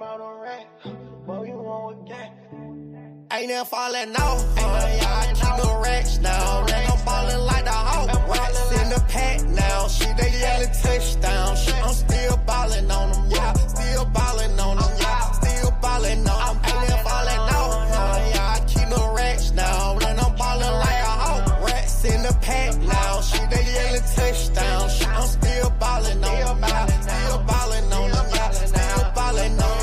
I ain't never falling off. I keep the racks now. I'm ballin' like the Hawk. Racks in the pack now. Shit, they yellin' touchdown. Shit, I'm still ballin' on them. Yeah, still ballin' on them. Yeah, still ballin' on them. Ain't never falling off. I keep the racks now. I'm ballin' like a Hawk. Racks in the pack now. Shit, they yellin' touchdown. Shit, I'm still ballin' on them. Yeah, still ballin' on them. Yeah, still ballin' on them.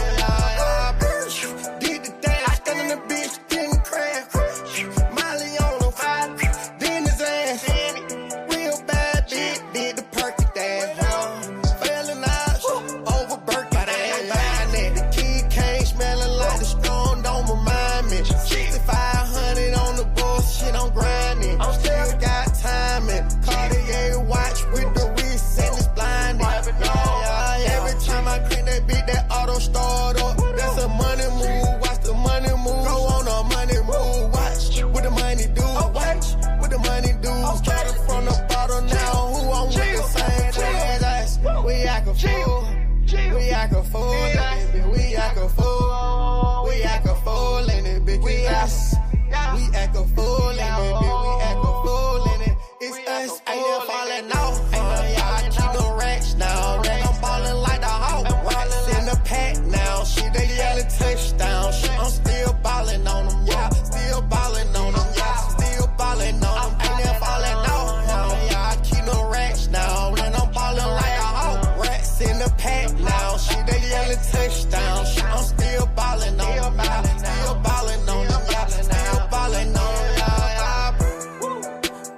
Touchdown, shit, I'm still ballin' on them, yeah, still ballin' on them, yeah, still ballin' on them, ain't never fallin' off, yeah, I keep no racks now, and I'm ballin' like a Hawk, racks in the pack now, shit, they yellin' touchdown, shit, I'm still ballin' on them, yeah, still ballin' on them, yeah, still ballin' on them, yeah.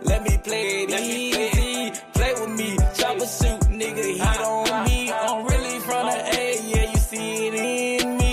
Let me play it easy, play with me, chopper suit, nigga, he on me, I'm really from the A, yeah, you see it in me.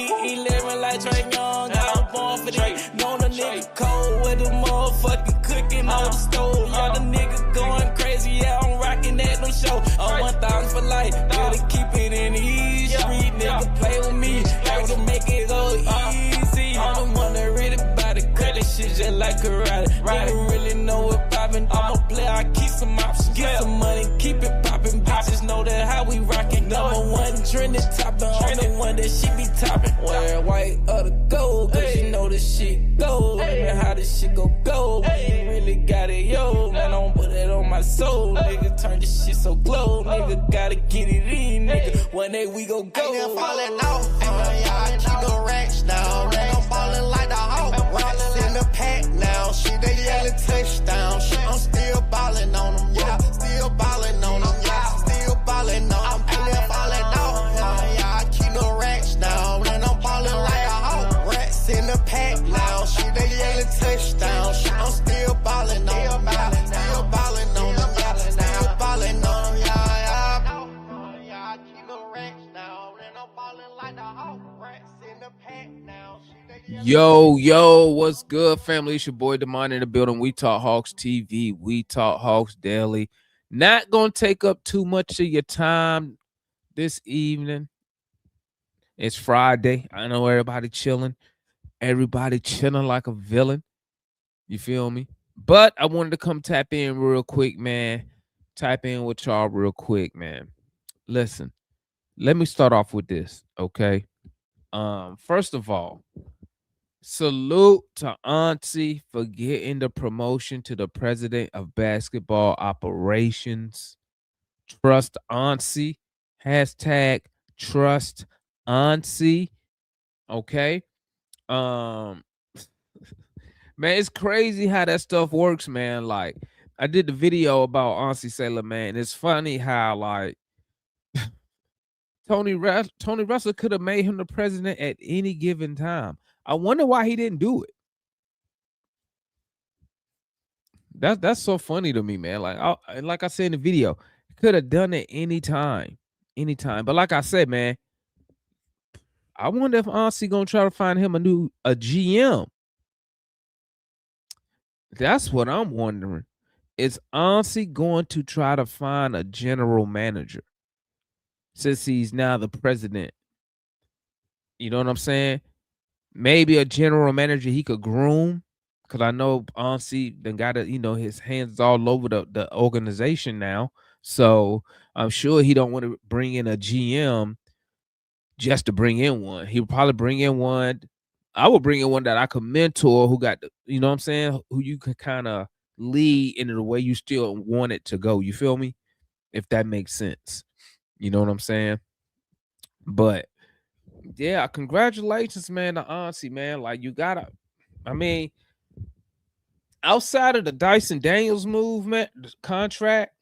Trey Young, I'm born for this. Know the nigga cold with the motherfucking cooking on the stove. Yeah, the nigga going crazy. Yeah, I'm rocking that no show. I'm 1,000 for life. Gotta keep it in the east street. Nigga play with me. Like to make it go easy. I'm the one that really about it. Cut this shit just like karate. Nigga really know what poppin'. I'm a player. I keep some options. Get some money. Keep it poppin'. Bitches know that how we rockin'. Number one trending toppin'. I'm the one that she be toppin'. Wear white or the gold, cause you know this shit gold. Man, how this shit go. You really got it, yo. Man, don't put it on my soul. Nigga, turn this shit so glow. Nigga, gotta get it in, nigga. One day we go. Ain't never fallin' off. I keep the racks now. I'm ballin' like the Hawk. Racks in the pack now. Shit, they yellin' touchdown. Shit, I'm still ballin' on them. Yeah, still ballin' on them. Yeah, still ballin' on them. Ain't never fallin' off. I keep the racks now. I'm ballin' like a Hawk. Racks in the pack now. Shit, they yellin' touchdown. Shit, I'm still ballin' on them. Yeah, still ballin' on them. Yeah, still ballin' on them. Yeah, I keep the racks now. I'm ballin' like the Hawk. Racks in the pack now. Yo, what's good, family? It's your boy Demond in the building. We Talk Hawks TV. We Talk Hawks Daily. Not gonna take up too much of your time this evening. It's Friday. I know everybody chilling. Everybody chilling like a villain. You feel me? But I wanted to come tap in real quick, man. Type in with y'all real quick, man. Listen, let me start off with this, okay? First of all, salute to Auntie for getting the promotion to the president of basketball operations. Trust Auntie. Hashtag trust Auntie. Okay. Man, it's crazy how that stuff works, man. Like, I did the video about Auntie Sailor, man. It's funny how, like, Tony Russell could have made him the president at any given time. I wonder why he didn't do it. That's so funny to me, man. Like I said in the video, could have done it anytime. But like I said, man, I wonder if Auntie gonna try to find him a GM. That's what I'm wondering. Is Auntie going to try to find a general manager since he's now the president? You know what I'm saying? Maybe a general manager he could groom, because I know Auntie then got his hands all over the organization now. So I'm sure he don't want to bring in a GM just to bring in one. He would probably bring in one. I would bring in one that I could mentor, who got the, you know what I'm saying, who you could kind of lead into the way you still want it to go. You feel me? If that makes sense. You know what I'm saying? But yeah, congratulations, man, to Ansi, man. Like, you gotta, I mean, outside of the Dyson Daniels movement contract,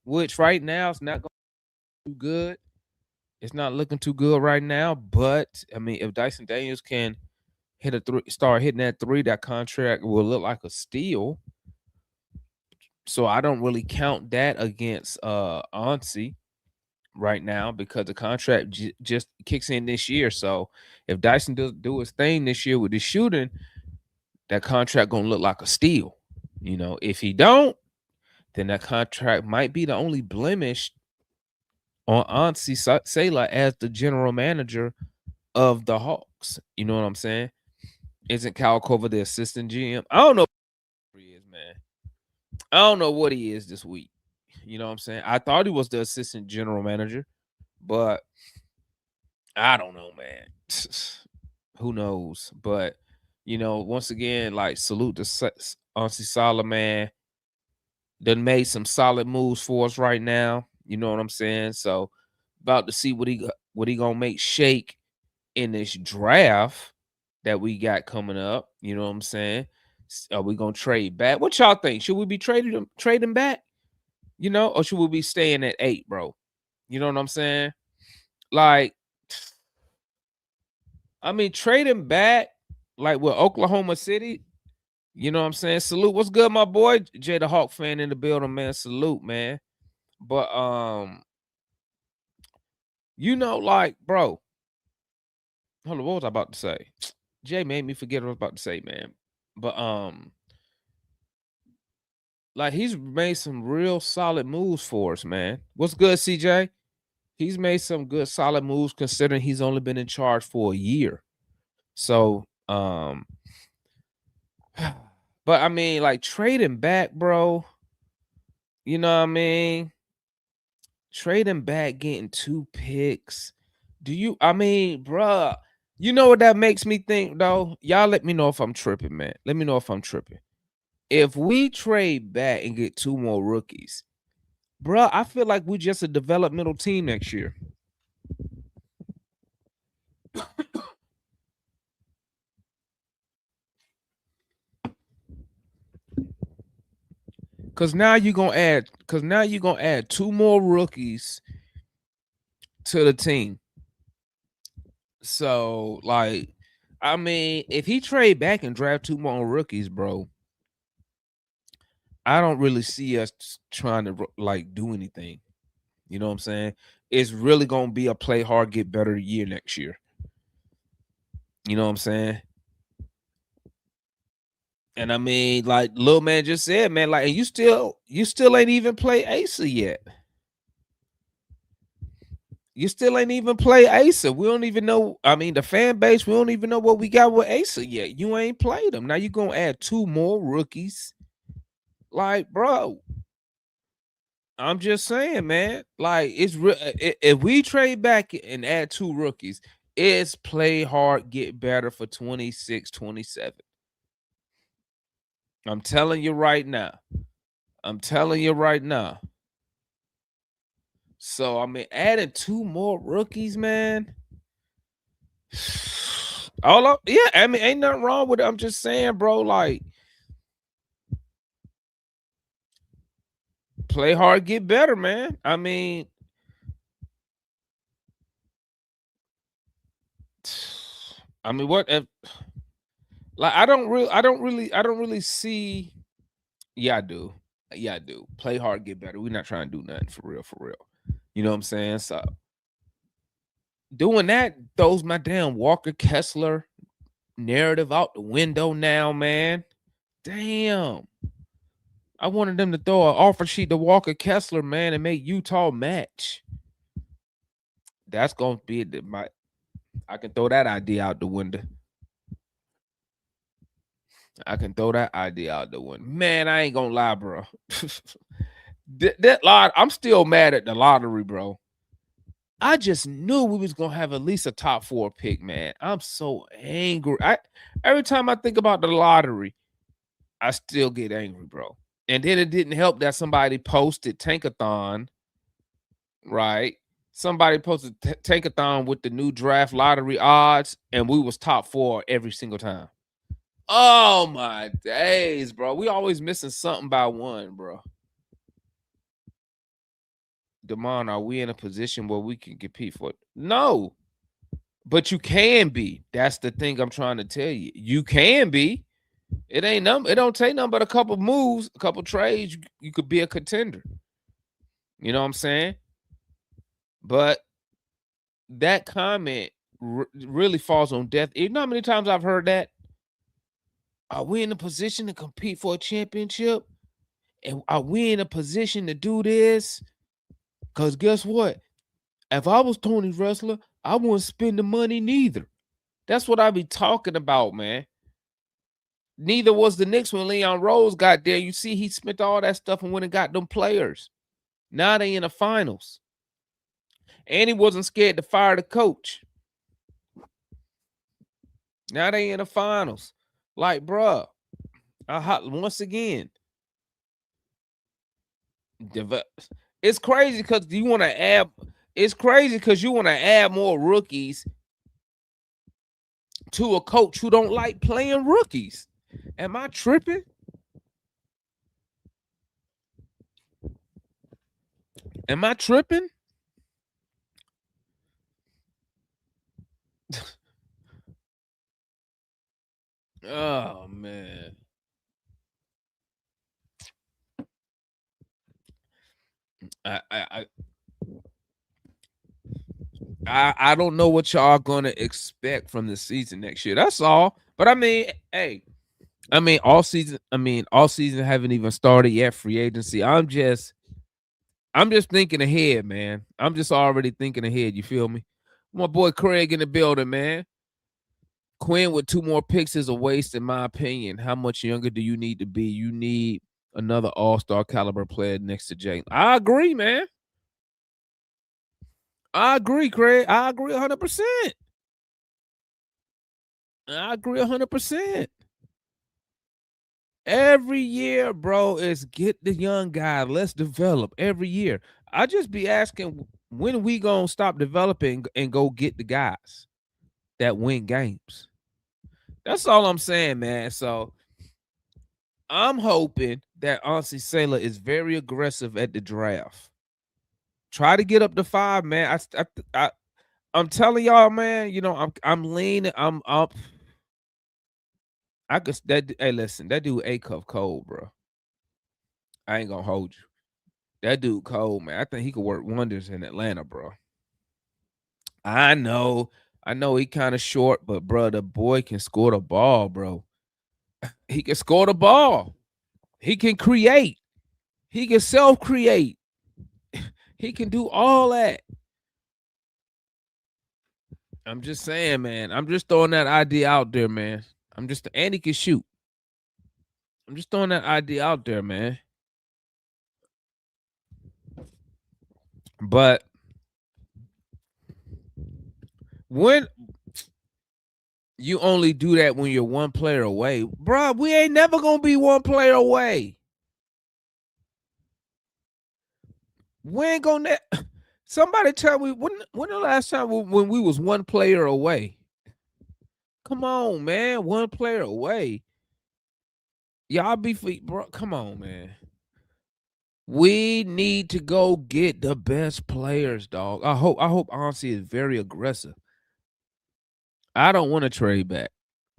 which right now is not going to do good. It's not looking too good right now. But I mean, if Dyson Daniels can hit a three, start hitting that three, that contract will look like a steal. So I don't really count that against Ansi right now, because the contract just kicks in this year. So if Dyson does do his thing this year with the shooting, that contract gonna look like a steal. You know, if he don't, then that contract might be the only blemish on Ansi Sailor as the general manager of the Hawks. You know what I'm saying? Isn't Kyle Korver the assistant GM? I don't know what he is, man. I don't know what he is this week. You know what I'm saying? I thought he was the assistant general manager, but I don't know, man. Who knows? But you know, once again, like, salute to Ansi Sailor, man. Done made some solid moves for us right now. You know what I'm saying? So about to see what he gonna make shake in this draft that we got coming up. You know what I'm saying? Are we gonna trade back? What y'all think? Should we be trading back? You know, or should we be staying at 8, bro? You know what I'm saying? Like, I mean, trading back, like with Oklahoma City. You know what I'm saying? Salute. What's good, my boy? Jay the Hawk fan in the building, man. Salute, man. But you know, like, bro. Hold on, what was I about to say? Jay made me forget what I was about to say, man. But like, he's made some real solid moves for us, man. What's good, CJ? He's made some good solid moves considering he's only been in charge for a year. So but I mean, like, trading back, bro. You know what I mean? Trading back, getting 2 picks. I mean, bruh, you know what that makes me think, though? Y'all let me know if I'm tripping, man. Let me know if I'm tripping. If we trade back and get 2 more rookies, bruh, I feel like we're just a developmental team next year. Cause now you're gonna add 2 more rookies to the team. So, like, I mean, if he trade back and draft 2 more rookies, bro, I don't really see us trying to, like, do anything. You know what I'm saying? It's really gonna be a play hard, get better year next year. You know what I'm saying? And I mean, like Lil Man just said, man, like, you still ain't even play Asa yet. You still ain't even play Asa. We don't even know. I mean, the fan base, we don't even know what we got with Asa yet. You ain't played them. Now you're gonna add 2 more rookies. Like, bro, I'm just saying, man. Like, it's real. If we trade back and add 2 rookies, it's play hard, get better for 26, 27. I'm telling you right now. So, I mean, adding 2 more rookies, man. Yeah, I mean, ain't nothing wrong with it. I'm just saying, bro, like, play hard, get better, man. I mean, what if, like, I don't really see. Yeah, I do. Play hard, get better. We're not trying to do nothing for real. You know what I'm saying? So doing that throws my damn Walker Kessler narrative out the window now, man. Damn. I wanted them to throw an offer sheet to Walker Kessler, man, and make Utah match. That's gonna be I can throw that idea out the window. Man, I ain't gonna lie, bro. That lot, I'm still mad at the lottery, bro. I just knew we was gonna have at least a top 4 pick, man. I'm so angry. Every time I think about the lottery, I still get angry, bro. And then it didn't help that somebody posted Tankathon, right? Somebody posted Tankathon with the new draft lottery odds, and we was top 4 every single time. Oh my days, bro. We always missing something by one, bro. Damon, are we in a position where we can compete for it? No, but you can be. That's the thing I'm trying to tell you. You can be. It don't take nothing but a couple moves, a couple trades. You could be a contender. You know what I'm saying? But that comment really falls on death. You know how many times I've heard that? Are we in a position to compete for a championship? And are we in a position to do this? Because guess what? If I was Tony Wrestler, I wouldn't spend the money neither. That's what I be talking about, man. Neither was the Knicks when Leon Rose got there. You see, he spent all that stuff and went and got them players. Now they in the finals. And he wasn't scared to fire the coach. Now they in the finals. Like, bruh, once again, it's crazy because you want to add. It's crazy because you want to add more rookies to a coach who don't like playing rookies. Am I tripping? Am I tripping? Oh man. I don't know what y'all gonna expect from the season next year. That's all. But I mean, hey, all season haven't even started yet. Free agency. I'm just thinking ahead, man. I'm just already thinking ahead. You feel me? My boy Craig in the building, man. Quinn with 2 more picks is a waste, in my opinion. How much younger do you need to be? You need another all-star caliber player next to Jalen. I agree, man. I agree, Craig. I agree 100%. I agree 100%. Every year, bro, is get the young guy. Let's develop every year. I just be asking, when we gonna stop developing and go get the guys that win games? That's all I'm saying, man. So I'm hoping that Ansi Sailor is very aggressive at the draft. Try to get up to 5, man. I'm telling y'all, man. You know, I'm leaning. I'm up. Hey, listen, that dude A-Cuff cold, bro. I ain't gonna hold you. That dude cold, man. I think he could work wonders in Atlanta, bro. I know he kind of short, but bro, the boy can score the ball, bro. He can score the ball. He can create. He can self-create. He can do all that. I'm just saying, man. I'm just throwing that idea out there, man. And he can shoot. I'm just throwing that idea out there, man. But when you only do that when you're 1 player away, bro, we ain't never gonna be 1 player away. We ain't gonna. Somebody tell me when the last time when we was 1 player away? Come on, man, 1 player away. Y'all be bro. Come on, man. We need to go get the best players, dog. I hope Ansi is very aggressive. I don't want to trade back.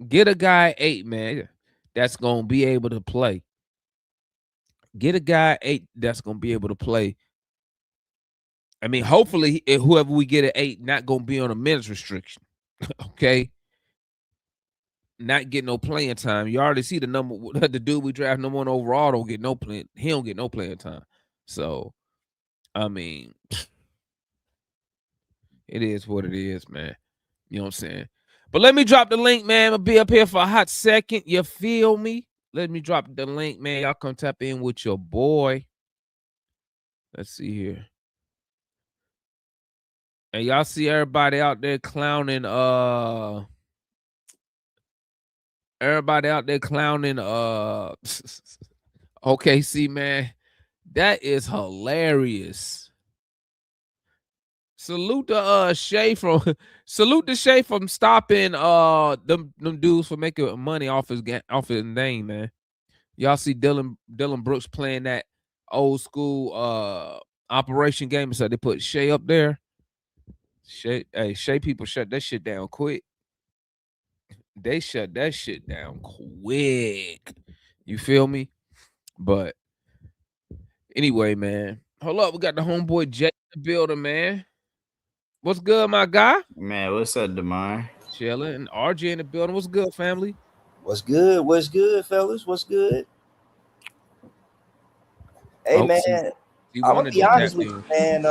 Get a guy 8, man, that's gonna be able to play. Get a guy 8 that's gonna be able to play. I mean, hopefully, whoever we get at 8 not gonna be on a minutes restriction. Okay, not get no playing time. You already see the dude we draft number 1 overall don't get no playing. He don't get no playing time. So, I mean, it is what it is, man. You know what I'm saying? But let me drop the link, man. I'll be up here for a hot second. You feel me? Let me drop the link, man. Y'all come tap in with your boy. Let's see here. And y'all see everybody out there clowning. Everybody out there clowning. OKC, man. That is hilarious. Salute to Shay from stopping them dudes for making money off his name, man. Y'all see Dylan Brooks playing that old school Operation game, so they put Shay up there. Shay people shut that shit down quick. They shut that shit down quick. You feel me? But anyway, man. Hold up, we got the homeboy Jay in the building, man. What's good, my guy? Man, what's up, Demar? Chilling. And RJ in the building. What's good, family? What's good? What's good, fellas? What's good? Hey, man. I'm gonna be honest with you, man.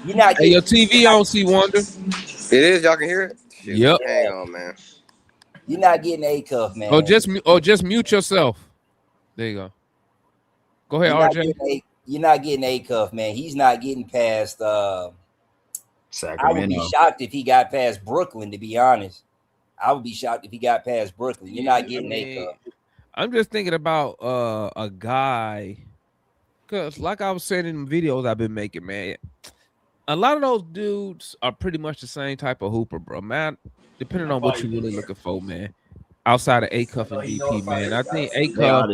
You're not getting your TV on, C Wonder. It is. Y'all can hear it. Shoot, yep. Hang on, man. You're not getting a cuff, man. Just mute yourself. There you go. Go ahead, RJ. You're not getting a cuff, man. He's not getting past Sacramento. I would be shocked if he got past Brooklyn, to be honest. I would be shocked if he got past Brooklyn. You're not getting a cuff. I'm just thinking about a guy, because like I was saying in the videos I've been making, man, a lot of those dudes are pretty much the same type of hooper, bro. Man, depending on what you're really looking for, man. Outside of A-Cuff and DP, man. I think A-Cuff,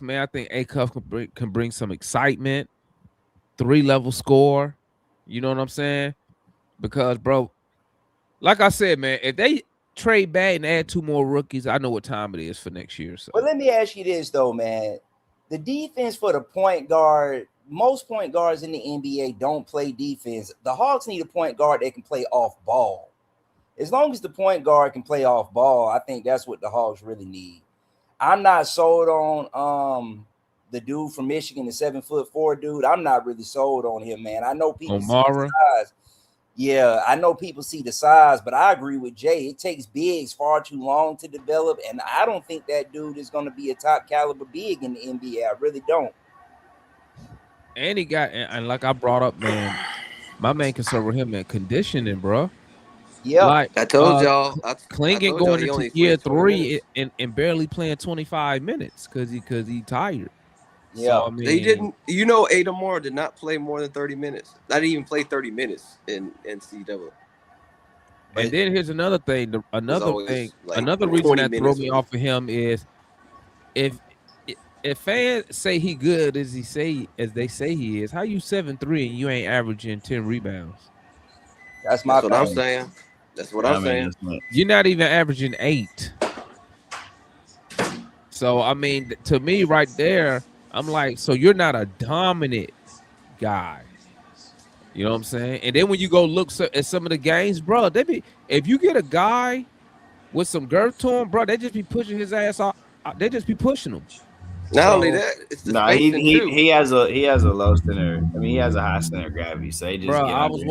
man. I think A-Cuff can bring some excitement, 3-level score. You know what I'm saying? Because, bro, like I said, man, if they trade back and add 2 more rookies, I know what time it is for next year. So. But let me ask you this, though, man. The defense for the point guard, most point guards in the NBA don't play defense. The Hawks need a point guard that can play off ball. As long as the point guard can play off ball, I think that's what the Hawks really need. I'm not sold on the dude from Michigan, the 7'4" dude. I'm not really sold on him, man. I know people see the size. Yeah, I know people see the size, but I agree with Jay. It takes bigs far too long to develop, and I don't think that dude is going to be a top caliber big in the NBA. I really don't. And he got, and like I brought up, man, my main concern with him, man, conditioning, bro. Yeah, like I told y'all, Klingon going into year 3 and barely playing 25 minutes because he tired. Yeah, so, I mean, they didn't. You know, Adam Moore did not play more than 30 minutes. Not even play 30 minutes in NCAA. And then here's another thing. Another reason that throw me off of him is if fans say he good as they say he is, how you 7'3" and you ain't averaging 10 rebounds? That's what I'm saying. That's what I'm saying. You're not even averaging 8. So I mean, to me, right there, I'm like, so you're not a dominant guy. You know what I'm saying? And then when you go look at some of the games, bro, if you get a guy with some girth to him, bro, they just be pushing his ass off. They just be pushing him. Not only that, it's the he has a low center. I mean, he has a high center of gravity. So he just. Bro, I was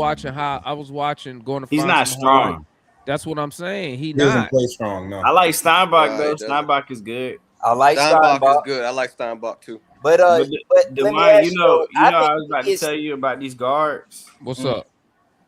watching going to. He's not strong. Height. That's what I'm saying. He doesn't play strong. No, I like Steinbach though. Steinbach is good. I like Steinbach. Is good. I like Steinbach too. But Demar, you know, I was about to tell you about these guards. What's up?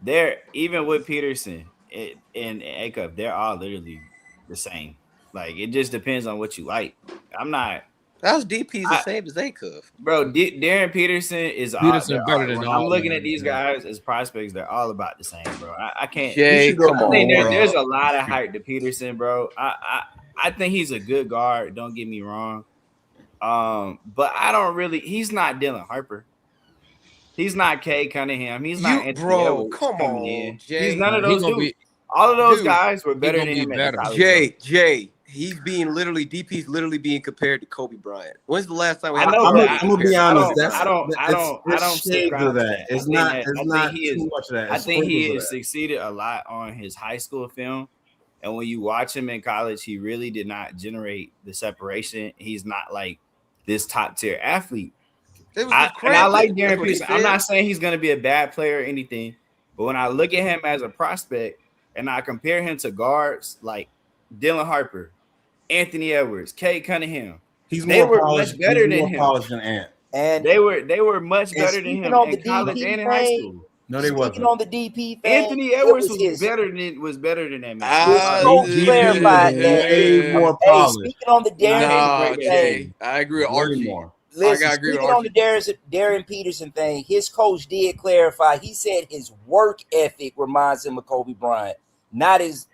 They're even with Peterson and A-Cuff, they're all literally the same. Like it just depends on what you like. I'm not. How's DP's the same as A-Cuff? Bro, Darren Peterson is better than I'm looking at these guys as prospects. They're all about the same, bro. I can't. There's a lot of hype to Peterson, bro. I think he's a good guard. Don't get me wrong. But I don't really. He's not Dylan Harper. He's not Cade Cunningham. He's not Anthony Edwards. Come on, Jay. He's none of those dudes. All of those guys were better than him. Jay. He's DP's literally being compared to Kobe Bryant. When's the last time? I'm gonna be honest. I don't subscribe to that. It's not too much of that. I think he has succeeded a lot on his high school film, and when you watch him in college, he really did not generate the separation. He's not like this top tier athlete. I like Darren Peterson. I'm not saying he's going to be a bad player or anything, but when I look at him as a prospect and I compare him to guards like Dylan Harper, Anthony Edwards, Cade Cunningham, they were much better than him. Polished than Ant. And they were much better than him in college and in high school. No, they wasn't. On the DP thing, Anthony Edwards was better than that man. More speaking on the Darren thing, I agree with Archie. Listen, speaking on the Darren Peterson thing, his coach did clarify. He said his work ethic reminds him of Kobe Bryant, not his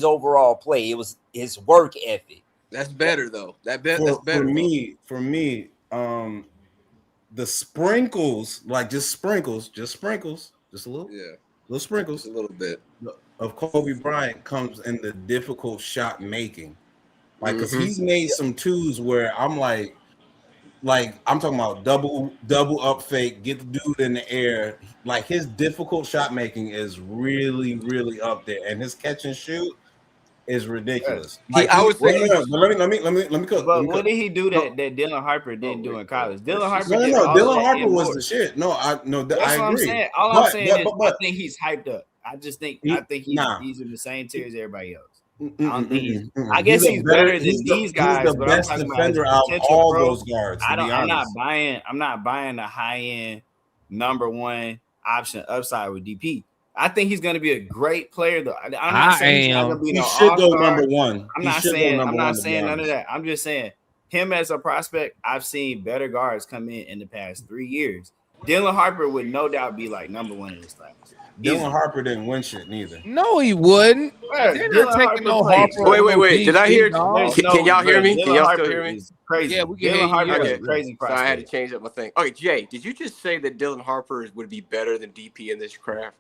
overall play. It was his work ethic. That's better though. That's better for me. The sprinkles, like just sprinkles, just a little, little sprinkles, a little bit of Kobe Bryant comes in the difficult shot making, like because he's made some twos where I'm like I'm talking about double up fake, get the dude in the air. Like his difficult shot making is really, really up there, and his catch and shoot is ridiculous. Like, I would say, let me cook. But what did he do that Dylan Harper didn't do in college? Dylan Harper. Dylan Harper was the shit. No, I agree. What I'm saying. All I'm saying is, I think he's hyped up. I think he's in the same tier as everybody else. I don't think I guess he's better than these guys. He's the best defender out of all those guards. I'm not buying the high end number one option upside with DP. I think he's going to be a great player, though. I'm not saying he's not going to be no all-star. He should go number one. I'm not saying none of that. I'm just saying him as a prospect. I've seen better guards come in the past 3 years. Dylan Harper would no doubt be like number one in this class. Dylan Harper didn't win shit neither. No, he wouldn't. They're not taking no Harper. Wait. Did I hear? Can y'all hear me? Can y'all still hear me? Crazy. Yeah, we can Dylan hear you. Harper is crazy prospect. So I had to change up my thing. Okay, Jay, did you just say that Dylan Harper would be better than DP in this draft?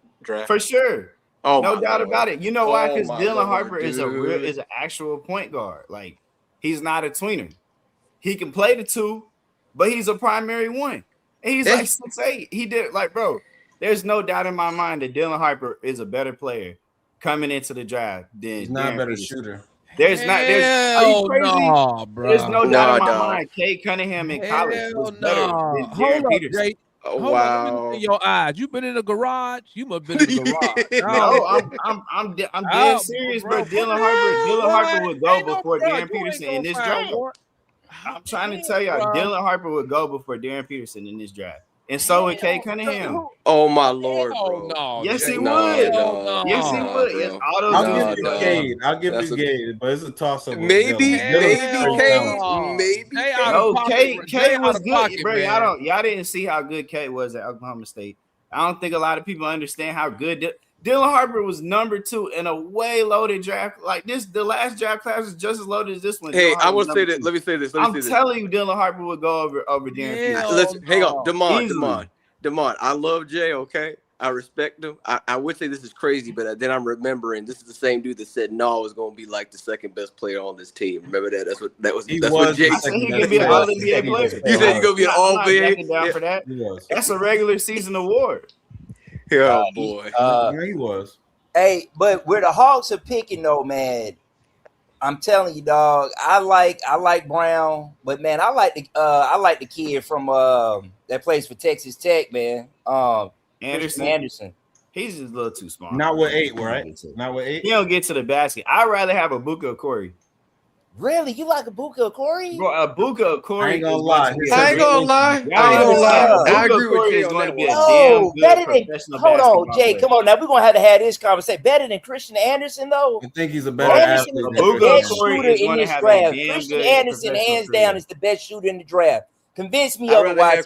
For sure. Oh, no doubt about it. You know why? Because Dylan Harper is an actual point guard. Like, he's not a tweener. He can play the two, but he's a primary one. And he's like 6'8". He did bro. There's no doubt in my mind that Dylan Harper is a better player coming into the draft than he's not a better shooter. There's are you crazy? No, bro. There's no doubt in my mind. Kate Cunningham in college was better than Darren Peterson. Oh, wow! In your eyes, you been in a garage. You must have been in the garage. No, I'm dead serious, bro. Dylan Harper would go before Darren Peterson in this draft. I'm trying to tell y'all, Dylan Harper would go before Darren Peterson in this draft, and so would Kate Cunningham. Oh my lord, bro! No, yes, he would. Yes, he would. Yes, I'll give you Cade, but it's a toss up. Maybe Cade. No, Cade was good, bro. Y'all didn't see how good Cade was at Oklahoma State. I don't think a lot of people understand how good Dylan Harper was number 2 in a way loaded draft like this. The last draft class was just as loaded as this one. Hey, I will say this. Let me say this. I'm telling you, Dylan Harper would go over Darren Peterson. Listen, hang on, Damon. I love Jay. Okay, I respect him. I would say this is crazy, but then I'm remembering this is the same dude that said no, was going to be like the second best player on this team. Remember that? That's what Jay said. He could be an All-NBA player. You said you're going to be an All-NBA. Down for that. That's a regular season award. Yeah, boy. He was. Hey, but where the Hawks are picking though, man, I'm telling you, dog. I like Brown, but man, I like the kid from that plays for Texas Tech, man. Anderson. He's just a little too small. Not with 8, right? Not with 8. He don't get to the basket. I'd rather have Abuka Okori. Really? You like Abuka Okori? Bro, Abuka Okori. I ain't gonna lie. I agree with you. He's going to be a damn good professional hold on, Jay. player. Come on, now we're gonna have this conversation. Better than Christian Anderson, though. I think he's a better Anderson athlete. is the best shooter in this draft. Christian Anderson, hands down, is the best shooter in the draft. Convince me otherwise.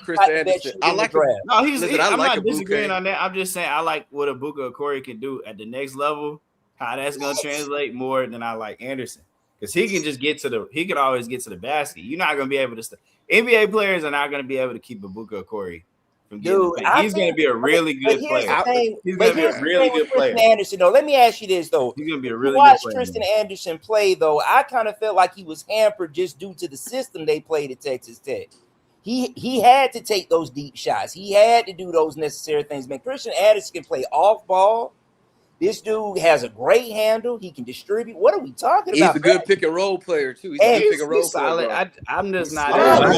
I like draft. No, I'm not disagreeing on that. I'm just saying I like what Abuka Okori can do at the next level. How that's gonna translate more than I like Anderson. Because he can always get to the basket. You're not gonna be able to NBA players are not gonna be able to keep Abuka Okori from getting the paint. He's gonna be a really good player. He's gonna be a really good player. Anderson, though, let me ask you this though. He's gonna be a really good player. Tristan Anderson play though. I kind of felt like he was hampered just due to the system they played at Texas Tech. He had to take those deep shots. He had to do those necessary things. Man, Christian Anderson can play off ball. This dude has a great handle. He can distribute. What are we talking about? He's a good pick and roll player too. He's a good pick and roll player. I'm just not. My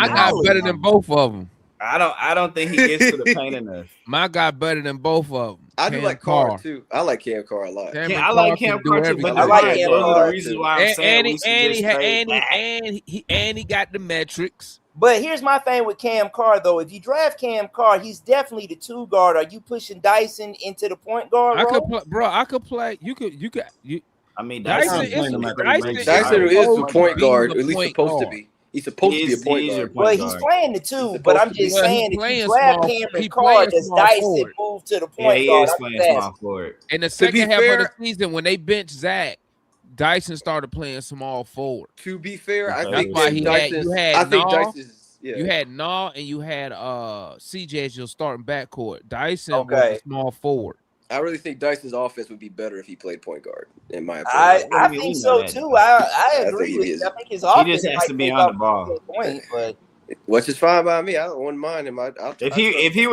guy better than both of them. I don't think he gets to the paint enough. My guy better than both of them. I do like Carr too. I like Cam Carr a lot. I like Cam Carr too. But I like Cam one of Carr. The reasons why I'm saying and he got the metrics. But here's my thing with Cam Carr, though. If you draft Cam Carr, he's definitely the 2 guard. Are you pushing Dyson into the point guard role? I could play. You could. I mean, Dyson Dyson is the point guard. At least supposed to be. He's supposed to be a point guard. Well, he's playing the 2, but I'm just saying if you draft Cameron Carr, does Dyson move to the point guard? He is playing small forward. In the second half of the season, when they benched Zach, Dyson started playing small forward. To be fair, I think you had Nah and you had CJ as your starting backcourt. Dyson was a small forward. I really think Dyson's offense would be better if he played point guard, in my opinion. I think so too. I agree with you. I think his offense he just has to be on the ball. Which is fine by me. I wouldn't mind him. If he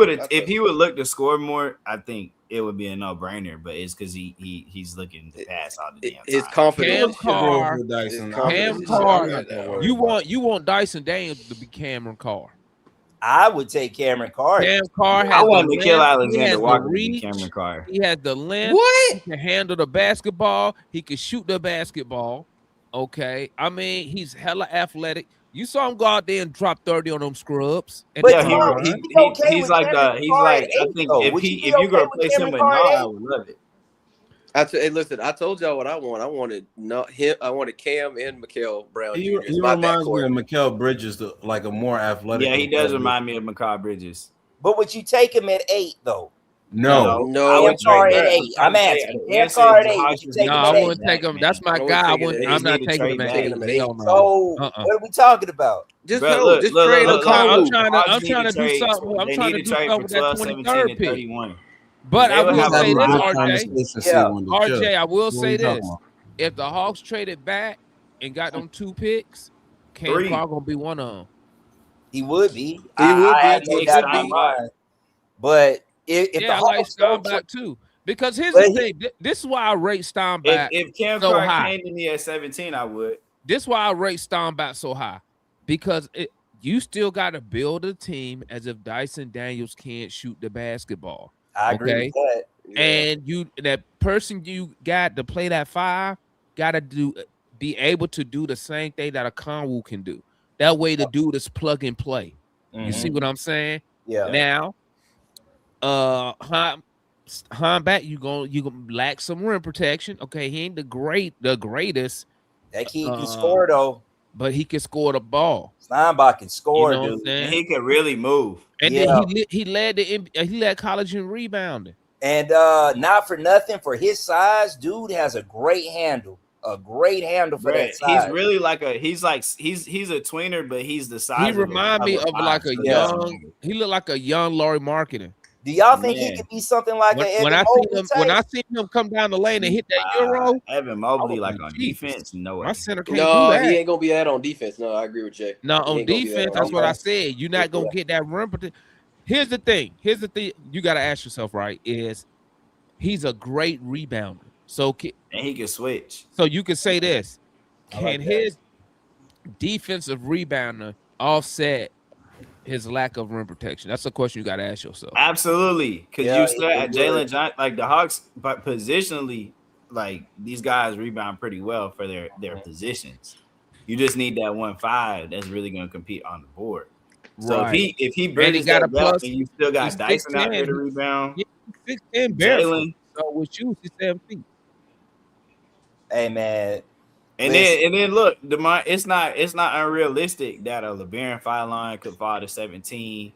would look to score more, I think it would be a no-brainer. But it's because he's looking to pass all the damn time. His confidence. Cam Carr. You want Dyson Daniels to be Cameron Carr. I would take Cameron Carr. I want Nickeil Alexander-Walker to be Cameron Carr. He has the length. What? He can handle the basketball. He can shoot the basketball. Okay. I mean, he's hella athletic. You saw him go out there and drop 30 on them scrubs. And but he's like I think if you go replace him with Nah, I would love it. Hey, listen, I told y'all what I want. I wanted Cam and Mikal Brown. He reminds me of Mikal Bridges, like a more athletic. Yeah, he does remind me of Mikal Bridges. But would you take him at 8 though? No. Cam Carr at 8. I'm asking. Cam Carr at 8. No, I wouldn't take him. That's my guy. I'm not taking him at 8. So what are we talking about? Just trade a I'm trying to do something. I'm trying to do something with that 23rd pick. But I will say this, RJ, I will say this. If the Hawks traded back and got them 2 picks, Cam Carr gonna be one of them. He would be. But if the Hawks Steinbach too. Because here's the thing. This is why I rate Steinbach if Cam so Carr high. came to me at 17, I would. This is why I rate Steinbach so high. Because you still got to build a team as if Dyson Daniels can't shoot the basketball. I agree with that. Yeah. And that person you got to play that 5 got to be able to do the same thing that a Conwoo can do. That way the dude is plug and play. You see what I'm saying? Yeah. Now, back you gonna lack some rim protection. Okay, he ain't the greatest. That kid can score though. But he can score the ball. Steinbach can score, dude. And he can really move. And then he led college in rebounding. And not for nothing, for his size, dude has a great handle. A great handle for that size. He's really he's a tweener, but he's the size. He remind me of like a young. He looked like a young Laurie Marketing. Do y'all think he could be something like when I see him come down the lane and hit that Euro? Evan Mobley on defense? No way. My center can't do that. He ain't gonna be that on defense. No, I agree with Jay. No, on defense, that's what I said. You're not gonna get that rim protection. Here's the thing you got to ask yourself, right, is he's a great rebounder. And he can switch. So you can say this. Can his defensive rebounder offset his lack of rim protection? That's a question you got to ask yourself. Absolutely. Because you still at Jalen Johnson, like the Hawks, but positionally, like these guys rebound pretty well for their positions. You just need that 1-5 that's really going to compete on the board. So if he bridges that gap and you still got Dyson out there to rebound, 6'10" Jalen. So with you, he's 7 feet. Hey man. And then look, it's not unrealistic that a LeBaron Fine could fall to 17.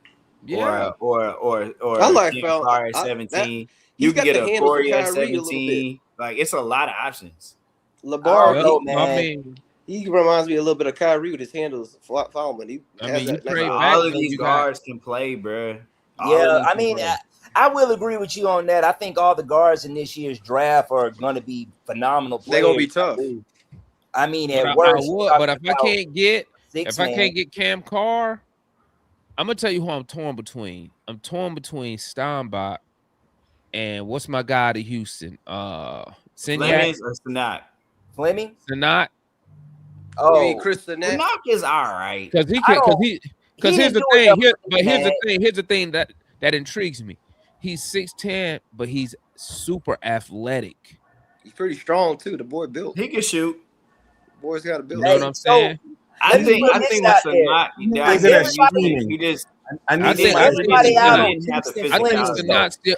Yeah. Or I like Carr at 17. You can get a Corey at 17. Like it's a lot of options. LeBron, he reminds me a little bit of Kyrie with his handles foulman. All of these guards can play, bro. I will agree with you on that. I think all the guards in this year's draft are going to be phenomenal players. They're going to be tough. I mean, at worst, but if I can't get Cam Carr, I'm gonna tell you who I'm torn between. I'm torn between Steinbach and what's my guy to Houston? Fleming or Sanat? Fleming? Sanat. Oh, you mean Chris Sanat? Sanat is all right. Because here's the thing that intrigues me. He's 6'10", but he's super athletic. He's pretty strong too. The boy built. He can shoot. The boy's got a build. You know what I'm saying? I think with Sanat,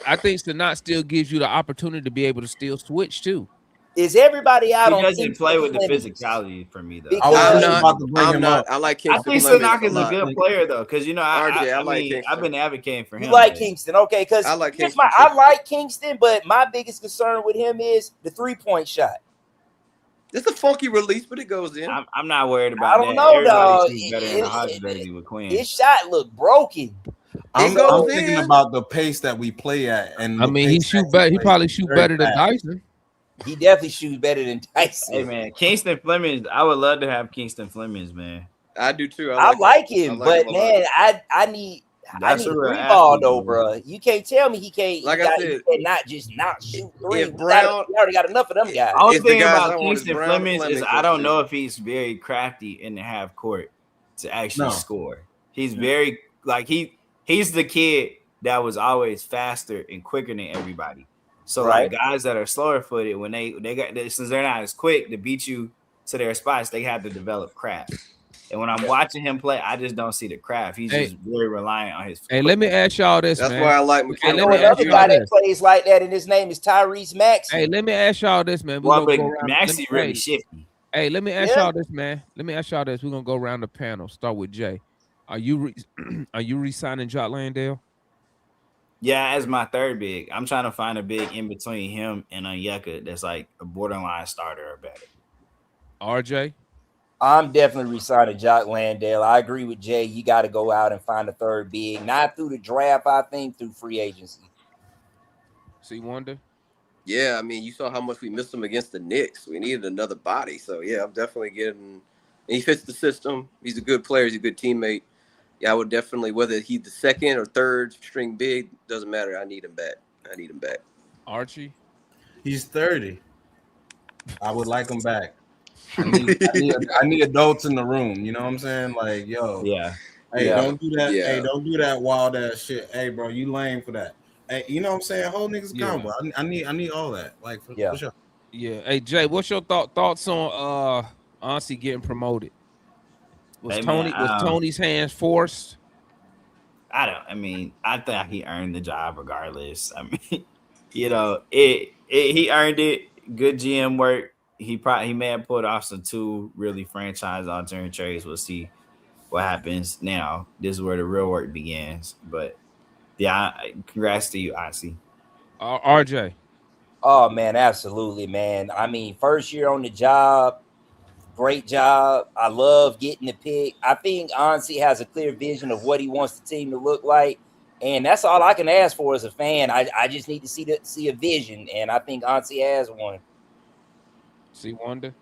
I think Sanat still gives you the opportunity to be able to still switch too. Is everybody out? He doesn't play with the physicality for me though. I'm not. I like Kingston. I think Sanat is a good player though, because you know I've been advocating for him. You like Kingston, okay? Because I like Kingston. I like Kingston, but my biggest concern with him is the 3-point shot. It's a funky release, but it goes in. I'm not worried about that. I don't know, dog. Better in the Hodge jersey with Quinn. His shot looked broken. I'm thinking about the pace that we play at, and I mean, he shoot better. He probably shoot better than Dyson. He definitely shoots better than Dyson. Hey man, Kingston Flemings. I would love to have Kingston Flemings, man. I do too. I like him, but man, I need three ball though, bro. You can't tell me he can't. Like I said, not shoot three. If Brown, we already got enough of them guys. Only thing about Kingston Flemings is I don't know if he's very crafty in the half court to actually score. He's very he's the kid that was always faster and quicker than everybody. So like guys that are slower footed, when they got since they're not as quick to beat you to their spots, they have to develop craft. And when I'm watching him play, I just don't see the craft. He's just very reliant on his. Hey, let me ask y'all this. That's why I like McKinley. Another guy that plays like that, and his name is Tyrese Maxey. Hey, let me ask y'all this, man. Well, but Maxey really shifty. Hey, let me ask y'all this, man. Let me ask y'all this. We're gonna go around the panel. Start with Jay. Are you re-signing Jock Landale? Yeah, as my third big. I'm trying to find a big in between him and Onyeka that's like a borderline starter or better. RJ? I'm definitely re-signing Jock Landale. I agree with Jay. You got to go out and find a third big. Not through the draft, I think, through free agency. See Wonder? Yeah, I mean, you saw how much we missed him against the Knicks. We needed another body. So, yeah, I'm definitely getting – he fits the system. He's a good player. He's a good teammate. Yeah, I would definitely, whether he's the second or third string big, doesn't matter. I need him back. Archie? He's 30. I would like him back. I need adults in the room. You know what I'm saying? Like, yo. Yeah. Hey, don't do that. Yeah. Hey, don't do that wild ass shit. Hey, bro, you lame for that. Hey, you know what I'm saying? Whole niggas combo. I need all that. Like, for sure. Yeah. Hey, Jay, what's your thoughts on Ansi getting promoted? Was Tony's hands forced? I think he earned the job regardless. I mean, you know, he earned it. Good GM work. He may have pulled off some 2 really franchise alternate trades. We'll see what happens now. This is where the real work begins. But yeah, congrats to you, Ansi. RJ. Oh man, absolutely, man. I mean, first year on the job. Great job. I love getting the pick. I think Ansi has a clear vision of what he wants the team to look like. And that's all I can ask for as a fan. I just need to see a vision. And I think Ansi has one. See Wonder?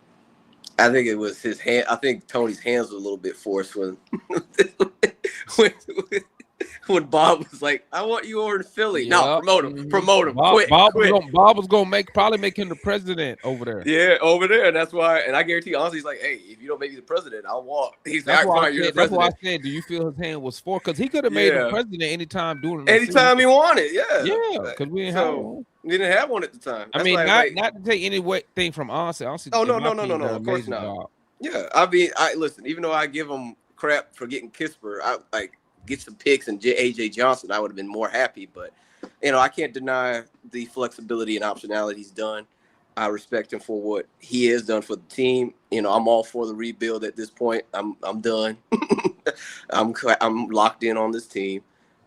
I think it was his hand. I think Tony's hands were a little bit forced when when Bob was like, "I want you over in Philly." Yep. No, promote him. Bob was gonna probably make him the president over there. Yeah, over there, and that's why. And I guarantee, honestly, he's like, "Hey, if you don't make me the president, I'll walk." He's that's like, that's why I said, do you feel his hand was forced? Because he could have made the president anytime during the anytime he wanted. Yeah, because we didn't have one. We didn't have one at the time. That's not to take anything from Ansi. Oh no, of course not. Job. Yeah, I mean, listen. Even though I give him crap for getting Kispert, I get some picks and AJ Johnson, I would have been more happy. But you know, I can't deny the flexibility and optionality he's done. I respect him for what he has done for the team. You know, I'm all for the rebuild at this point. I'm done. I'm locked in on this team.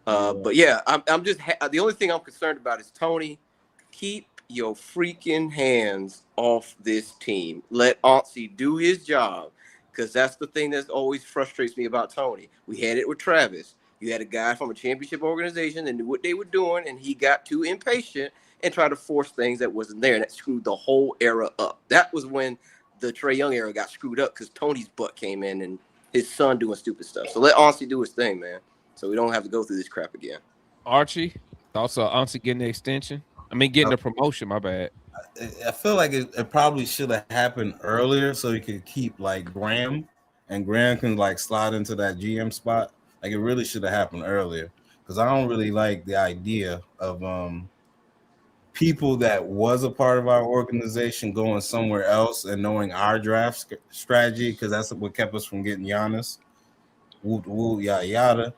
But yeah, I'm just the only thing I'm concerned about is Tony. Keep your freaking hands off this team. Let Ansi do his job, because that's the thing that always frustrates me about Tony. We had it with Travis. You had a guy from a championship organization that knew what they were doing, and he got too impatient and tried to force things that wasn't there, and that screwed the whole era up. That was when the Trae Young era got screwed up, because Tony's butt came in and his son doing stupid stuff. So let Ansi do his thing, man, so we don't have to go through this crap again. Archie, thoughts on Ansi getting the extension? I mean, getting the promotion, my bad. I feel like it probably should have happened earlier so he could keep like Graham, and Graham can like slide into that GM spot. Like it really should have happened earlier, because I don't really like the idea of people that was a part of our organization going somewhere else and knowing our draft strategy, because that's what kept us from getting Giannis. Woo, woo, yada yada.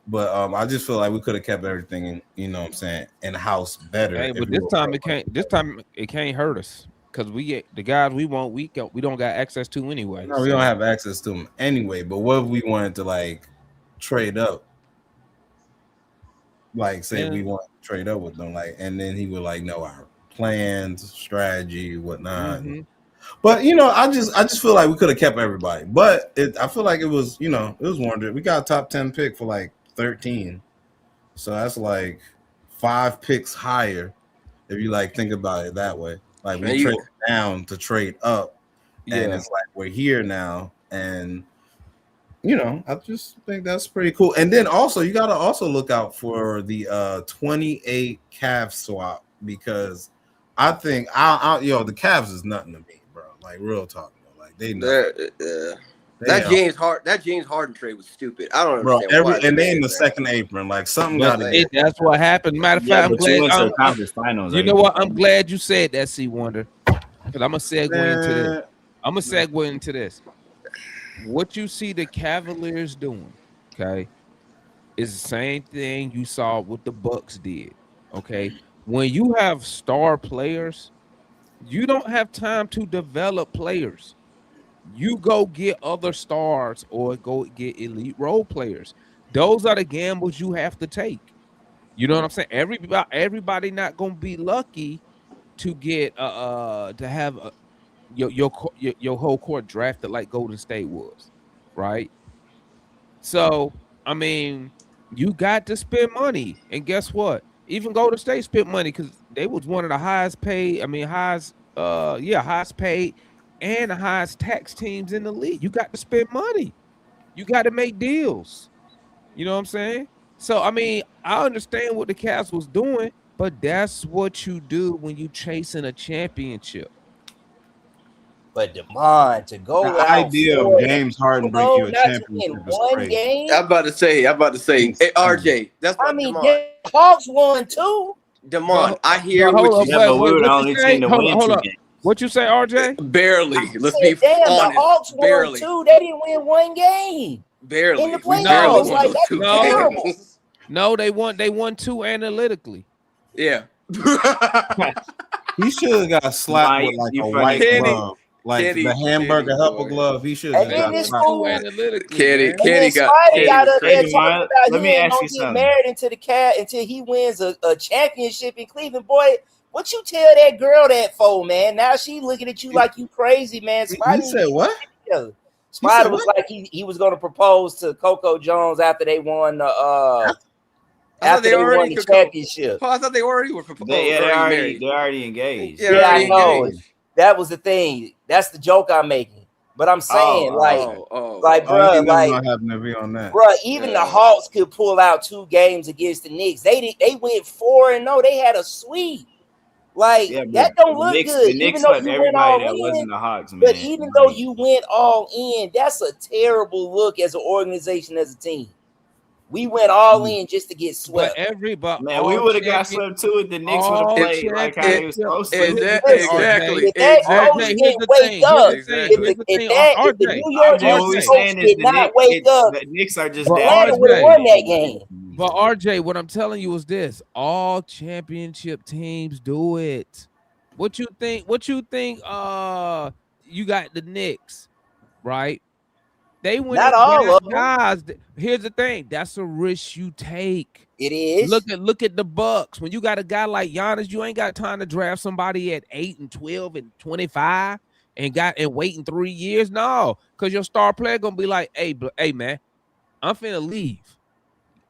But I just feel like we could have kept everything in, you know what I'm saying, in house better. Hey, but this time it can't hurt us because we get the guys we want. We don't got access to anyway. No, we don't have access to them anyway. But what if we wanted to like trade up? Like say we want to trade up with them, like, and then he would like know our plans, strategy, whatnot. Mm-hmm. But you know, I just feel like we could have kept everybody. But I feel like it was, you know, it was warranted. We got a top 10 pick for like 13, so that's like 5 picks higher if you like think about it that way. Like we traded down to trade up, and it's like we're here now, and you know, I just think that's pretty cool. And then also you got to also look out for the 28 Cavs swap, because I think the Cavs is nothing to me, bro. Like real talk, bro. Like they that James Harden trade was stupid. I don't understand. Bro, and they in the second apron, like something got to. That's what happened. Matter of fact, finals. You know what? I'm glad you said that, C Wonder, because I'm gonna segue into this. I'm gonna segue into this. What you see the Cavaliers doing, okay, is the same thing you saw what the Bucks did. Okay, when you have star players, you don't have time to develop players. You go get other stars or go get elite role players. Those are the gambles you have to take. You know what I'm saying? Everybody not gonna be lucky to get to have your whole court drafted like Golden State was, right? So I mean, you got to spend money, and guess what? Even Golden State spent money because they was one of the highest paid. Highest paid and the highest tax teams in the league. You got to spend money. You got to make deals. You know what I'm saying? So I mean, I understand what the Cavs was doing, but that's what you do when you chasing a championship. But Demond, to go the idea of James Harden bring you a championship is crazy. Game? I'm about to say, hey, RJ, that's what the Hawks won too. Demond, I hear what you say. But we were the only team to win 2 games. What you say, RJ? Barely. Let's be honest. The Hawks won 2. They didn't win 1 game. Barely. In the playoffs, like that's terrible. No, they won 2 analytically. Yeah. He should have got slapped with like a white glove. Like the hamburger helper glove, he should have got slapped. Kenny got let me ask you something. Married into the cat until he wins a championship in Cleveland. Boy, what you tell that girl that for, man? Now she looking at you like you crazy, man. He said what? Spider was like he was going to propose to Coco Jones after they won the championship. I thought they already were proposed. They're already engaged. Yeah, I know. That was the thing. That's the joke I'm making. But I'm saying, even the Hawks could pull out 2 games against the Knicks. They went 4-0. They had a sweep. That don't look good. The Knicks swept everybody that wasn't the Hawks, man. But even though you went all in, that's a terrible look as an organization, as a team. We went all in just to get swept. But everybody, man, we would have got swept too if the Knicks would have played like how they was supposed to. Exactly. If the New York Knicks did not wake up, the Knicks are just Atlanta would have won that game. But RJ, what I'm telling you is this: all championship teams do it. What you think? You got the Knicks, right? They went not all of them. Guys, here's the thing: that's a risk you take. It is. Look at the Bucks. When you got a guy like Giannis, you ain't got time to draft somebody at 8 and 12 and 25 and waiting 3 years. No, because your star player gonna be like, hey man, I'm finna leave.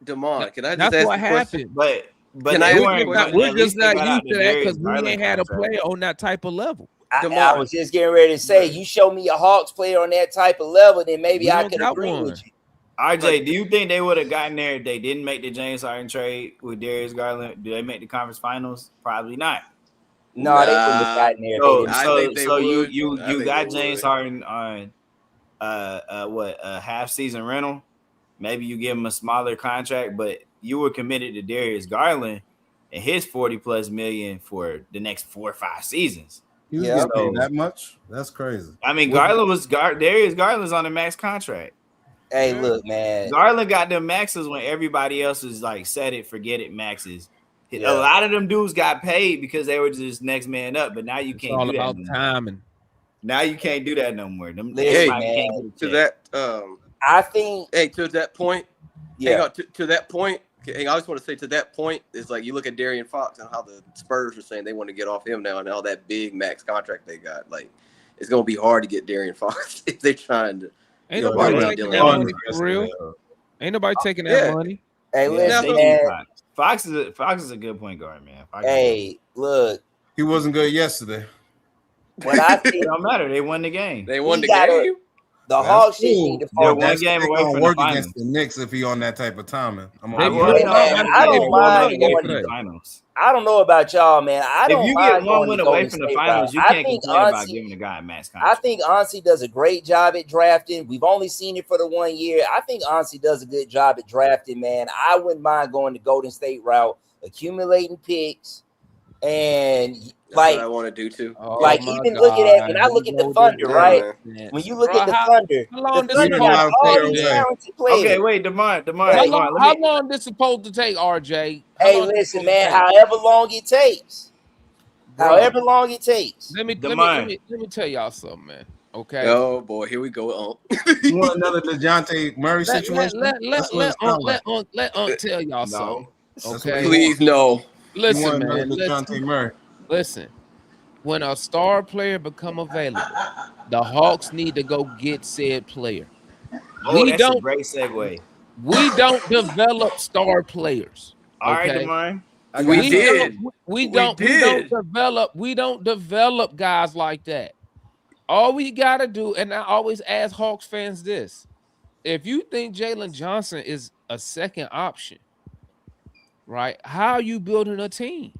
Demond, can I just that's ask what happened? But we're just not used to that because we ain't had a player on that type of level. I was just getting ready to say, you show me a Hawks player on that type of level, then maybe I could agree with you. RJ, do you think they would have gotten there if they didn't make the James Harden trade with Darius Garland? Do they make the conference finals? Probably not. No, they wouldn't have gotten there. So you got James Harden on a half season rental. Maybe you give him a smaller contract, but you were committed to Darius Garland, and his 40+ million for the next 4 or 5 seasons. He was Yeah. getting paid that much. That's crazy. I mean, Darius Garland's on a max contract. Hey, look, man. Garland got them maxes when everybody else is like set it, forget it maxes. Yeah. A lot of them dudes got paid because they were just next man up, but now you It's can't all do that. about no more. timing. Now you can't do that no more. Them, Hey, everybody man, can't To get a check. that, I think, to that point, hang on, to that point. I just want to say to that point, it's like you look at Darian Fox and how the Spurs are saying they want to get off him now, and all that big max contract they got. Like, it's gonna be hard to get Darian Fox if they're trying to. Ain't Yeah, nobody right. taking that Yeah. money for real. Ain't nobody taking that Yeah. money. hey, Yeah, listen, they man. need Fox is a good point guard, man. Fox is Hey, look, He wasn't good yesterday. when I good. see It don't matter. They won the game. They won He the gotta- game. the That's Hawks just cool. need to They're focus. one game They away gonna from the work finals. against the Knicks if he on that type of timing. I'm They gonna blew Hey, it up. man, I don't mind going today. to the I don't know about y'all, man. I If don't you mind get one going win to away Golden from the State finals, route. you I can't think complain about Ansi- giving a guy a max I contract. think Ansi does a great job at drafting. We've only seen it for the 1 year. I think Ansi does a good job at drafting, man. I wouldn't mind going the Golden State route, accumulating picks, and That's like what I want to do too. Oh, Like, my even looking at- when I God. look You at the go Thunder, there, right? man. when you look Bro, at the how Thunder, long the this Thunder is got supposed to all take these away? talented players. Okay, wait, DeMar, how long this supposed to take, RJ? How Hey, long this listen, supposed man. to take? However long it takes, Bro, however long it takes. let me tell y'all something, man. Okay. Oh boy, here we go. You want another DeJounte Murray Let situation? That's what it sounds like. Unc tell y'all something. That's what Okay. you Please no. You Listen, want man. another DeJounte Murray? Listen. When a star player become available, the Hawks need to go get said player. Oh, We that's a don't great segue. we don't develop star players. All right, Okay. DeMar. We did. We We don't did. develop guys like that. All we gotta do, and I always ask Hawks fans this: if you think Jalen Johnson is a second option, right? How are you building a team?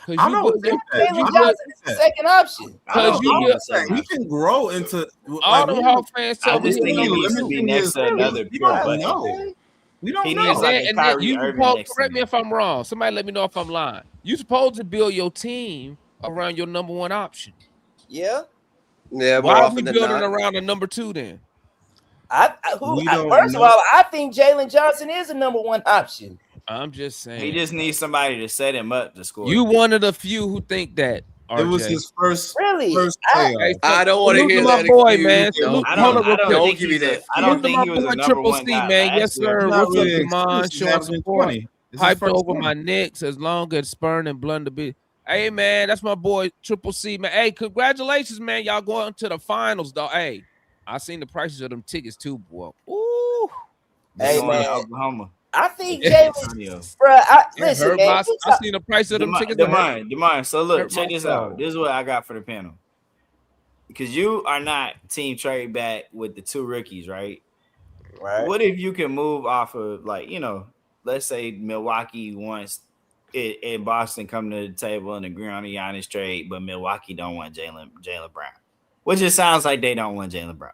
I don't think that. Jalen I don't Johnson is think the that. second option. I don't Because you think get- that's the second He option. can grow into all them Hawks fans I tell me just think he number needs to two. be next to another We pure don't bucket. know. We don't He know. needs like a And then Kyrie you Irving supposed, next to correct me him. if I'm wrong. Somebody let me know if I'm lying. You supposed to build your team around your number one option. Yeah. Yeah, more Why are we often than building not. around a number two then? We don't First of know. all, I think Jalen Johnson is a number one option. I'm just saying. He just needs somebody to set him up to score. You one of the few who think that. It was RJ. his first Really? playoff. Hey, I don't want to salute hear my that boy, excuse. man. No. Salute- I hold don't, on real I don't quick. think give me he's a- that I don't Salute think my he was boy a number Triple one C, guy man. last Yes, year. sir. It's not What's really up, an Demond? excuse. He's Showing averaging support. 20. It's his Hyped first over game. my Knicks as long as Spurn and Blunder be. Hey, man, that's my boy Triple C, man. Hey, congratulations, man. Y'all going to the finals, dog. Hey, I seen the prices of them tickets too, boy. Ooh. They Hey, going to man. Oklahoma. I think Yeah. Jalen, bro. Listen, Heard man. my- I seen the price of them tickets. DeMar. So look, Hurt check my this soul. out. This is what I got for the panel. Because you are not team trade back with the two rookies, right? Right. What if you can move off of, like, let's say Milwaukee wants it and Boston come to the table and agree on a Giannis trade, but Milwaukee don't want Jalen Brown, which it sounds like they don't want Jalen Brown.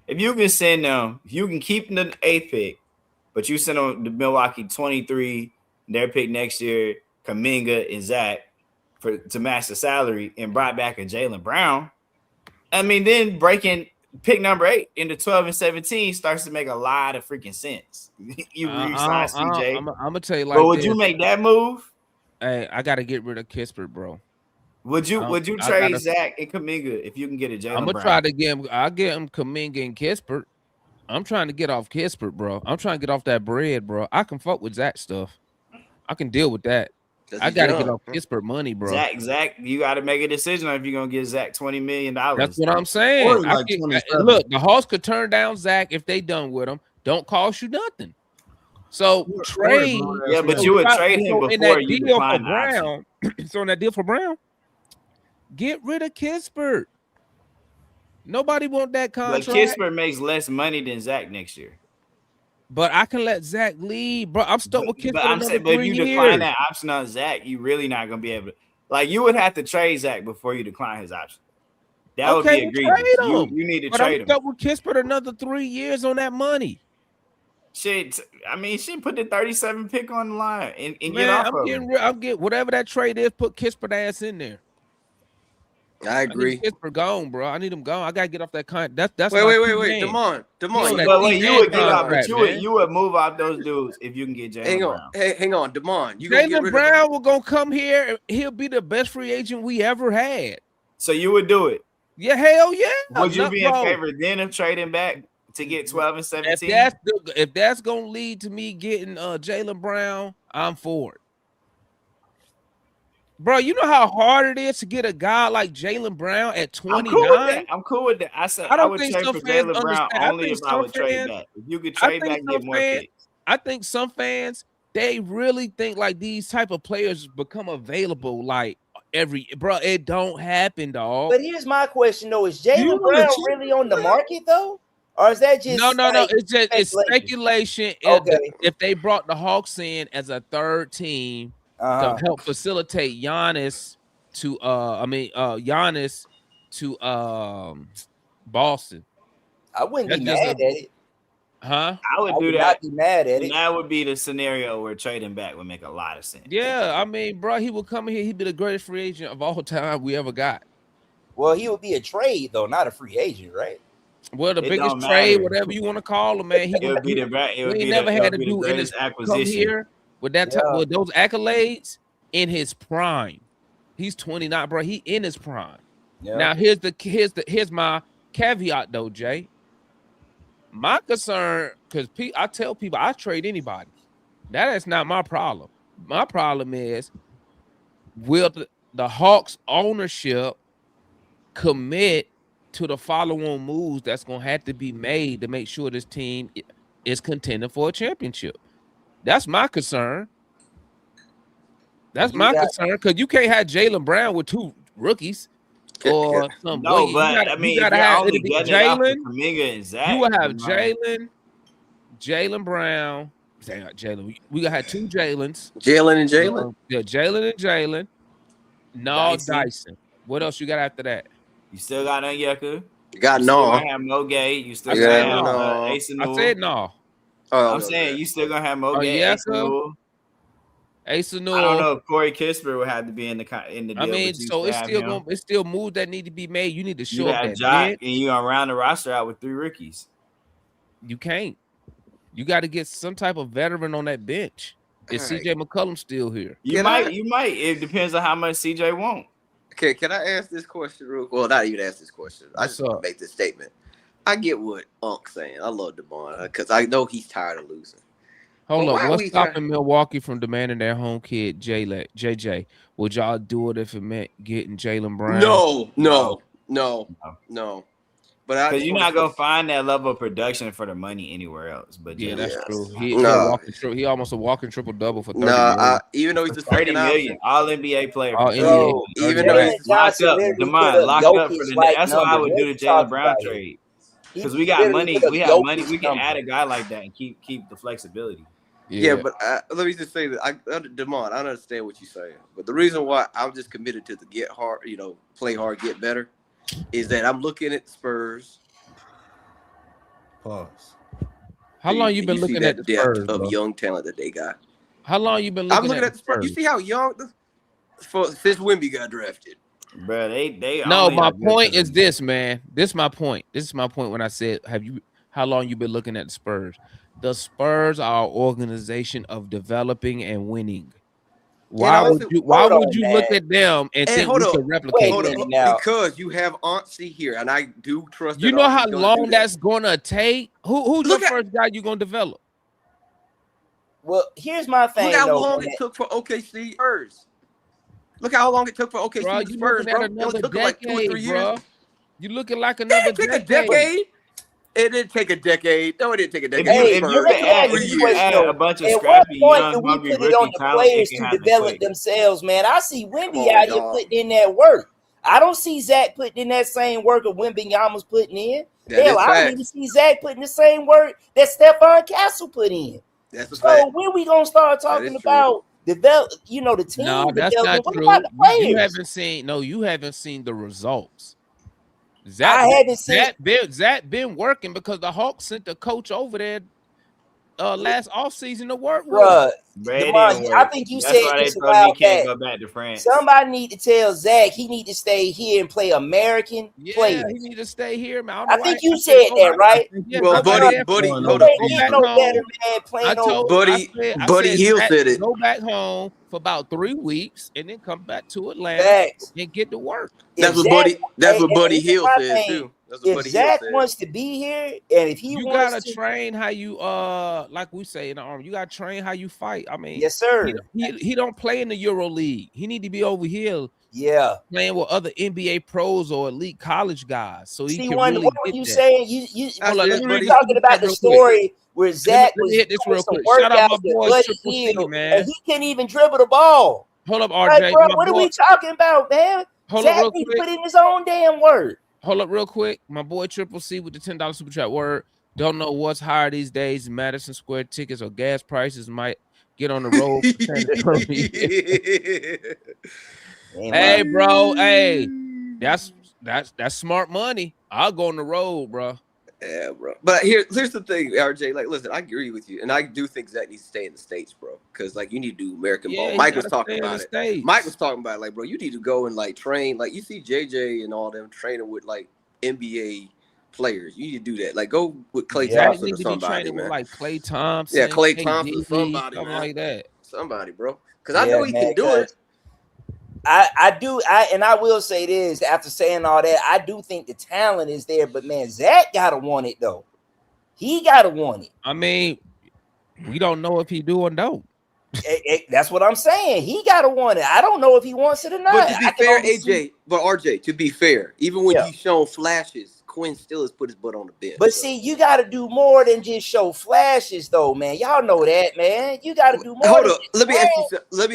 If you can send them, if you can keep the 8th pick, but you send them to Milwaukee 23, their pick next year, Kuminga and Zach to match the salary, and brought back a Jalen Brown. I mean, then breaking pick number 8 into 12 and 17 starts to make a lot of freaking sense. You resign CJ. I'm gonna tell you like But would this. you make that move? Hey, I gotta get rid of Kispert, bro. Would you I trade gotta- Zach and Kuminga if you can get a Jalen I'm Brown? gonna try to get him. I'll get him Kuminga and Kispert. I'm trying to get off Kispert, bro. I'm trying to get off that bread, bro. I can fuck with Zach stuff. I can deal with that. I gotta get off Kispert money, bro. Zach, you got to make a decision on if you're gonna give Zach $20 million. That's what I'm saying. Or like 27. Look, the Hawks could turn down Zach if they done with him. Don't cost you nothing. So trade. Yeah, but you would trade him So in before that you deal for decline the option. Brown. So in that deal for Brown, get rid of Kispert. Nobody want that But contract. Kispert makes less money than Zach next year. But I can let Zach leave, bro. I'm stuck with Kispert But I'm another saying, but if 3 you years. decline that option on Zach, you really not gonna be able to. Like, you would have to trade Zach before you decline his option. That would be Okay, well, egregious. trade him. You need to But trade I'm him. stuck with Kispert another 3 years on that money. Shit, I mean, she put the 37 pick on the line and get Man, off I'm of getting, him. I'm getting whatever that trade is. Put Kispert ass in there. I agree. I need Kispert gone, bro. I need him gone. I gotta get off that con. That's Wait, Damon. But wait, you would get off, but man. you would move off those dudes if you can get Jaylen Brown. Hang on, Damon. Jaylen Brown will gonna come here. And he'll be the best free agent we ever had. So you would do it? Yeah, hell yeah. Would you be in favor then of trading back to get 12 and 17? If that's gonna lead to me getting Jaylen Brown, I'm for it. Bro, you know how hard it is to get a guy like Jaylen Brown at 29? I'm cool with that. I said I would think trade some for fans Jaylen Brown understand. only if I would trade back. If you could trade back and get more picks. I think some fans, they really think like these type of players become available like it don't happen, dog. But here's my question though: is Jaylen Brown really on the market though, or is that just no? It's speculation. Okay. If they brought the Hawks in as a third team to help facilitate Giannis to Giannis to Boston, I wouldn't be mad at it. I would do that. Not be mad at it. That would be the scenario where trading back would make a lot of sense. Yeah, I mean, bro, he would come here. He'd be the greatest free agent of all time we ever got. Well, he would be a trade though, not a free agent, right? Well, the biggest trade, whatever you want to call him, man. He never had to do in his acquisition. Come here with that with those accolades in his prime. He's 29, bro. He in his prime. Yeah. Now here's my caveat though, Jay. My concern, because I tell people I trade anybody. That is not my problem. My problem is, will the Hawks ownership commit to the follow-on moves that's going to have to be made to make sure this team is contending for a championship? That's my concern. That's my concern, because you can't have Jaylen Brown with two rookies. Or some no, but I mean, you gotta have Jaylen. You will have Jaylen Brown. Jaylen. We gotta have two Jaylens. Jaylen and Jaylen. Yeah, Jaylen and Jaylen. No, Dyson. What else you got after that? You still got Onyeka. You got no. You have Mo Gay. You still got Ace I said no. I'm saying you still gonna have Mo Gay. Ace I don't know if Corey Kispert would have to be in the deal. I mean, so it's still moves that need to be made. You need to show up that Jock, and you gonna round the roster out with 3 rookies. You can't. You got to get some type of veteran on that bench. Is CJ McCollum still here? You might. It depends on how much CJ wants. Okay, can I ask this question real quick? Well, not even ask this question. I just want to make this statement. I get what Unk's saying. I love DeMond because I know he's tired of losing. Hold on, what's stopping Milwaukee from demanding their home kid, JJ? Would y'all do it if it meant getting Jaylen Brown? No. But because you're not gonna find that level of production for the money anywhere else. But yeah, that's true. He almost a walking triple double for 30 million. Even though he's the 30 million, all NBA player. Even though he's locked up, locked up for the next. That's what I would do the Jaylen Brown trade. Because we got money, we have money. We can add a guy like that and keep the flexibility. Yeah, but let me just say that DeMond, I understand what you're saying, but the reason why I'm just committed to the get hard, play hard, get better, is that I'm looking at the Spurs. Pause. How long you been looking at the Spurs of young talent that they got? How long you been looking? I'm looking at the Spurs. You see how young since Wemby got drafted. Bro, they no. My point is this, man. This is my point. This is my point when I said, how long you been looking at the Spurs? The Spurs are an organization of developing and winning. Why would you look at them and think you can replicate it? Because you have Auncey here, and I do trust. You know how long that's gonna take? Who's the first guy you're gonna develop? Well, here's my thing. Look how long it took for OKC Spurs. Look how long it took for OKC Spurs, bro. It took like 2 or 3 years. You looking like another decade. It didn't take a decade. No, it didn't take a decade. If you add a bunch of scrappy young, hungry rookie on the players to develop themselves, man. I see Wemby out here putting in that work. I don't see Zach putting in that same work of Wembanyama's putting in. Hell, I don't even see Zach putting the same work that Stephon Castle put in. So when we gonna start talking about develop? The team. No, that's not true. You haven't seen the results. Zach been working because the Hawks sent the coach over there last offseason to work with. Bruh, Bro, it Demond, didn't I work. think you That's said why they this a told while me he can't back. go back to France. Somebody need to tell Zach he need to stay here and play American Yeah, players. he need to stay here, man. I think you said that, right? Yeah, Well, go buddy, back there. buddy, Going hold on up. They the ain't back no home. better man I playing told over. Buddy Hill Zach, said it. Go back home for about 3 weeks and then come back to Atlanta Facts. and get to work. That's If what Buddy. Zach- That's hey, what hey, Buddy here's Hill my said thing. too. That's what If Buddy Hill Zach said. wants to be here, and if he You wants gotta to, train how you like we say in the army, you gotta train how you fight. I mean, yes, sir. he don't play in the Euro League. He need to be over here Yeah. playing with other NBA pros or elite college guys. So he See, can what really were get you that. saying? You Hold on, you let me were read talking about the real quick. story where Zach let me was hit this doing real some quick. Shout out my workouts with boy Buddy Triple C, Hield, man. and he couldn't even dribble the ball. Hold up, Like, RJ. bro, my what are boy, we talking about, man? hold up Zach real need to quick. put in his own damn work. Hold up real quick. My boy Triple C with the $10 super chat word. Don't know what's higher these days. Madison Square tickets or gas prices might get on the road. Hey, bro. Hey, that's smart money. I'll go on the road, bro. Yeah, bro. But here's the thing, RJ. Like, listen, I agree with you, and I do think Zach needs to stay in the States, bro. Because like you need to do American ball. Mike was talking about it. Mike was talking about it, like, bro, you need to go and like train. Like you see JJ and all them training with like NBA players. You need to do that. Like go with Klay Thompson or somebody, man. With, like Klay Thompson. Yeah, Klay Thompson, somebody, something man. like that. Somebody, bro. Because I know he can do it. I do, and I will say this after saying all that, I do think the talent is there, but man, Zach gotta want it though. He gotta want it. I mean, we don't know if he do or don't. That's what I'm saying. He gotta want it. I don't know if he wants it or not. But to be fair, AJ, but RJ, to be fair, even when he's shown flashes, Quinn still has put his butt on the bench. But see, you got to do more than just show flashes, though, man. Y'all know that, man. You got to do more. Hold up. Let me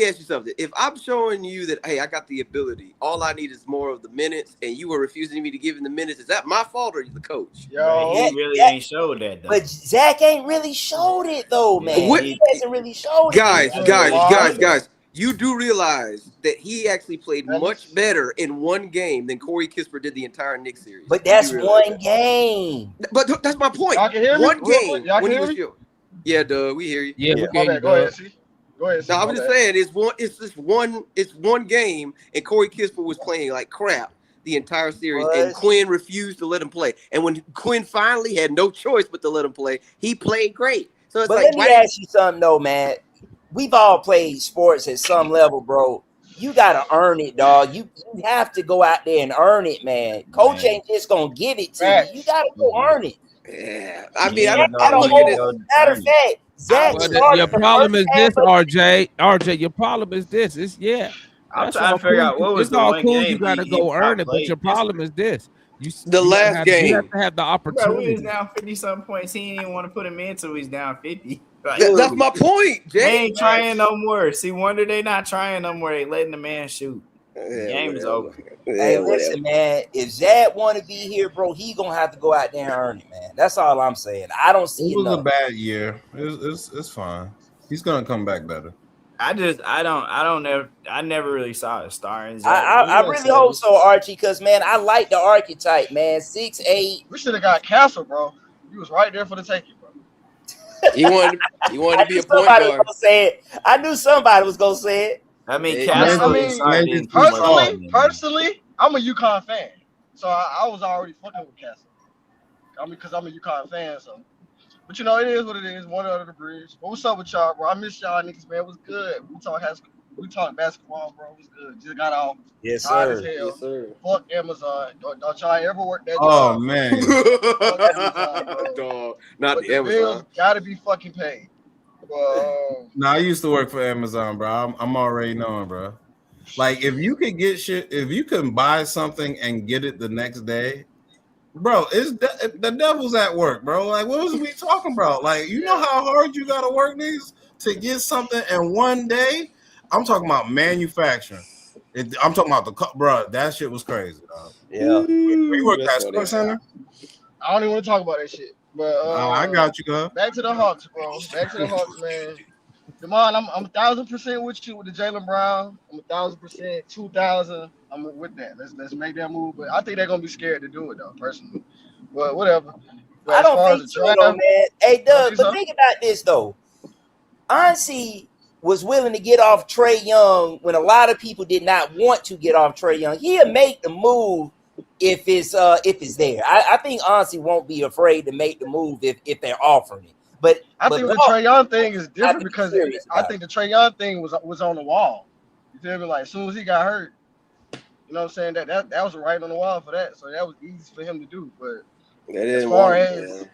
ask you something. If I'm showing you that, hey, I got the ability, all I need is more of the minutes, and you were refusing me to give him the minutes, is that my fault or you the coach? Yo, he really ain't showed that, though. But Zach ain't really showed it, though, man. He hasn't really showed it. Guys. You do realize that he actually played much better in one game than Corey Kispert did the entire Knicks series. But that's one game. But that's my point. Y'all can hear me? One game Y'all when he can was hear me? Yeah, Doug, we hear you. Yeah, my bad. Go ahead, see. Go ahead. No, I'm just saying it's one game, and Corey Kispert was playing like crap the entire series, and Quinn refused to let him play. And when Quinn finally had no choice but to let him play, he played great. So it's let me ask you something though, man. We've all played sports at some level, bro. You gotta earn it, dog. You have to go out there and earn it, man. Coach ain't just gonna give it to you. You gotta go earn it. Yeah, I mean, matter of fact, Zach. Your problem is this, RJ. RJ, your problem is this. I'm trying to figure out what was the one game you gotta go earn it, but your problem is this. Last game. You have to have the opportunity. Bro, we was down 50-something points. He didn't even want to put him in until he's down 50. Like, that's my point, Jay. They ain't trying no more. See, wonder they not trying no more. They letting the man shoot. The game is over. Hey, listen, man. If Zach want to be here, bro, he gonna have to go out there and earn it, man. That's all I'm saying. I don't see it. Was a bad year. It's fine. He's gonna come back better. I never really saw a star in Zach. I really hope so, Archie, because man, I like the archetype, man. 6'8". We should have got Castle, bro. He was right there for the taking, bro. You wanted to be a point guard. I knew somebody was gonna say it. I mean, personally, I'm a UConn fan, so I was already fucking with Castle. I mean, because I'm a UConn fan, so. But you know, it is what it is. One under the bridge. But what's up with y'all, bro? I miss y'all niggas, man. It was good. We talk basketball, bro. It was good. Just got off. Yes, sir. Yes, sir. Fuck Amazon. Don't y'all ever work that job. Oh, man. Dog. Not the Amazon. Bills gotta be fucking paid. No, I used to work for Amazon, bro. I'm already knowing, bro. Like, if you could get shit, if you can buy something and get it the next day, bro, the devil's at work, bro. Like, what was we talking about? Like, you know how hard you gotta work these to get something in one day? I'm talking about manufacturing. I'm talking about bro. That shit was crazy, dog. Yeah, we worked at Sports Center. I don't even want to talk about that shit. But I got you, girl. Back to the Hawks, bro. Back to the Hawks, man. Demond, I'm 1,000% with you with the Jaylen Brown. I'm 1,000%, 2,000. I'm with that. Let's make that move. But I think they're gonna be scared to do it though, personally. But whatever. I don't think so, though, man. Hey, Doug, but think about this though. Ansi was willing to get off Trae Young when a lot of people did not want to get off Trae Young. He'll make the move if it's there. I think Ansi won't be afraid to make the move if they're offering it. But I think the Trae Young thing is different because I think the Trae Young thing was on the wall. You feel me? Like as soon as he got hurt, you know what I'm saying? That was right on the wall for that. So that was easy for him to do. But as far as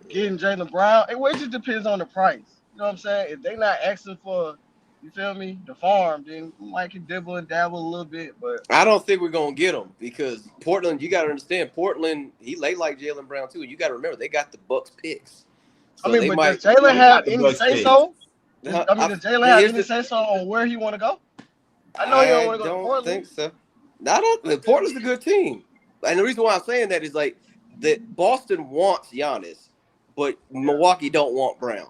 getting Jaylen Brown, it just depends on the price. You know what I'm saying? If they not asking for, you feel me, the farm, then we might can dibble and dabble a little bit. But I don't think we're gonna get him because Portland. You got to understand, Portland. They like Jaylen Brown too. You got to remember they got the Bucks picks. So I mean, but does Jaylen have any say so? Does Jaylen have any say so on where he want to go? I know he don't want to go to Portland. I don't think so. Portland's a good team, and the reason why I'm saying that is like that Boston wants Giannis, but Milwaukee don't want Brown,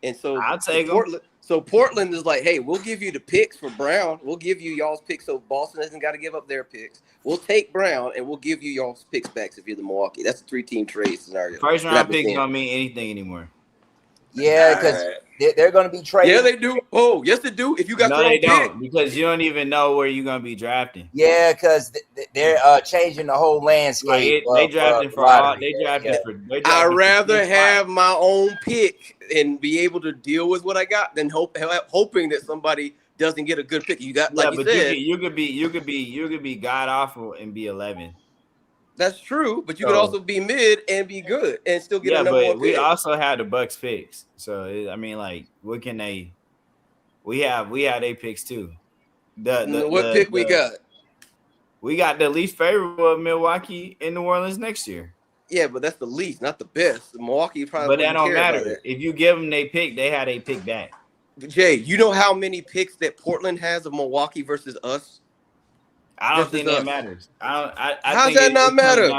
and so I'll take Portland. So Portland is like, hey, we'll give you the picks for Brown. We'll give you y'all's picks, so Boston hasn't got to give up their picks. We'll take Brown and we'll give you y'all's picks back if you're the Milwaukee. That's a 3-team trade scenario. First round picks don't mean anything anymore. Yeah, because they're going to be traded. Yeah, they do. Oh, yes, they do. If you got no, they don't, because you don't even know where you're going to be drafting. Yeah, because they're changing the whole landscape. They drafted for all. They drafted for. I'd rather have my own pick and be able to deal with what I got than hoping that somebody doesn't get a good pick. You got like you said, you could be god awful and be 11. That's true, but you could also be mid and be good and still get a number one pick. We also had the Bucks picks, so I mean, like, what can they? We have their picks too. What pick we got? We got the least favorable of Milwaukee in New Orleans next year. Yeah, but that's the least, not the best. Milwaukee probably. But that don't matter. If you give them their pick, they had a pick back. Jay, you know how many picks that Portland has of Milwaukee versus us? I don't think that matters. I How's think that not matter?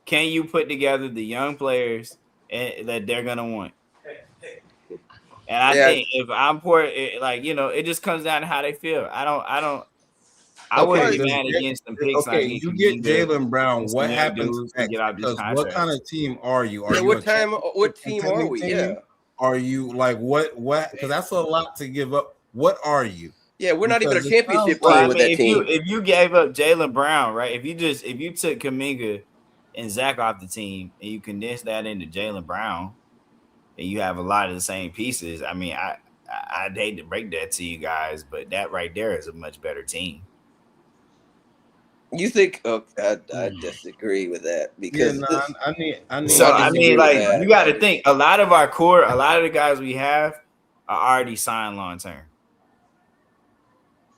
Can you put together the young players that they're gonna want? And I think if I'm it just comes down to how they feel. I wouldn't be mad against them picks. Okay, you get Jaylen Brown. What happens next? Because what kind of team are you? Are you what team are we? Yeah. Are you like what? Because that's a lot to give up. What are you? Yeah, we're not even a championship team with that team. If you gave up Jaylen Brown, right? If you took Kuminga and Zach off the team and you condense that into Jaylen Brown, and you have a lot of the same pieces. I mean, I'd hate to break that to you guys, but that right there is a much better team. You think? I disagree with that because I need. So I mean, like, you got to think. A lot of our core, a lot of the guys we have are already signed long term.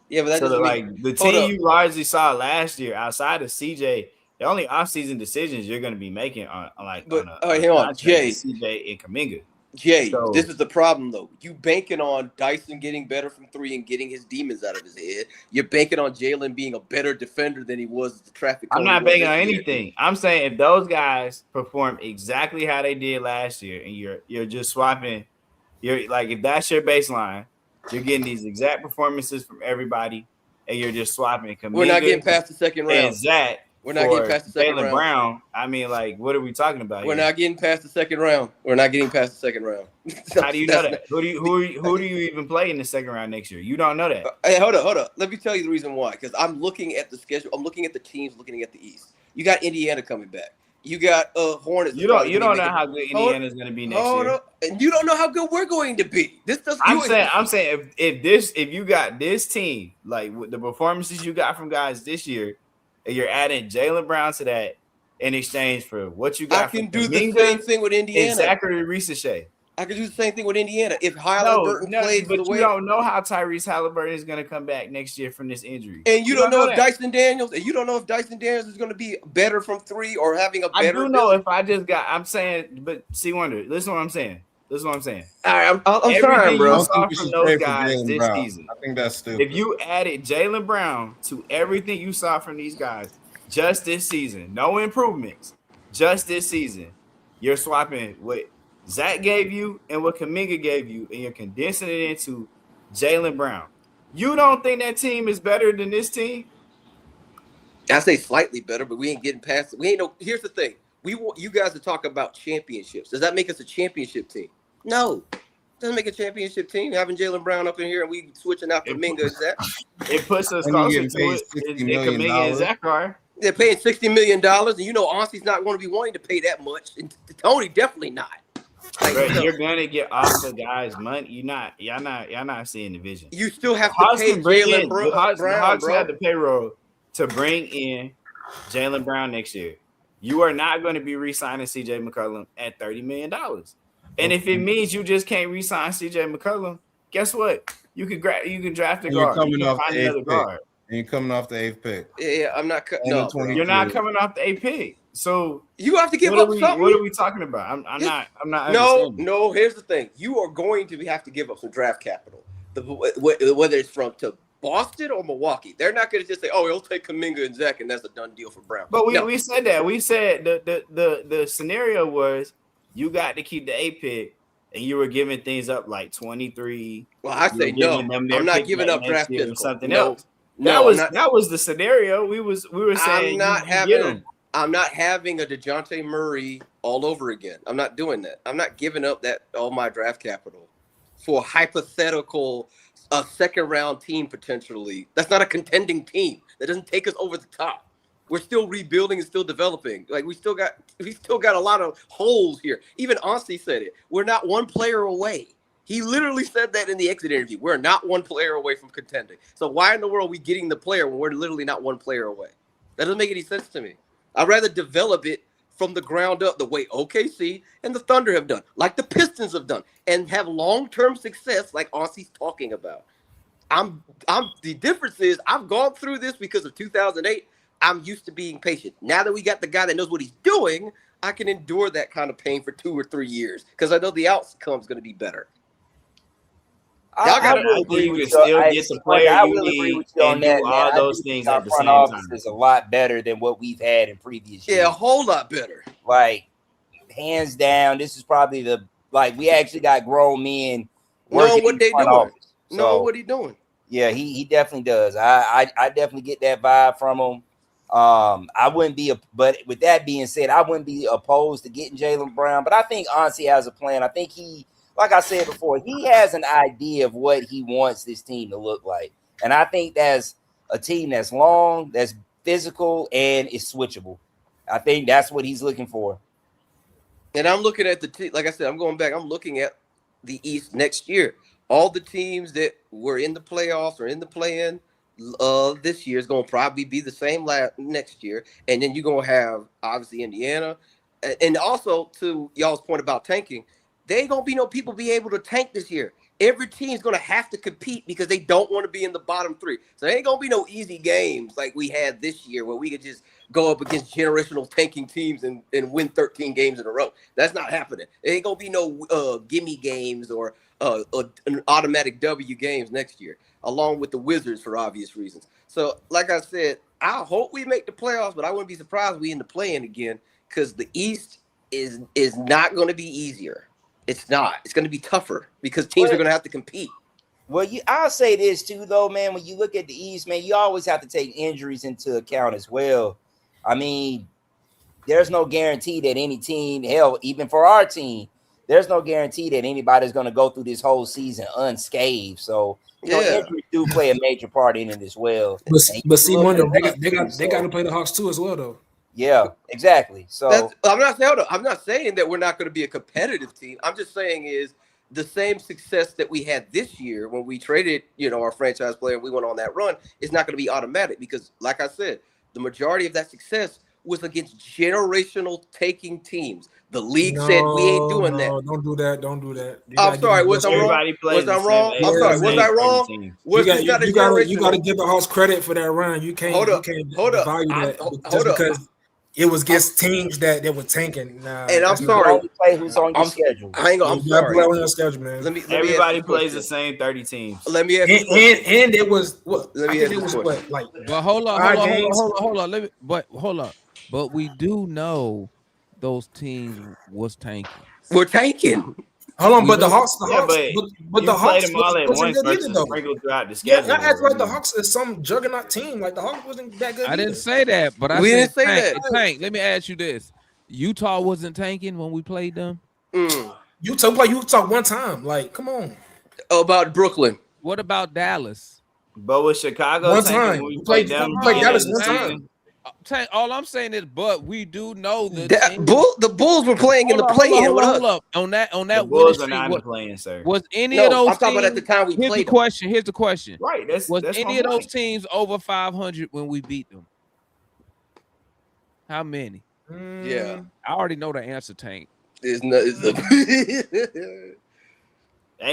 Yeah, but that's like the team you largely saw last year, outside of CJ, the only offseason decisions you're going to be making on Jay, CJ and Kuminga. Jay, this is the problem though. You banking on Dyson getting better from three and getting his demons out of his head. You're banking on Jaylen being a better defender than he was at the traffic. I'm not banking on anything. I'm saying if those guys perform exactly how they did last year, and you're just swapping, you're like, if that's your baseline, you're getting these exact performances from everybody, and you're just swapping. Kuminga, we're not getting past the second round. And Zach. We're not getting past the second round. Brown. I mean, like, what are we talking about? We're not getting past the second round. We're not getting past the second round. How do you know that? Who do you even play in the second round next year? You don't know that. Hey, hold up. Let me tell you the reason why. Because I'm looking at the schedule. I'm looking at the teams. Looking at the East. You got Indiana coming back. You got Hornets. You don't know how good Indiana is going to be next year. And you don't know how good we're going to be. I'm saying if you got this team, like with the performances you got from guys this year, and you're adding Jaylen Brown to that in exchange for what you got. I can do the same thing with Indiana. And Zachary Risache. I can do the same thing with Indiana. If Halliburton plays but you don't know how Tyrese Halliburton is going to come back next year from this injury. And you don't know if Dyson Daniels, is going to be better from three or having a better. I do know if I just got. I'm saying, but see, Wonder. Listen to what I'm saying. All right, I'm trying, bro. You saw from those guys this season. I think that's stupid. If you added Jaylen Brown to everything you saw from these guys just this season, no improvements, just this season, you're swapping what Zach gave you and what Kuminga gave you, and you're condensing it into Jaylen Brown. You don't think that team is better than this team? I say slightly better, but we ain't getting past it. Here's the thing. We want you guys to talk about championships. Does that make us a championship team? No. Doesn't make a championship team. Having Jaylen Brown up in here and we switching out Kuminga and Zach. It puts us And you closer getting to paid it. $60 million. Kuminga and Zach are. They're paying $60 million, and you know Auncey's not going to be wanting to pay that much. And Tony definitely not. Like, Bro, no. you're gonna get off the guys' money. Y'all not seeing the vision. You still have to Hawks pay can bring Jaylen in. Brown, Hawks bro. had the payroll to bring in Jaylen Brown next year. You are not going to be re-signing CJ McCollum at $30 million. And if it means you just can't re-sign CJ McCollum, guess what? You can draft a And you're guard. coming You can off find the another eighth guard. And you're coming off the 8th pick. Yeah, I'm not cutting. And No, the 20 You're not coming off the 8th pick. So you have to give what up are we, something. what are we talking about? I'm not No, understanding. no. Here's the thing: you are going to have to give up some draft capital. Whether it's from to Boston or Milwaukee, they're not going to just say, "Oh, he'll take Kuminga and Zach, and that's a done deal for Brown." But No. we said that. We said the scenario was you got to keep the 8th pick, and you were giving things up like 23. Well, I You say were no. giving them their I'm not pick giving back up next draft year or pick. something No, else. no, That was the scenario. We were saying I'm not having a DeJounte Murray all over again. I'm not doing that. I'm not giving up all my draft capital for a hypothetical second round team potentially. That's not a contending team. That doesn't take us over the top. We're still rebuilding and still developing. Like we still got a lot of holes here. Even Auncey said it. We're not one player away. He literally said that in the exit interview. We're not one player away from contending. So why in the world are we getting the player when we're literally not one player away? That doesn't make any sense to me. I'd rather develop it from the ground up the way OKC and the Thunder have done, like the Pistons have done, and have long-term success like Auncey's talking about. The difference is I've gone through this because of 2008. I'm used to being patient. Now that we got the guy that knows what he's doing, I can endure that kind of pain for 2 or 3 years because I know the outcome's going to be better. I will agree with you. I will agree with you on that. All those things our at the front same office time. is a lot better than what we've had in previous years. Yeah, a whole lot better. Like, hands down, this is probably we actually got grown men Know working what in they the front doing. office. Know So, what he doing. yeah, he definitely does. I definitely get that vibe from him. I wouldn't be, but with that being said, I wouldn't be opposed to getting Jaylen Brown. But I think Auncey has a plan. I think like I said before, he has an idea of what he wants this team to look like, and I think that's a team that's long, that's physical, and is switchable. I think that's what he's looking for. And I'm looking at like I said, I'm going back. I'm looking at the East next year. All the teams that were in the playoffs or in the play-in this year is going to probably be the same next year. And then you're going to have, obviously, Indiana. And also, to y'all's point about tanking, there ain't going to be no people be able to tank this year. Every team's going to have to compete because they don't want to be in the bottom 3. So there ain't going to be no easy games like we had this year where we could just go up against generational tanking teams and win 13 games in a row. That's not happening. There ain't going to be no gimme games or an automatic W games next year, along with the Wizards for obvious reasons. So, like I said, I hope we make the playoffs, but I wouldn't be surprised if we end up playing again because the East is not going to be easier. It's not. It's going to be tougher because teams are going to have to compete. Well, I'll say this too, though, man. When you look at the East, man, you always have to take injuries into account as well. I mean, there's no guarantee that any team, hell, even for our team, there's no guarantee that anybody's going to go through this whole season unscathed. So, you know, injuries do play a major part in it as well. But see, Wonder, they got to play the Hawks too as well, though. Yeah, exactly. So I'm not saying that we're not going to be a competitive team. I'm just saying is the same success that we had this year when we traded, our franchise player and we went on that run is not going to be automatic because, like I said, the majority of that success was against generational taking teams. The league said we ain't doing that. Don't do that. Don't do that. I'm sorry. Was I wrong? Was I wrong? I'm sorry. Was I wrong? You got to give the Hawks credit for that run. You can't. Hold up. Value that just because it was against teams that were tanking. Nah, and I'm sorry. Play who's on your schedule. I'm sorry. Play on your schedule, man. Everybody plays the same 30 teams. Let me ask you. And it was what? Let me ask you what? Like, but hold on. But we do know those teams was tanking. We're tanking. Hold on, but the Hawks, but the Hawks them all at once versus sprinkled throughout the schedule. Yeah, act like the Hawks is some juggernaut team. Like the Hawks wasn't that good. I didn't say that, but we didn't say that. Tank, let me ask you this: Utah wasn't tanking when we played them. Utah play Utah one time. Like, come on. About Brooklyn. What about Dallas? But with Chicago, One time. We played Dallas one time. All I'm saying is, but we do know the Bulls were playing in the play-in with us. Hold up. On that the Bulls are not in the play-in, sir. Was any of those I'm talking about at the time we here's played the question. Here's the question. Right. Was any of those teams over 500 when we beat them? How many? Yeah. I already know the answer, Tank. Hey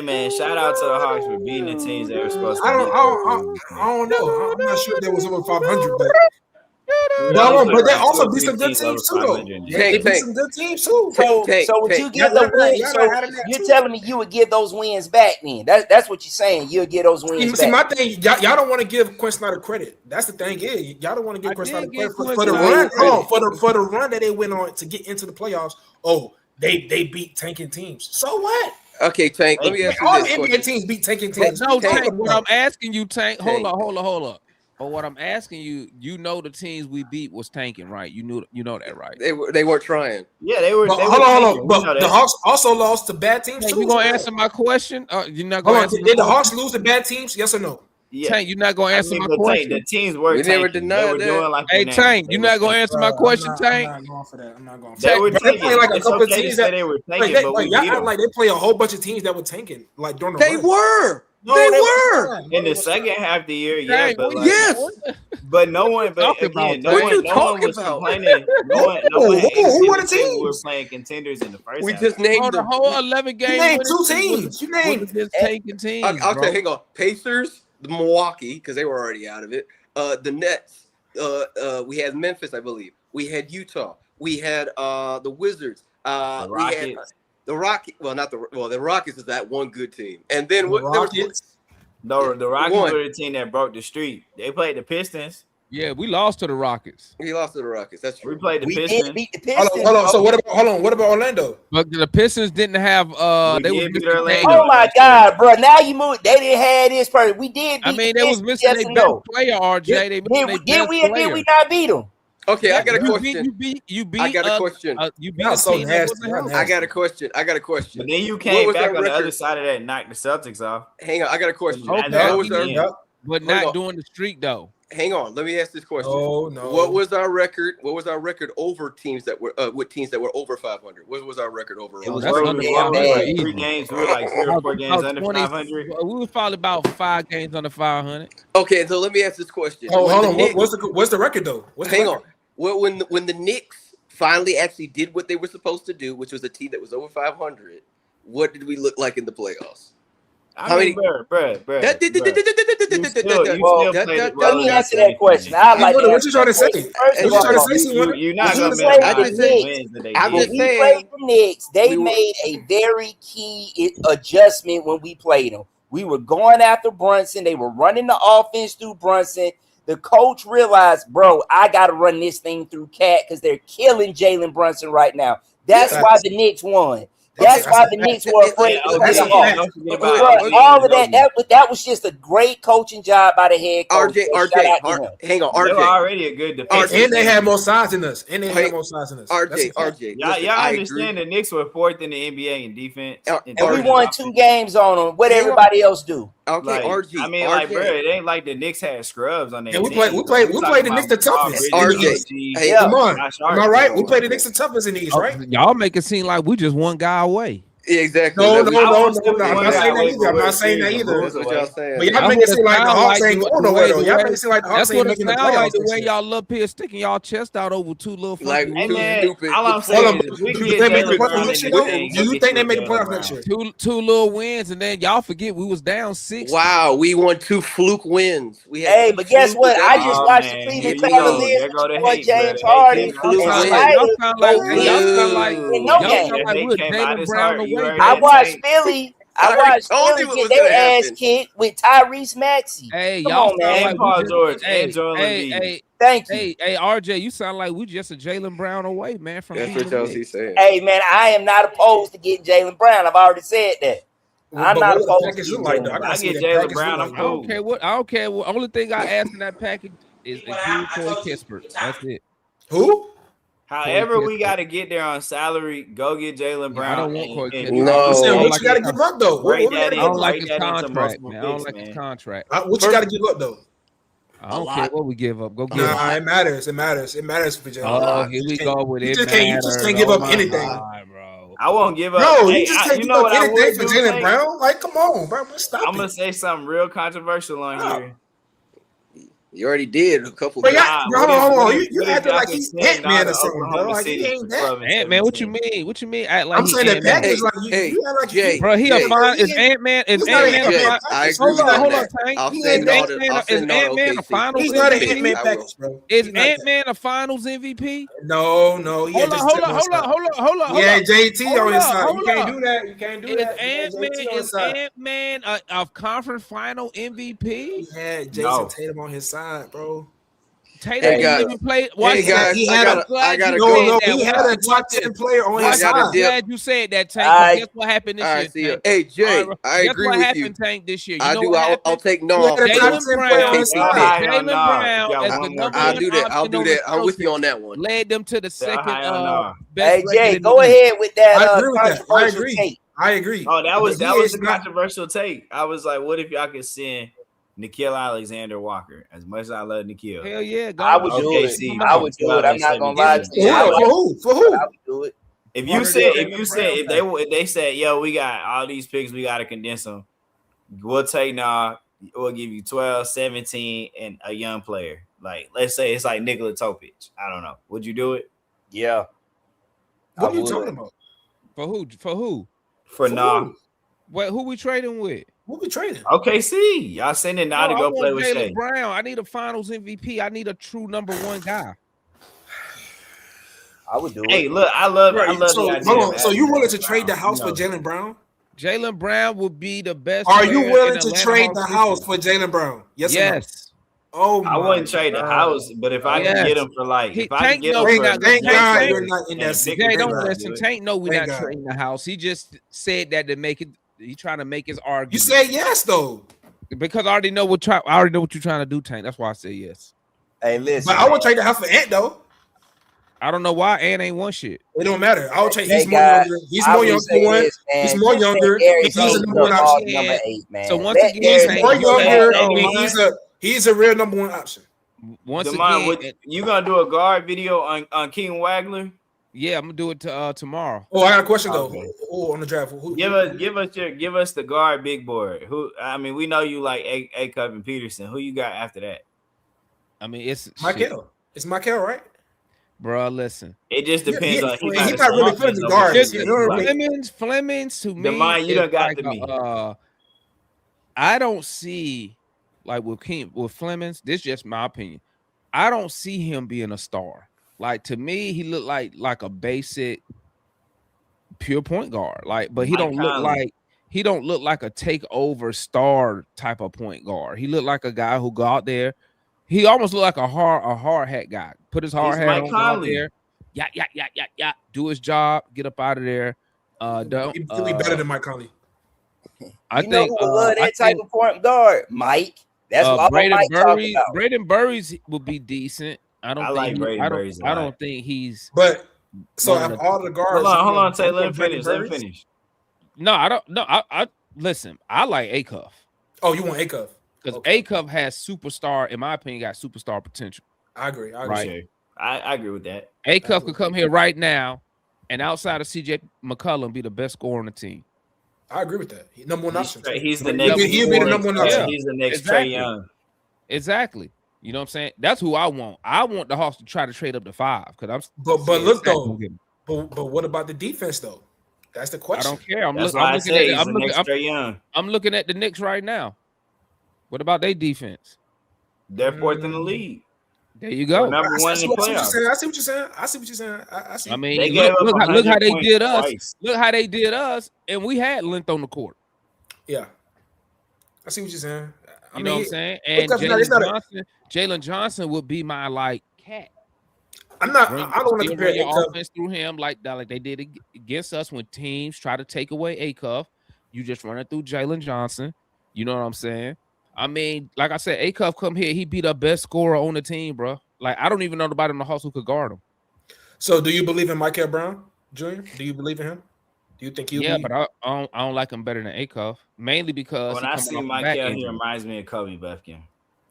man, shout out to the Hawks for beating the teams that were supposed to. I don't know. I'm not sure if they was over 500, but they also beat some good teams too, though. They beat some good teams too. So would you give the wins? So you're telling me you would give those wins back? Then that's what you're saying. You'll give those wins back. See, my thing, y'all don't want to give Quinn Snyder credit. That's the thing. Y'all don't want to give Quinn Snyder credit for the run. For the run that they went on to get into the playoffs. Oh, they beat tanking teams. So what? Okay, Tank. Let me ask you all this. All NBA teams beat tanking teams. No, Tank. What I'm asking you, Tank. Hold up. But what I'm asking you, the teams we beat was tanking, right? You know that, right? They weren't trying. Yeah, they were. Hold on. But the Hawks also lost to bad teams too. You gonna answer my question? You're not gonna answer. Did the Hawks lose to bad teams? Yes or no? Yeah. Tank, you're not gonna answer my question. The teams were. We never denied that. Hey, Tank, you're not gonna answer my question, Tank. I'm not going for that. I'm not going for that. They play like a couple of teams that they were tanking, but y'all act like they play a whole bunch of teams that were tanking, like during the They were. They were in the second half of the year, yeah. But yes, but no one. But again, no one was complaining. No one. Who won the team? We were playing contenders in the first. We just named the whole 11 games. You named two teams. You named just taking teams. Okay, hang on. Pacers, the Milwaukee, because they were already out of it. The Nets. We had Memphis, I believe. We had Utah. We had the Wizards. The Rockets. The Rockets, the Rockets is that one good team, and then the Rockets were the team that broke the streak. They played the Pistons. Yeah, we lost to the Rockets. We lost to the Rockets. That's true. We played the Pistons. Beat the Pistons. Hold on. So what about Orlando? But the Pistons didn't have. They was missing Orlando. Oh my God, bro! Now you moved. They didn't have this person. We did. I mean, they was missing their best player, RJ. Did we not beat them? Okay, I got a question. You beat. I got a question. You beat so nasty. I got a question. But then you came back on the other side of that and knocked the Celtics off. Hang on, I got a question. But not doing the streak though. Hang on, let me ask this question. Oh no. What was our record? What was our record over teams that were with teams that were over 500? What was our record overall? It was under 500. 3 games. We were like 3 or 4 games under 500. We were probably about 5 games under 500. Okay, so let me ask this question. Hold on. What's the record though? Hang on. When the Knicks finally actually did what they were supposed to do, which was a team that was over 500, what did we look like in the playoffs? How many? Let me answer that question. What you trying to say? You're not going to make I'm just saying. We played the Knicks. They made a very key adjustment when we played them. We were going after Brunson. They were running the offense through Brunson. The coach realized, bro, I got to run this thing through Cat because they're killing Jalen Brunson right now. That's why the Knicks won. That's why the Knicks were afraid to play the Hawks. All of that was just a great coaching job by the head coach. RJ, hang on, RJ. They were already a good defense. And they had more size than us. RJ, y'all understand the Knicks were 4th in the NBA in defense. And we won 2 games on them. What everybody else do? Okay, RJ. I mean, like, bro, it ain't like the Knicks had scrubs on their team. We played the Knicks the toughest. Hey, come on. Am I right? We played the Knicks the toughest in the East, right? Y'all make it seem like we just one guy away. Yeah, exactly. No. I'm not saying that either. That's what y'all saying. But y'all make it seem like the Hawks ain't going nowhere, though. Y'all make it seem like the Hawks ain't making the playoffs. Like the way y'all up here sticking y'all chest out over 2 little like stupid. All I'm saying is, do you think they make the playoffs next year? 2 little wins, and then y'all forget we was down 6. Wow, we won 2 fluke wins. Hey, but guess what? I just watched the Cleveland Cavaliers with James Harden. I watched Philly. Get their ass kicked with Tyrese Maxey. Hey, come y'all on, man. Paul George and Joel Embiid. Thank you. Hey, RJ, you sound like we just a Jaylen Brown away, man. From that's what Chelsea's saying. Hey, man, I am not opposed to getting Jaylen Brown. I've already said that. I'm not opposed to getting I get Jaylen Brown. I'm cool. I don't care what. Only thing I ask in that package is include Corey Kispert. That's it. Who? However, we got to get there on salary. Go get Jaylen Brown. I don't want Corey Kispert. I'm saying, what like you got to give up though? What you got to I give don't up? like his contract, man. I don't like his contract. What you got to give up though? I don't care what we give up. Go get Nah, it matters. It matters. It matters for Jaylen. Oh, here we go with it. You just can't give up anything. Bro. I won't give up. No, you just can't give up anything for Jaylen Tate? Brown. Like, come on, bro. Stop I'm gonna say something real controversial on here. You already did a couple. But guys. hold on. You acting like he's Ant-Man or something, bro. Like, he ain't that. Ant-Man, what you mean? What you mean? Act like I'm saying that package, like, you act like Jay, bro, he a fine. Is Ant-Man? Is Ant-Man a fine? I agree with Hold on, that. Tank. Is Ant-Man a finals He's not an MVP? Ant-Man package, bro. Is Ant-Man a finals MVP? No. Hold on. Yeah, JT on his side. You Hold can't on. do that. You can't do that. Is Ant-Man a conference final MVP? He had Jason Tatum on his side, bro. Tatum didn't even play. Hey guys, he had a top 10 player on his side. I'm glad you said that, Tank. Guess what happened this year? Tank? Hey Jay, I Guess agree what with happened, you. Tank, this year? I do. I'll take no. Jaylen Brown as the I'll do that. I'll do that. I'm with you on that one. Led them to the second Hey best. Jay, go ahead with that. I agree. Oh, that was a controversial take. I was like, what if y'all could send Nickeil Alexander-Walker? As much as I love Nickeil, hell yeah, I would do it. I would do it. I'm not gonna lie to you. For who? I would do it. If they said, yo, we got all these picks, we got to condense them. We'll take we'll give you 12, 17, and a young player. Like, let's say it's like Nikola Topic. I don't know. Would you do it? Yeah. What are you talking about? For who? For Nah. Wait, who we trading with? Who we trading? OKC. Y'all sending Nah to go play with Shea. Brown. I need a finals MVP. I need a true number one guy. I would do it. Hey, look, I love the idea. Hold on. So you willing to trade the house for Jaylen Brown? Jaylen Brown would be the best. Are you willing to trade the house for Jaylen Brown? Yes. Yes. Oh, I wouldn't trade the house, but if I can get him for like, if I can get him for, thank God you're not in that situation. Don't listen. Tank know we're not trading the house. He just said that to make it. He trying to make his argument. You said yes though, because I already know what you're trying to do, Tank. That's why I said yes. Hey, listen. But I would trade the house for Ant though. I don't know why Ant ain't won shit. It don't matter. I would trade. He's more younger. He's more younger. He's more younger. He's a number 1 option. Number 8, man. So once again, he's more younger, and he's a real number 1 option. Once again, you gonna do a guard video on King Wagler? Yeah, I'm gonna do it tomorrow. Oh, I got a question though. Who on the draft? Give us the guard big board. Who? I mean, we know you like A Cup and Peterson. Who you got after that? I mean, it's Michael. It's Michael, right? Bro, listen. It just depends on. He's not really putting the guards. Flemings to me. You done got to me. I don't see like with Flemings. This is just my opinion. I don't see him being a star. Like to me, he looked like a basic pure point guard. Like, but he don't look like a takeover star type of point guard. He looked like a guy who go out there. He almost looked like a hard hat guy. Put his hard hat on out there. Yeah. Do his job. Get up out of there. He'll be better than Mike Conley. I think who love that type of point guard, Mike. That's what Mike talking about. Braden Burries will be decent. I don't think he's. But so have all the guards. Hold on. Say let him finish. No, I don't. No, I listen. I like Acuff. Oh, you want Acuff? Because Acuff has superstar, in my opinion, got superstar potential. I agree. Right? I agree with that. Acuff could come here right now, and outside of CJ McCollum, be the best scorer on the team. I agree with that. Number 1 option. He's the next. He'll be the number 1 option. He's the next Trae Young. Exactly. You know what I'm saying? That's who I want. I want the Hawks to try to trade up to 5 because I'm. But look though. But what about the defense though? That's the question. I don't care. I'm looking at the Knicks right now. What about their defense? They're 4th in the league. There you go. Number 1 in the playoffs. I see what you're saying. I see. I mean, look how they did us. Twice. Look how they did us, and we had length on the court. Yeah, I see what you're saying. You know what I'm saying? And Jalen Johnson would be my like cat. I don't want to compare your offense through him like they did against us when teams try to take away Acuff. You just run it through Jalen Johnson. You know what I'm saying? I mean, like I said, Acuff come here. He be the best scorer on the team, bro. Like I don't even know nobody in the Hawks who could guard him. So, do you believe in Michael Brown Jr.? Do you believe in him? Do you think he'll Yeah, be? but I don't like him better than Acuff, mainly because When he I coming see off a back Michael, he injury. reminds me of Kobe Bufkin.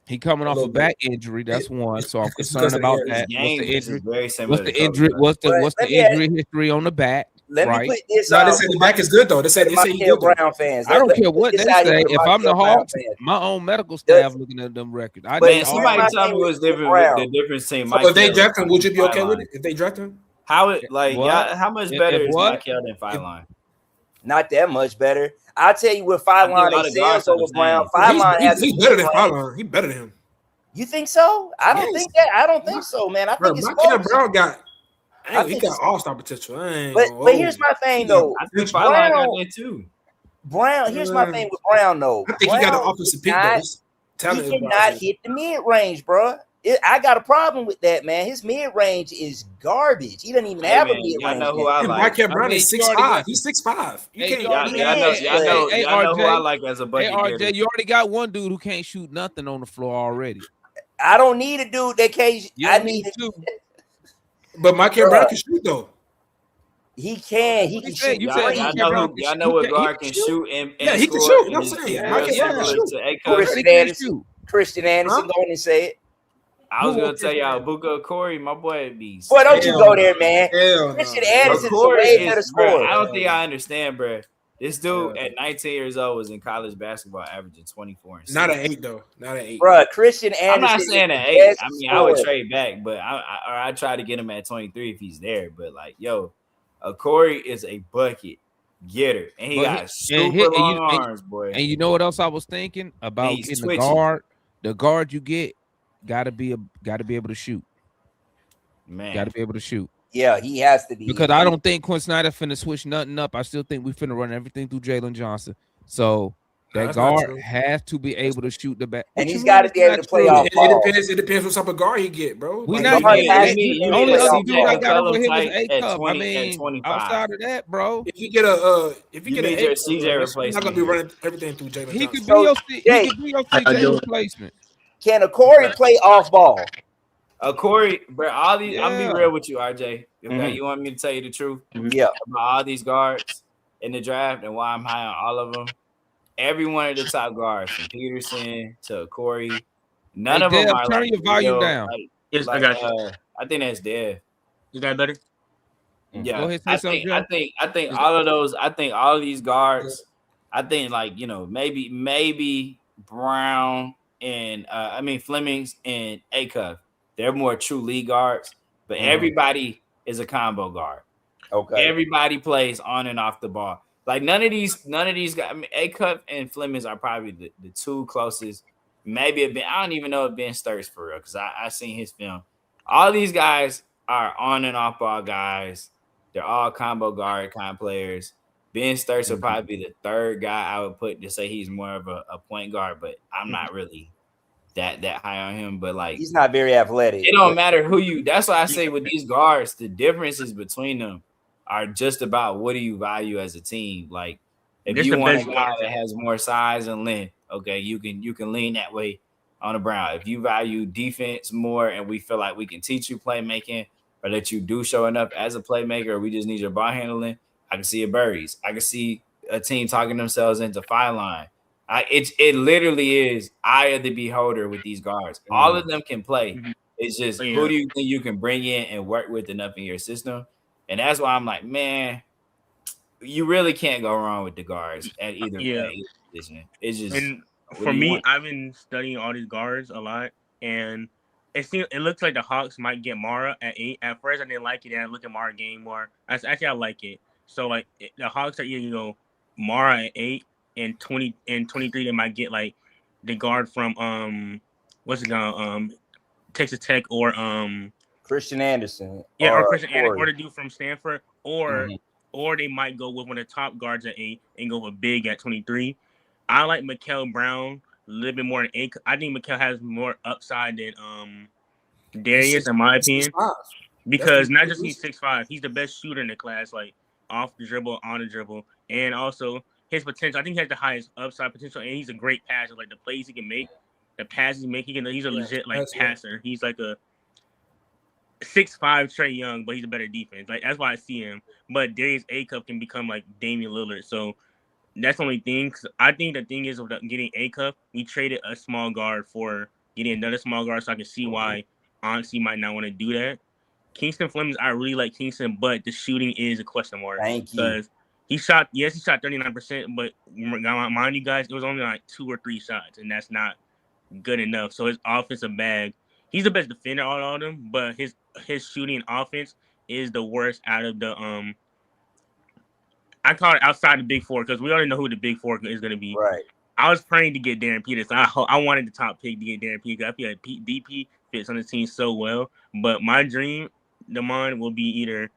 He coming A off a little back injury. That's one. So I'm it's concerned because of about the that. What's Game the is injury? very similar. What's the to Kobe injury? Bufkin. What's But the let me injury history on the back? Let me Right. put this No, they out say the back is good though. They say he Michael good though. Brown fans. I don't Let me care put what this they out here say. for If I'm the Michael Brown Hawks, fans. my own medical Does- staff looking at them records. I But need Man, here's all somebody my tell thing me what's with different Brown. with the difference between So Michael. if they and draft him, would you be okay with Filine. it? If they draft him? How it like What? y'all? How much If better is what? Michael than Filine? Not that much better. I'll tell you what I think Filine all the excels guards are the over Brown. same. Filine has He's a better than mid-range. Filine. He better than him. You think so? I don't Yes. think that. I don't think so, man. I Bro, think it's Michael close. Brown got. I He think got it's- all-star potential. I ain't But gonna here's hold my you. thing He got though. I think Brown- Filine got that too. Brown. Here's my thing with Brown though. I think he got an Brown offensive peak though. cannot- His talent He is cannot about- hit the mid range, bro. I got a problem with that, man. His mid range is garbage. He doesn't even Hey, have man, a mid y'all range. know who I And like. Michael Brown I mean, is you already 6'5". got- He's 6'5". You Hey, can't. you Y'all already know Hey, y'all know who I RJ. like as a Hey, bucket RJ, getter. you already got one dude who can't shoot nothing on the floor already. I don't need a dude that can't. You I don't need. need two. But Michael Bruh. Brown can shoot though. He can. He You can said- shoot. you Y'all, said three. y'all Michael know Brown who can y'all shoot. know what He guard can can shoot and Yeah, he can score. shoot. and I'm is saying, real Michael Brown similar can shoot. to Acuff. Who Christian can Anderson. shoot? Christian Anderson, Huh? go on and say it. I was Who gonna was tell y'all Christian? Buka Corey, my boy be. Boy, don't you Hell go no. there, man. Hell Christian no. Anderson's a Corey way better is, bro. scorer. I don't think I understand, bro. This dude Yeah. at 19 years old was in college basketball, averaging 24 and 6. Not an 8 though. Not an 8. Bro, Christian Anderson. I'm not saying is an the 8. best I mean, I would scorer. trade back, but I try to get him at 23 if he's there. But like, yo, Corey is a bucket getter, and he But got and super hit- and long you- arms, boy. And you know what else I was thinking about he's getting twitchy. the guard? The guard you get gotta be able to shoot. Man, Gotta be able to shoot. Yeah, he has to be. Because I don't think Quinn Snyder finna switch nothing up. I still think we finna run everything through Jalen Johnson. So that That's not guard true. has to be able to shoot the back. And What he's you got to mean be it's able not to play true? off ball. It depends what type of guard he get, bro. We Like, not guard even has to the be able to only play other off dude ball. I got Tell over him here was tight A at Cup. 20 I at mean, 25. outside of that, bro, if you get a You need your CJ you're not replacement. gonna be running everything through Jalen he Johnson. could be So, your Jay, he could be your How you CJ doing? replacement. Can a Corey play off ball? Corey, bro, all these. I'm Yeah. be real with you, RJ. Okay, Mhm. you want me to tell you the truth Yeah. about all these guards in the draft and why I'm high on all of them? Every one of the top guards, from Peterson to Corey, none Hey, of them Dev, are turn like your volume real, down. Yes, I got you. I think that's Dev. Is that better? Yeah, Go ahead, say something, I Joe. think all of those. I think all of these guards. I think like maybe Brown and Flemings and Acuff. They're more true league guards, but everybody is a combo guard. Okay. Everybody plays on and off the ball. Like none of these guys. I mean, Acuff and Flemings are probably the two closest. Maybe I don't even know if Ben Sturts for real because I seen his film. All these guys are on and off ball guys. They're all combo guard kind of players. Ben Sturts will probably be the third guy I would put to say he's more of a point guard, but I'm not really that high on him. But like He's not very athletic. it don't matter who you. That's why I say with these guards, the differences between them are just about what do you value as a team. Like if This you the want a best guy guard. that has more size and length, okay, you can lean that way on a Brown. If you value defense more and we feel like we can teach you playmaking or that you do show enough as a playmaker, or we just need your ball handling, I can see a Burries. I can see a team talking themselves into Filine. It literally is eye of the beholder with these guards. All of them can play. It's just who do you think you can bring in and work with enough in your system? And that's why I'm like, man, you really can't go wrong with the guards at either position. It's just And what for do you me, want? I've been studying all these guards a lot, and it looks like the Hawks might get Mara at 8. At first, I didn't like it, and I look at Mara game more. I like it. So like the Hawks are either Mara at 8 and 20 and 23. They might get like the guard from what's it called Texas Tech or Christian Anderson. or Christian Anderson Corey. or the dude from Stanford or they might go with one of the top guards at 8 and go with big at 23. I like Mikel Brown a little bit more than 8. I think Mikel has more upside than Darius, in my opinion. 6'5". Because not just he's 6'5", he's the best shooter in the class, like off the dribble, on the dribble, and also his potential. I think he has the highest upside potential, and he's a great passer. Like the plays he can make, the passes he make, he's a legit like passer. He's like 6'5" Trae Young, but he's a better defense. Like that's why I see him. But Darius A-Cup can become like Damian Lillard. So that's the only thing. 'Cause I think the thing is with getting A-Cup, we traded a small guard for getting another small guard, so I can see why honestly might not want to do that. Kingston Flemings, I really like Kingston, but the shooting is a question mark. Thank you. Because he shot 39%, but mind you guys, it was only like 2 or 3 shots, and that's not good enough. So his offensive bag, he's the best defender out of all of them, but his shooting and offense is the worst out of the I call it outside the big four because we already know who the big four is going to be. Right. I was praying to get Darren Peters. I wanted the top pick to get Darren Peters. I feel like DP fits on the team so well. But my dream, Damon, will be either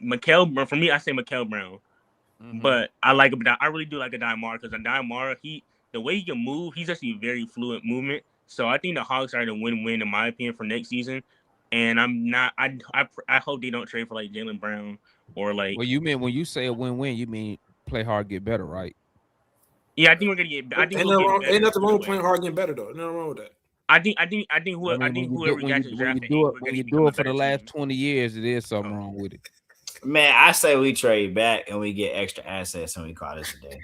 Mikal. For me, I say Mikal Brown. Mm-hmm. But I really do like a Diamara because a Diamara, the way he can move, he's actually very fluid movement. So I think the Hawks are the win-win in my opinion for next season. And I hope they don't trade for like Jaylen Brown or like. Well, you mean when you say a win-win, you mean play hard, get better, right? Yeah, I think we're gonna get. I think ain't nothing wrong with playing hard, getting better though. Nothing wrong with that. I think whoever got to draft when you do it for the last 20 years, it is something wrong with it. Man, I say we trade back and we get extra assets and we call this a day.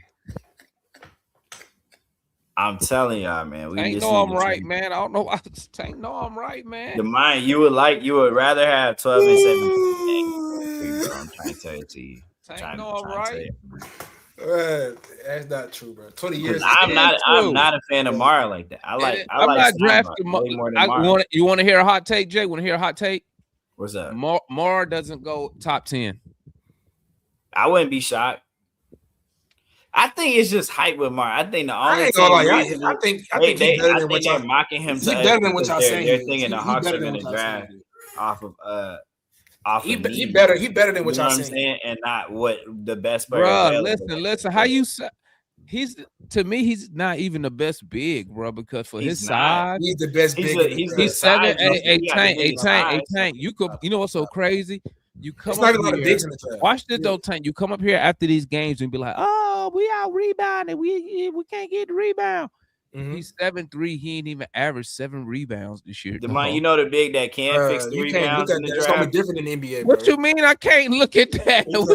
I'm telling y'all, man. Tank know I'm right, man. I don't know why Tank know I'm right, man. The mind you would rather have 12 and 17. I'm trying to tell it to you. Tank know I'm right. That's not true, bro. 20 years. I'm not a fan of Mara like that. I'm not drafting. You want to hear a hot take, Jay? Want to hear a hot take? What's up? Mara doesn't go top 10. I wouldn't be shocked. I think it's just hype with Mara. I think the only I think they're mocking him. He's better than what y'all saying. They're thinking the Hawks are going to draft off of he better than what y'all saying, and not what the best player. Bro, listen. How you say he's not even the best big, bro, because for his size, he's the best big. He's 7'8". Tank. You know what's so crazy? You come up here, watch this though, Tank. You come up here after these games and be like, "Oh, we out rebounding. We can't get the rebound." Mm-hmm. He's 7'3". He ain't even averaged 7 rebounds this year. You know the big that can fix the rebounds. It's gonna be different in the NBA. What you mean? I can't look at that. You know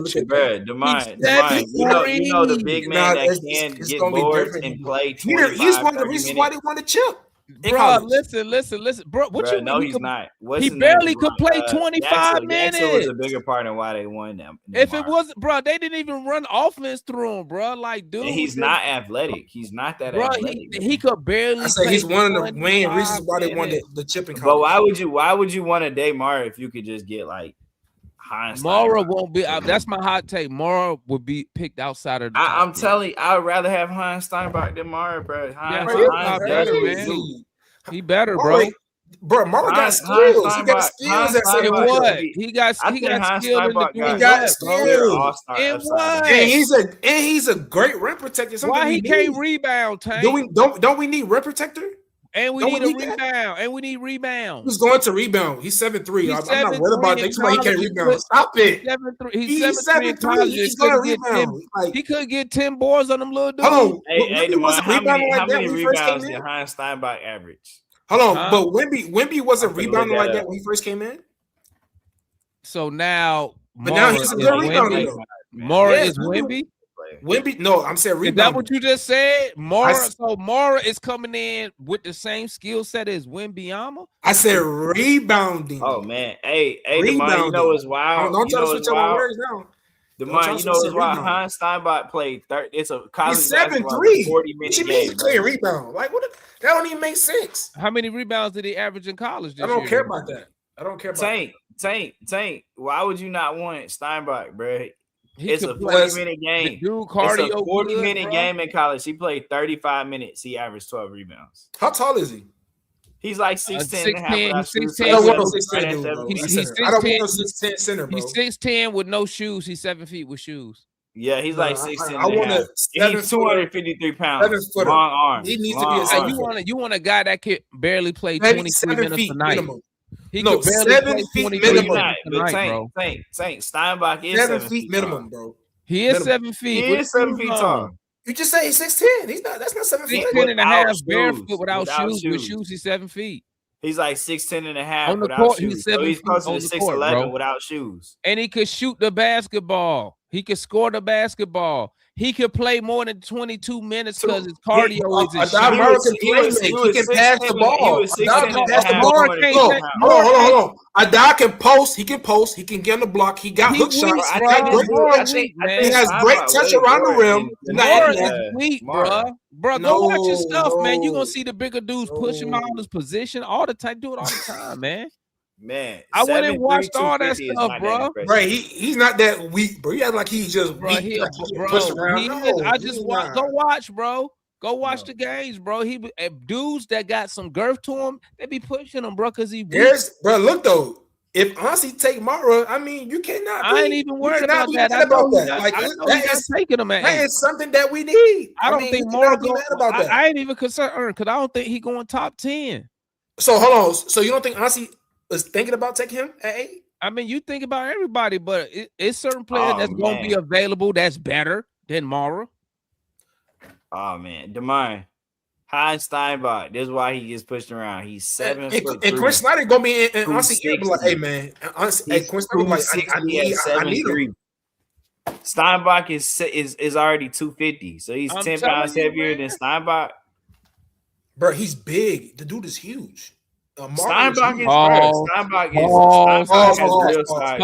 the big man that can get boards and play. He's one of the reasons why they won the chip. Bro, listen, bro. What you mean? No, he's not. He barely could play 25 minutes. That was a bigger part of why they won them. If it wasn't, bro, they didn't even run offense through him, bro. Like, dude, and he's not athletic. He's not that athletic. He could barely. I say he's one of the main reasons why they won the chip in college. But why would you want a day Mara if you could just get like Heinz? Mara won't be. That's my hot take. Mara would be picked outside of. I'm telling you, I would rather have Heinz Steinbach than Mara, bro. He better, bro. Bro, Mara got skills. He got skills. He got skills. He got skills. And he's a great rim protector. Why he can't rebound, Tank? Don't we need rim protector? And we need a rebound. And we need rebound. Who's going to rebound? He's 7'3". I'm not worried about that. He can't rebound. Stop it. 7'3". He's 7'3". He's going to rebound. He could get 10 boards on them little dudes. Hold on. Hey, how many rebounds did Heinz Steinbach average? Hold on. But Wemby wasn't rebounding like that when he first came in. So now, now he's a good rebounder. Mara is Wemby. Wemby, no, I'm saying rebound. Is that what you just said? Mara is coming in with the same skill set as Wembanyama. I said rebounding. Oh man, hey, DeMond, you know it's wild. Don't try to switch up words now. DeMond, you know it's wild. Heinz Steinbach played 30. It's a college. He's 7'3". 40-minute game. Clear rebound. Like what? That don't even make sense. How many rebounds did he average in college? I don't care about that. I don't care about Tank. Why would you not want Steinbach, bro? It's a 40-minute game. It's a 40-minute game in college. He played 35 minutes. He averaged 12 rebounds. How tall is he? He's like 6'10". He's 6'10". I don't want no 6'10" center, bro. He's 6'10" with no shoes. He's 7 feet with shoes. Yeah, he's like 6'10". I want a 253 pounds. Long arms. He needs to be a 7 You want a guy that can barely play 23 minutes a night. Minimum. He could barely 7 feet minimum. Tank Steinbach is 7 feet minimum, bro. He is 7 feet. He is 7 feet tall. You just say he's 6'10". He's not. That's not 7 feet. 6'10" and a half barefoot without shoes. With shoes, he's 7 feet. He's like 6'10" and a half On the without court, shoes. he's So 7 he's feet closer on to the court, 6'11" bro. without shoes. And he could shoot the basketball. He could score the basketball. He could play more than 22 minutes because his cardio is in shape. He can pass the ball. Hold on. Adar can post. He can post. He can get on the block. He got hook shots. He has great touch around the rim. Morris is weak, bro. Bro, go watch your stuff, man. You're gonna see the bigger dudes push him out of his position all the time. Do it all the time, man. Man, I went and watched all that stuff, bro. Right, he's not that weak, bro. He act like he's just bro. weak. I just go watch, bro. Go watch the games, bro. Dudes that got some girth to him, they be pushing him, bro, because he weak. Bro, look though. If Ansi take Mara, I mean, you cannot. I ain't even worried about that. I know that is taking him at. That is something that we need. I don't think Mara go about that. I ain't even concerned because I don't think he going top 10. So hold on. So you don't think Ansi is thinking about taking him at 8? I mean, you think about everybody, but it's certain players that's going to be available that's better than Mara. Oh, man. DeMar, Heinz Steinbach, this is why he gets pushed around. He's 7 foot. And Quinn Snyder going to be in Ansi ear, like, hey, man. Hey, Quinn Snyder like, I need him. Steinbach is already 250, so he's 10 pounds heavier than Steinbach. Bro, he's big. The dude is huge. Steinbach is real size.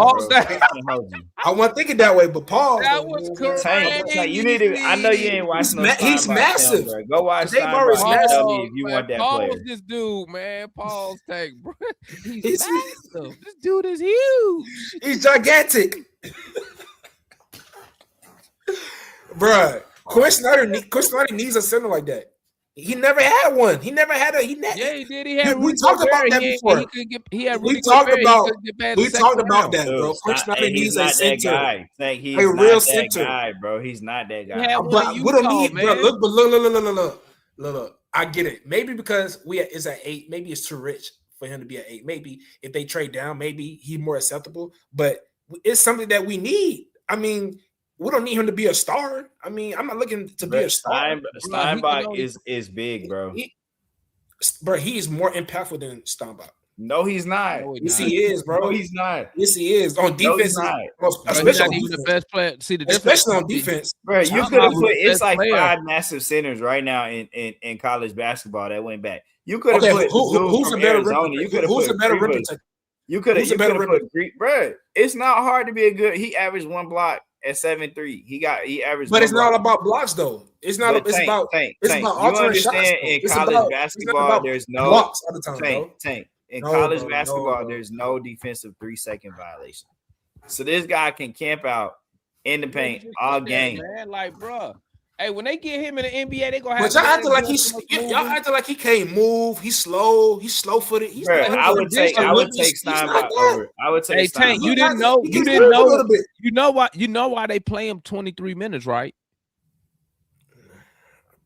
I wasn't thinking that way, but Paul. That was correct. Tank, you need to. I know you ain't watching. He's massive. Film, go watch Steinbach. Tell me if you want that player. Paul's this dude, man. Paul's Tank, bro. He's massive. This dude is huge. He's gigantic, bro. Quinn Snyder needs a center like that. He never had one. He never had a. He did. He had. We talked about that before. We talked about that, bro. Quinn Snyder needs a center. He's a real center, guy, bro. He's not that guy. But we don't need. Bro, look. I get it. Maybe because is at 8. Maybe it's too rich for him to be at 8. Maybe if they trade down, maybe he's more acceptable. But it's something that we need. I mean. We don't need him to be a star. I mean, I'm not looking to be a star. Steinbach is big, bro. He's more impactful than Steinbach. No, he's not. Yes, he is, bro. No, he's not. Yes, he is. On defense, especially on the best player. See the especially on defense, bro. You could have put. It's like 5 massive centers right now in college basketball that went back. You could have put who's a better Arizona. You could have put a better rim. You could have put Greek, bro. It's not hard to be a good. He averaged 1 block at 7'3". He averaged. But it's not about blocks though. It's not. It's about alternate shots. In college basketball, there's no blocks all the time, Tank. In college basketball, there's no defensive 3-second violation. So this guy can camp out in the paint all game. Man, like, bro. Hey, when they get him in the NBA, they gonna have. But y'all acting like he can't move. He's slow. He's slow footed. I would take Steinbach over. I would take. Hey, Tank, you didn't know. You know why? You know why they play him 23 minutes, right?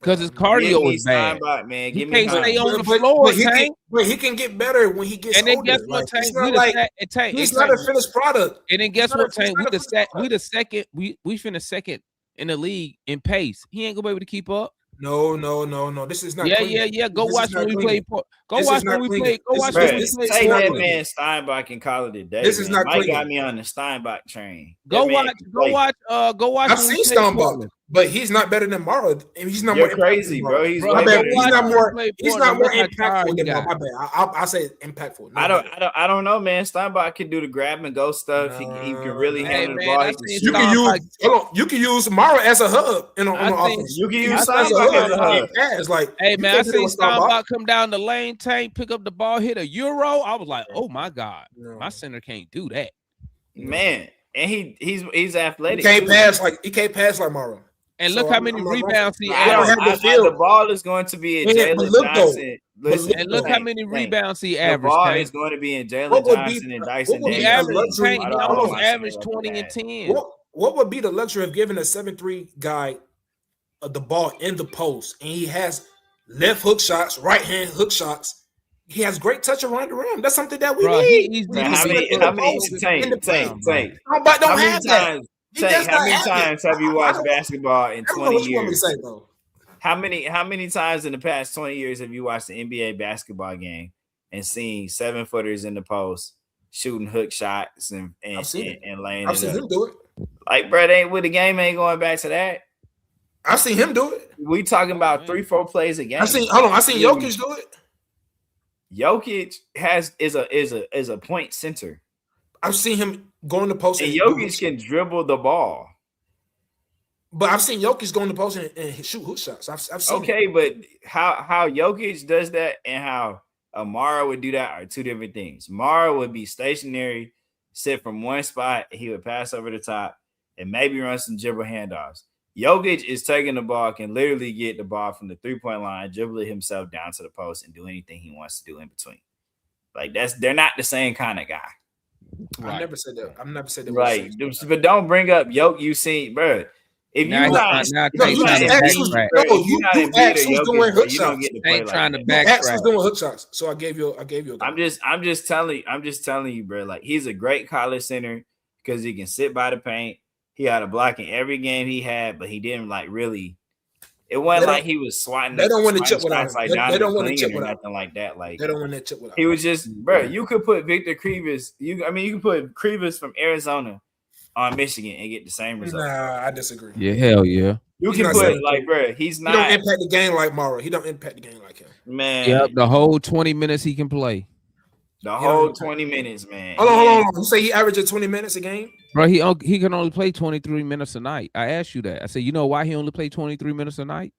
Because his cardio is bad. Steinbach, man. He can't stay on the floor, Tank. But he can get better when he gets. And then older. guess what, Tank? He's not a finished product. And then guess what, Tank? We the second. We finished second in the league in pace. He ain't gonna be able to keep up. No. This is not. Yeah. Go watch when we play. Go watch when we play. Go watch when we play. Take that man Steinbach and call it a day. This is not. Mike got me on the Steinbach train. Go watch. I've seen Steinbach, but he's not better than Mara. He's not. You're crazy, bro. He's not more. He's not more impactful than Mara. My bad. I say impactful. I don't know, man. Steinbach can do the grab and go stuff. He can really handle the ball. You can use Mara as a hub on offense. You can use Steinbach as a hub. Hey man, I seen Steinbach come down the lane, Tank, pick up the ball, hit a Euro. I was like, oh my god, my center can't do that, man. And he's athletic. He can't pass like Mara. And look how many rebounds he averaged. The ball is going to be in Jalen Johnson. And look how many rebounds he averaged. The ball is going to be in Jalen Johnson and Dyson Davis. He almost averaged 20 and 10. What would be the luxury of giving a 7'3" guy the ball in the post, and he has left hook shots, right hand hook shots. He has great touch around the rim. That's something that we need. How many times have you watched basketball in 20 years? How many times in the past 20 years have you watched the NBA basketball game and seeing 7-footers in the post, shooting hook shots and laying. I've seen him do it. Like, bro, the game ain't going back to that. I've seen him do it. We talking about 3-4 plays a game. I seen Jokic do it. Jokic is a point center. I've seen him go in the post. And Jokic can dribble the ball. But I've seen Jokic go in the post and shoot hook shots. I've seen. Okay, but how Jokic does that and how Amara would do that are two different things. Amara would be stationary, sit from one spot, he would pass over the top, and maybe run some dribble handoffs. Jokic is taking the ball, can literally get the ball from the 3-point line, dribble it himself down to the post, and do anything he wants to do in between. Like they're not the same kind of guy. Right. I've never said that. Right, but don't bring up Jokic. You seen, bro. If you doing hook shots. Ain't trying to backtrack. Doing hook shots. So I gave you. I'm just telling you, bro. Like he's a great college center because he can sit by the paint. He had a block in every game he had, but he didn't like really. It wasn't like he was swatting. They don't want to chip without him. Like they don't want to chip without nothing like that. Like they don't want that chip without. He was just, bro. You could put Victor Krivas. You can put Krivas from Arizona on Michigan and get the same result. Nah, I disagree. Yeah, hell yeah. You can put like, bro. He's not. He don't impact the game like Mara. He don't impact the game like him. Man. Yep, the whole 20 minutes he can play. The whole 20 minutes, man. Hold on. You say he averages 20 minutes a game? Bro, he can only play 23 minutes a night. I asked you that. I said, you know why he only played 23 minutes a night?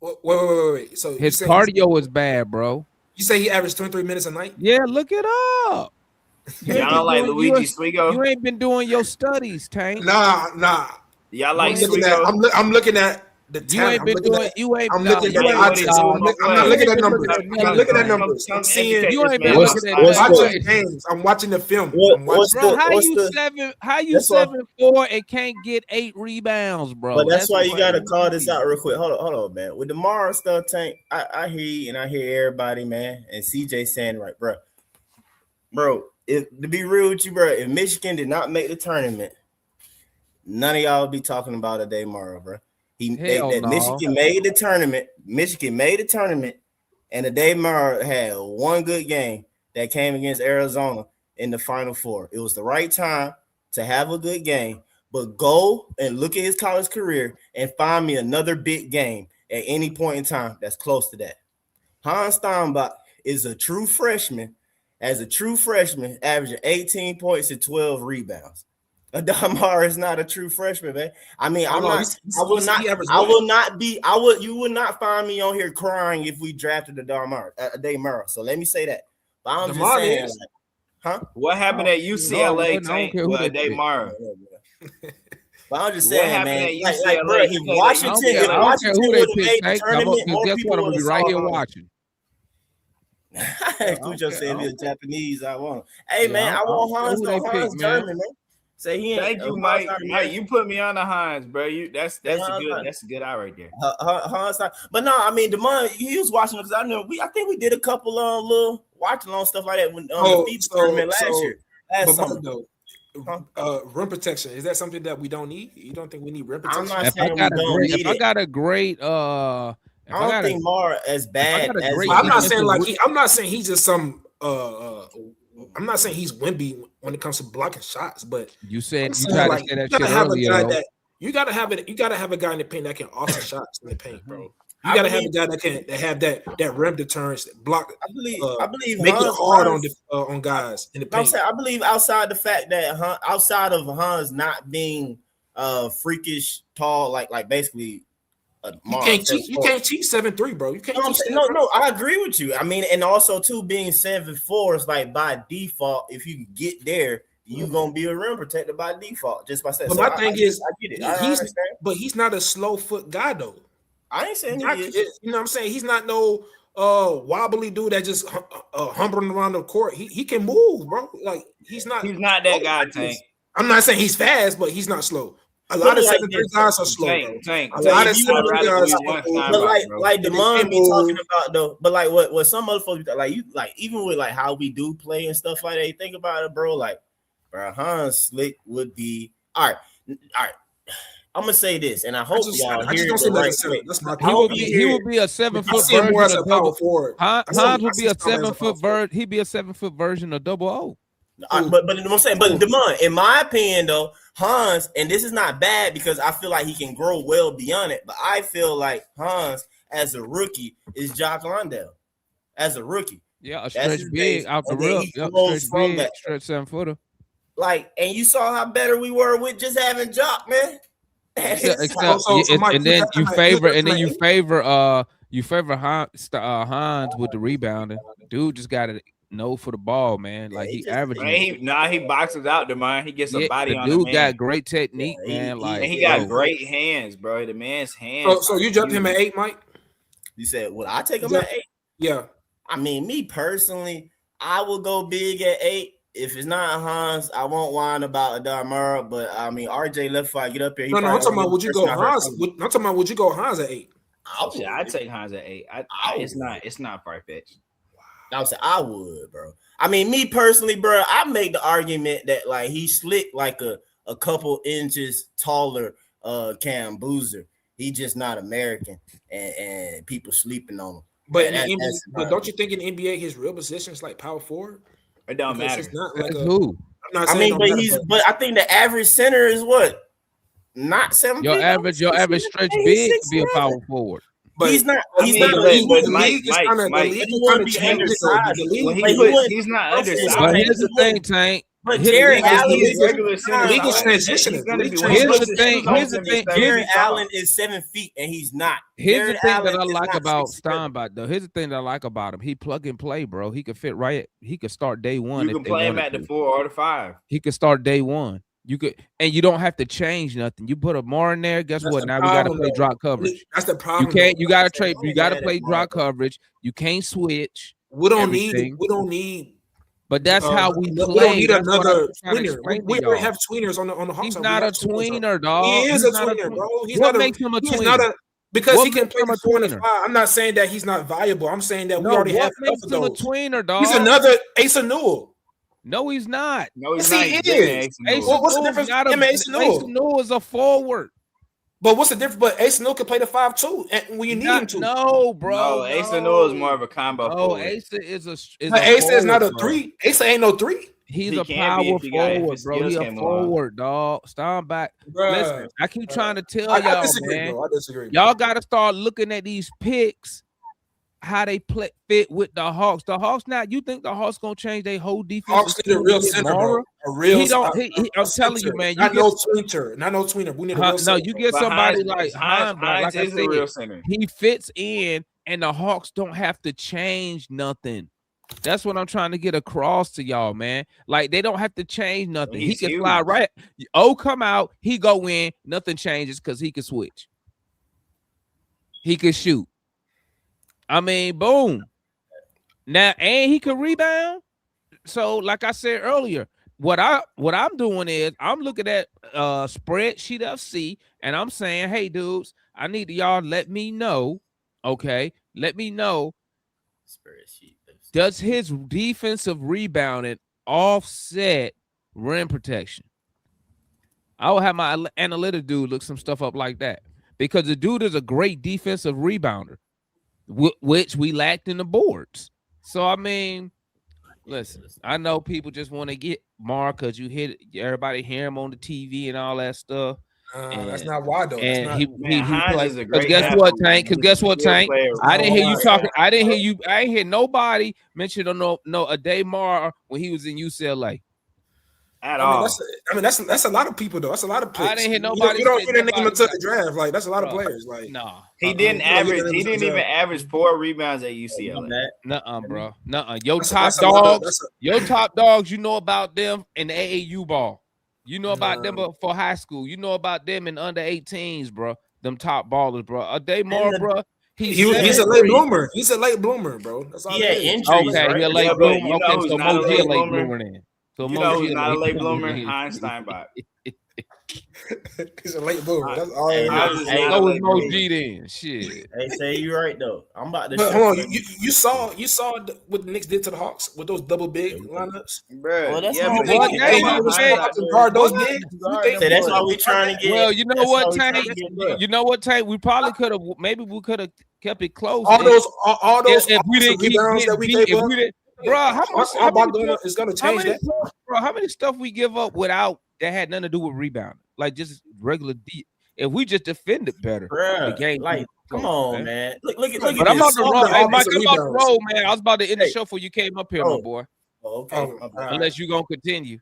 Wait. So his cardio is bad, bro. You say he averaged 23 minutes a night? Yeah, look it up. Y'all don't like Luigi Swigo? You ain't been doing your studies, Tank. Nah. Y'all like Swigo? I'm looking at the talent. I'm not looking at numbers. I'm looking at numbers. I'm seeing. You ain't been looking at games. I'm watching the film. Bro, how you 7'4" and can't get 8 rebounds, bro? But that's why you got to call this out real quick. Hold on, man. With the Mara stuff, Tank, I hear you and I hear everybody, man. And CJ saying right, bro. To be real with you, bro, if Michigan did not make the tournament, none of y'all would be talking about a day Mara, bro. Michigan made the tournament. Michigan made the tournament, and the day Mara had one good game that came against Arizona in the Final Four. It was the right time to have a good game, but go and look at his college career and find me another big game at any point in time that's close to that. Hans Steinbach is a true freshman. As a true freshman, averaging 18 points and 12 rebounds. Adamar is not a true freshman, man. I mean, you would not find me on here crying if we drafted Adamar. So let me say that. But I'm just saying, What happened at UCLA with Adamar? But I'm just saying, man. Like, bro, if Washington would have made the tournament, more people would be right here watching. Cujo said he's Japanese. I want him. Hey, man, I want Hans German, man. Say he ain't. Thank you, Mike. Mike, you put me on the Hans, bro. That's a good eye right there. Hans, but no, I mean, Demond, he was watching because I think we did a couple little watching on stuff like that when the FIBA tournament last year. Rim protection, is that something that we don't need? You don't think we need rim protection? I'm not saying we don't need it. I got a great I don't think Mara as bad as I'm not saying I'm not saying he's just some I'm not saying he's Wemby when it comes to blocking shots, but you said you tried to say that shit earlier. You gotta have a guy in the paint that can offer shots in the paint, bro. You gotta have a guy that have that rim deterrence, block. I believe make it hard on guys in the paint. I believe outside the fact that outside of Hans not being freakish tall, like basically. You can't cheat 7'3", bro. You can't. No, I agree with you. I mean, and also too being 7'4" is like by default. If you get there, you gonna be a rim protector by default. Just by saying. But my thing is, I get it. He's not a slow foot guy though. I ain't saying he is. You know what I'm saying? He's not no wobbly dude that just humbling around the court. He can move, bro. Like he's not that guy, Tank. I'm not saying he's fast, but he's not slow. A lot of 7'3" guys are slow. A lot of 7'3" guys are slow. But like Demond be talking about though. But like what some other folks like even with like how we do play and stuff like that. You think about it, bro. Like, bro, Hans Slick would be all right. I'm gonna say this, and I hope y'all I just hear don't it see the him as right a center. way. That's my He will be a 7 foot see him version more as of a power double forward. Hans would be a 7 foot version. He'd be a 7 foot version of double O. But I'm saying, but Demond, in my opinion, though, Hans, and this is not bad because I feel like he can grow well beyond it. But I feel like Hans, as a rookie, is Jock Landale. As a rookie, yeah, a stretch big out the rip, stretch 7 footer. Like, and you saw how better we were with just having Jock, man. And then you favor Hans with the rebounding. Dude just got to know for the ball, man. Like he averages. He boxes out the man. He gets a body the on dude the man. Got great technique, man. Like he got great hands, bro. The man's hands. So you jumped him at 8, Mike? You said, "Well, I take him at 8." Yeah. I mean, me personally, I will go big at 8. If it's not Hans, I won't whine about Adamara. But I mean, RJ left before I get up here. No, I'm talking about would you go Hans? I'm talking about would you go Hans at 8? I'd take Hans at 8. It's not far fetched. I would say I would, bro. I mean, me personally, bro, I make the argument that like he slick like a couple inches taller Cam Boozer. He just not American, and people sleeping on him. But but don't you think in the NBA his real position is like power forward? It don't matter. It's not like who? But I think the average center is what? Not 7 feet. Your average stretch big to be a power forward. But he's not. He's not. He's not undersized. But here's the thing, Tank. But Jared Allen is regular center. League is transitioning. Here's the thing. Jared Allen is 7 feet and he's not. Here's the thing that I like about Steinbach, though. Here's the thing that I like about him. He plug and play, bro. He could fit right. He could start day one. You can play him at the 4 or the 5. He could start day one. You could, and you don't have to change nothing. You put a more in there. Guess what? Now we got to play drop coverage. That's the problem. You can't. You got to trade. You got to play drop coverage. You can't switch. We don't need. But that's how we play. We don't need another tweener. We already have tweeners on the Hawks. He's not a tweener, dog. He is a tweener, bro. What makes him a tweener? Because he can play a 4 and 5. I'm not saying that he's not valuable. I'm saying that we already have enough of those. A tweener, dog. He's another Asa Newell. No, he's not. No, he's not. He is. What's the difference? Asa Newell is a forward. But what's the difference? But Asa Newell can play the 5 too, and when you need him to. No, bro. No, Asa Newell is more of a combo. Oh, Asa is Asa is not a 3. Asa ain't no 3. He's a power forward, bro. He's a forward, dog. Steinbach. Listen, I keep trying to tell y'all, man. I disagree. Y'all got to start looking at these picks, how they fit with the Hawks. The Hawks now, you think the Hawks gonna change their whole defense? Hawks need a real center, bro. A real. I'm telling you, man. Not no tweener. We need a real center. No, you get somebody like Hines, like I said, real center. He fits in, and the Hawks don't have to change nothing. That's what I'm trying to get across to y'all, man. Like they don't have to change nothing. He can fly right. Come out. He go in. Nothing changes because he can switch. He can shoot. I mean, boom. Now, and he could rebound. So, like I said earlier, what I'm doing is I'm looking at spreadsheet FC, and I'm saying, hey, dudes, I need y'all let me know. Okay, let me know. Spreadsheet. Does his defensive rebounding offset rim protection? I will have my analytic dude look some stuff up like that because the dude is a great defensive rebounder, which we lacked in the boards. So, I mean, listen, I know people just want to get Mark because you hit everybody hear him on the TV and all that stuff. That's not why though. And he plays. Because guess what, Tank? I didn't hear you talking. I ain't hear nobody mention a Damar when he was in UCLA. At all. That's a lot of people though. That's a lot of players. I didn't hear nobody. You don't hear that name until the draft. Like that's a lot of players. Like no, he didn't average. He didn't even average 4 rebounds at UCLA. Nuh-uh, bro. Nuh-uh. Your top dogs. You know about them in the AAU ball. You know about them for high school. You know about them in under 18s, bro. Them top ballers, bro. A Damar, bro. He's a late bloomer. He's a late bloomer, bro. That's all. Yeah, injuries. Okay, right? He's a late bloomer. Okay, so Moji a late bloomer then. So you know who's not a late bloomer? Hines Steinbach. He's a late bloomer. That's all. Hey, Go with Mo G then. Shit. Hey, say you right though. I'm about to. But hold on, you saw what the Knicks did to the Hawks with those double big lineups, bro. Well, that's yeah, why but we- they to guard those bigs. Say that's why we trying to get. Well, you know that's what, why we trying Tank? to get better. You know what, Tank? We probably could have. Maybe we could have kept it close. All those if we didn't keep rebounds getting that we beat, gave if up. we didn't, bro, how many It's gonna change that. Bro, how many stuff we give up without that had nothing to do with rebounding? Like just regular deep. If we just defended better, Bruh, the game. like, come on, man. Look at But this. I'm on the road. Hey, Mike, offensive I'm on the rebounds. road, man. I was about to end the Hey. show before you came up here, Oh. my boy. Oh, okay. Oh, Unless you gonna continue.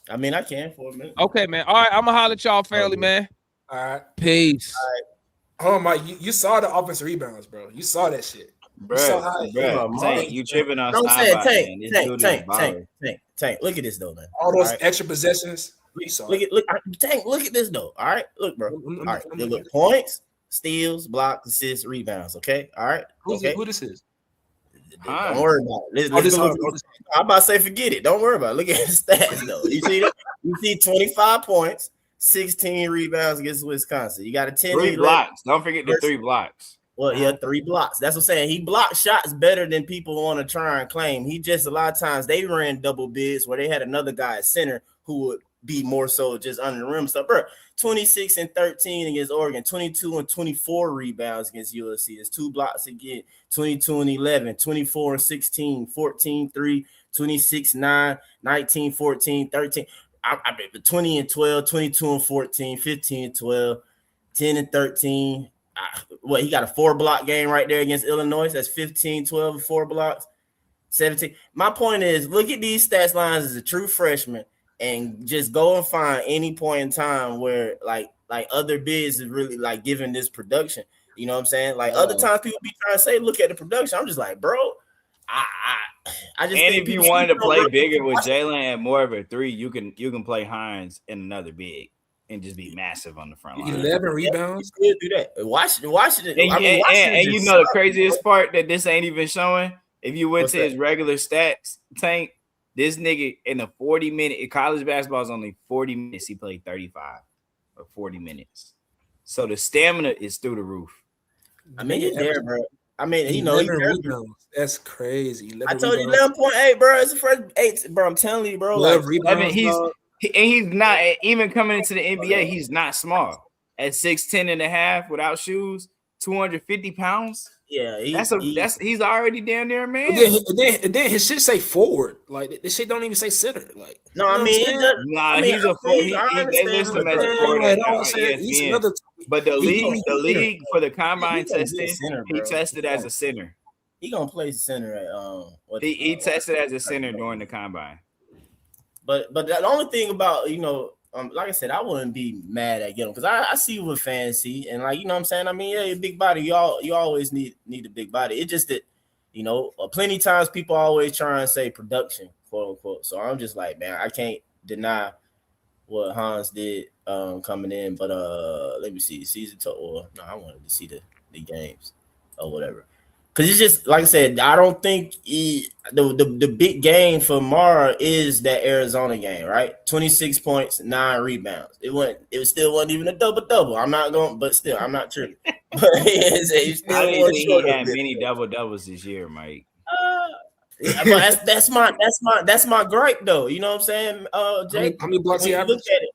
I mean, I can for a minute. Okay, man. All right, I'm gonna holler at y'all, family, man. All right. Peace. Oh my, you saw the offensive rebounds, bro. You saw that shit. bro, So high. bro. Tank, you tripping on I'm saying, Steinbach, man. This dude is Tank. Look at this though, man. All those right? extra possessions. You saw Look it. Tank. Look at this though. All right, look, bro. I'm- All right, I'm- look, points, steals, blocks, assists, rebounds. Okay, all right. Okay. Who this is? Don't worry about it. Oh, this Let's one- go. I'm about to say, forget it. Don't worry about it. Look at his stats though. You see that? You see 25 points, 16 rebounds against Wisconsin. You got a 10. 3 blocks. Don't forget the versus- 3 blocks. Well, yeah, 3 blocks. That's what I'm saying. He blocked shots better than people want to try and claim. He just a lot of times they ran double bigs where they had another guy at center who would be more so just under the rim stuff. Bro, 26 and 13 against Oregon, 22 and 24 rebounds against USC. It's 2 blocks again, 22 and 11, 24 and 16, 14, 3, 26, 9, 19, 14, 13. I mean, 20 and 12, 22 and 14, 15 and 12, 10 and 13. He got a 4-block game right there against Illinois. That's 15, 12, and 4 blocks, 17. My point is, look at these stats lines as a true freshman and just go and find any point in time where like other bids is really like giving this production. You know what I'm saying? Like other times people be trying to say, look at the production. I'm just like, bro, I just And think if you people wanted to don't play really bigger with watch it. Jalen and more of a 3, you can play Hines in another big and just be massive on the front line. 11 rebounds. You could do that. Watch it. And, Washington and you just know the suck. craziest part that this ain't even showing. If you went What's to that? his regular stats, Tank, this nigga in a 40-minute college basketball is only 40 minutes. He played 35 or 40 minutes. So the stamina is through the roof. I mean, it's there, bro. I mean, you know, 11 he- rebounds. That's crazy. 11 I told you rebounds. 11.8, bro. It's the first 8, bro. I'm telling you, bro. 11 Like, rebounds. I mean, dog. he's not even coming into the NBA. He's not small at 6'10" and a half without shoes, 250 pounds. Yeah, He's already down there, man. And then his shit say forward. Like this shit don't even say center. Like no, I mean, it does, Nah, I mean, he's a I mean, he, I they understand list him what as a you're forward saying. at know what I'm saying? He's ESPN. another. But the He league for the combine he gonna be a testing, center, he bro. tested as a center. He gonna play center at He tested as a center during the combine. But the only thing about like I said, I wouldn't be mad at him because I see what fans see, and like you know what I'm saying. I mean, yeah, your big body, you always need a big body. It's just that plenty times people always try and say production, quote unquote. So I'm just like, man, I can't deny what Hans did coming in. But let me see the season total. No, I wanted to see the games or whatever. Because it's just like I said, I don't think the big game for Mara is that Arizona game, right? 26 points, 9 rebounds. It still wasn't even a double. I'm not going, but still, I'm not tripping. But it's still I didn't think he short had of it. many double doubles this year, Mike. But that's my gripe though. You know what I'm saying, Jake? How many blocks When he you averaged? look at it,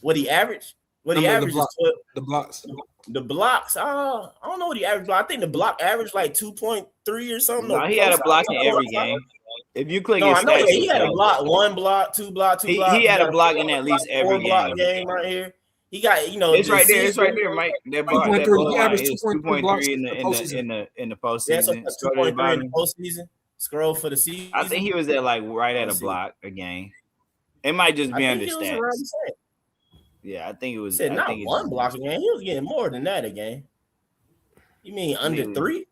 what he averaged? What he I mean, averaged is 12. The blocks. The blocks, I don't know what he averaged. I think the block averaged like 2.3 or something. No, he had a block in every game. If you click No, his I know stats, he had a block, 1 block, 2 block, 2 block. He had a got block 4 in at least block, every 4 block game. right here. He got It's right there. It's right there, Mike. That bar, that 2.3. ball He line averaged is 2.3 blocks 2.3 in the postseason. in the Yeah, so postseason. that's Scroll to the 2.3 in the bottom. postseason. Scroll for the season. I think he was at like right at a Let's see. block a game. It might just I be think under he was stats. around the same. Yeah, I think it was. He said I not think it's 1 block a game. He was getting more than that a game. You mean under 3?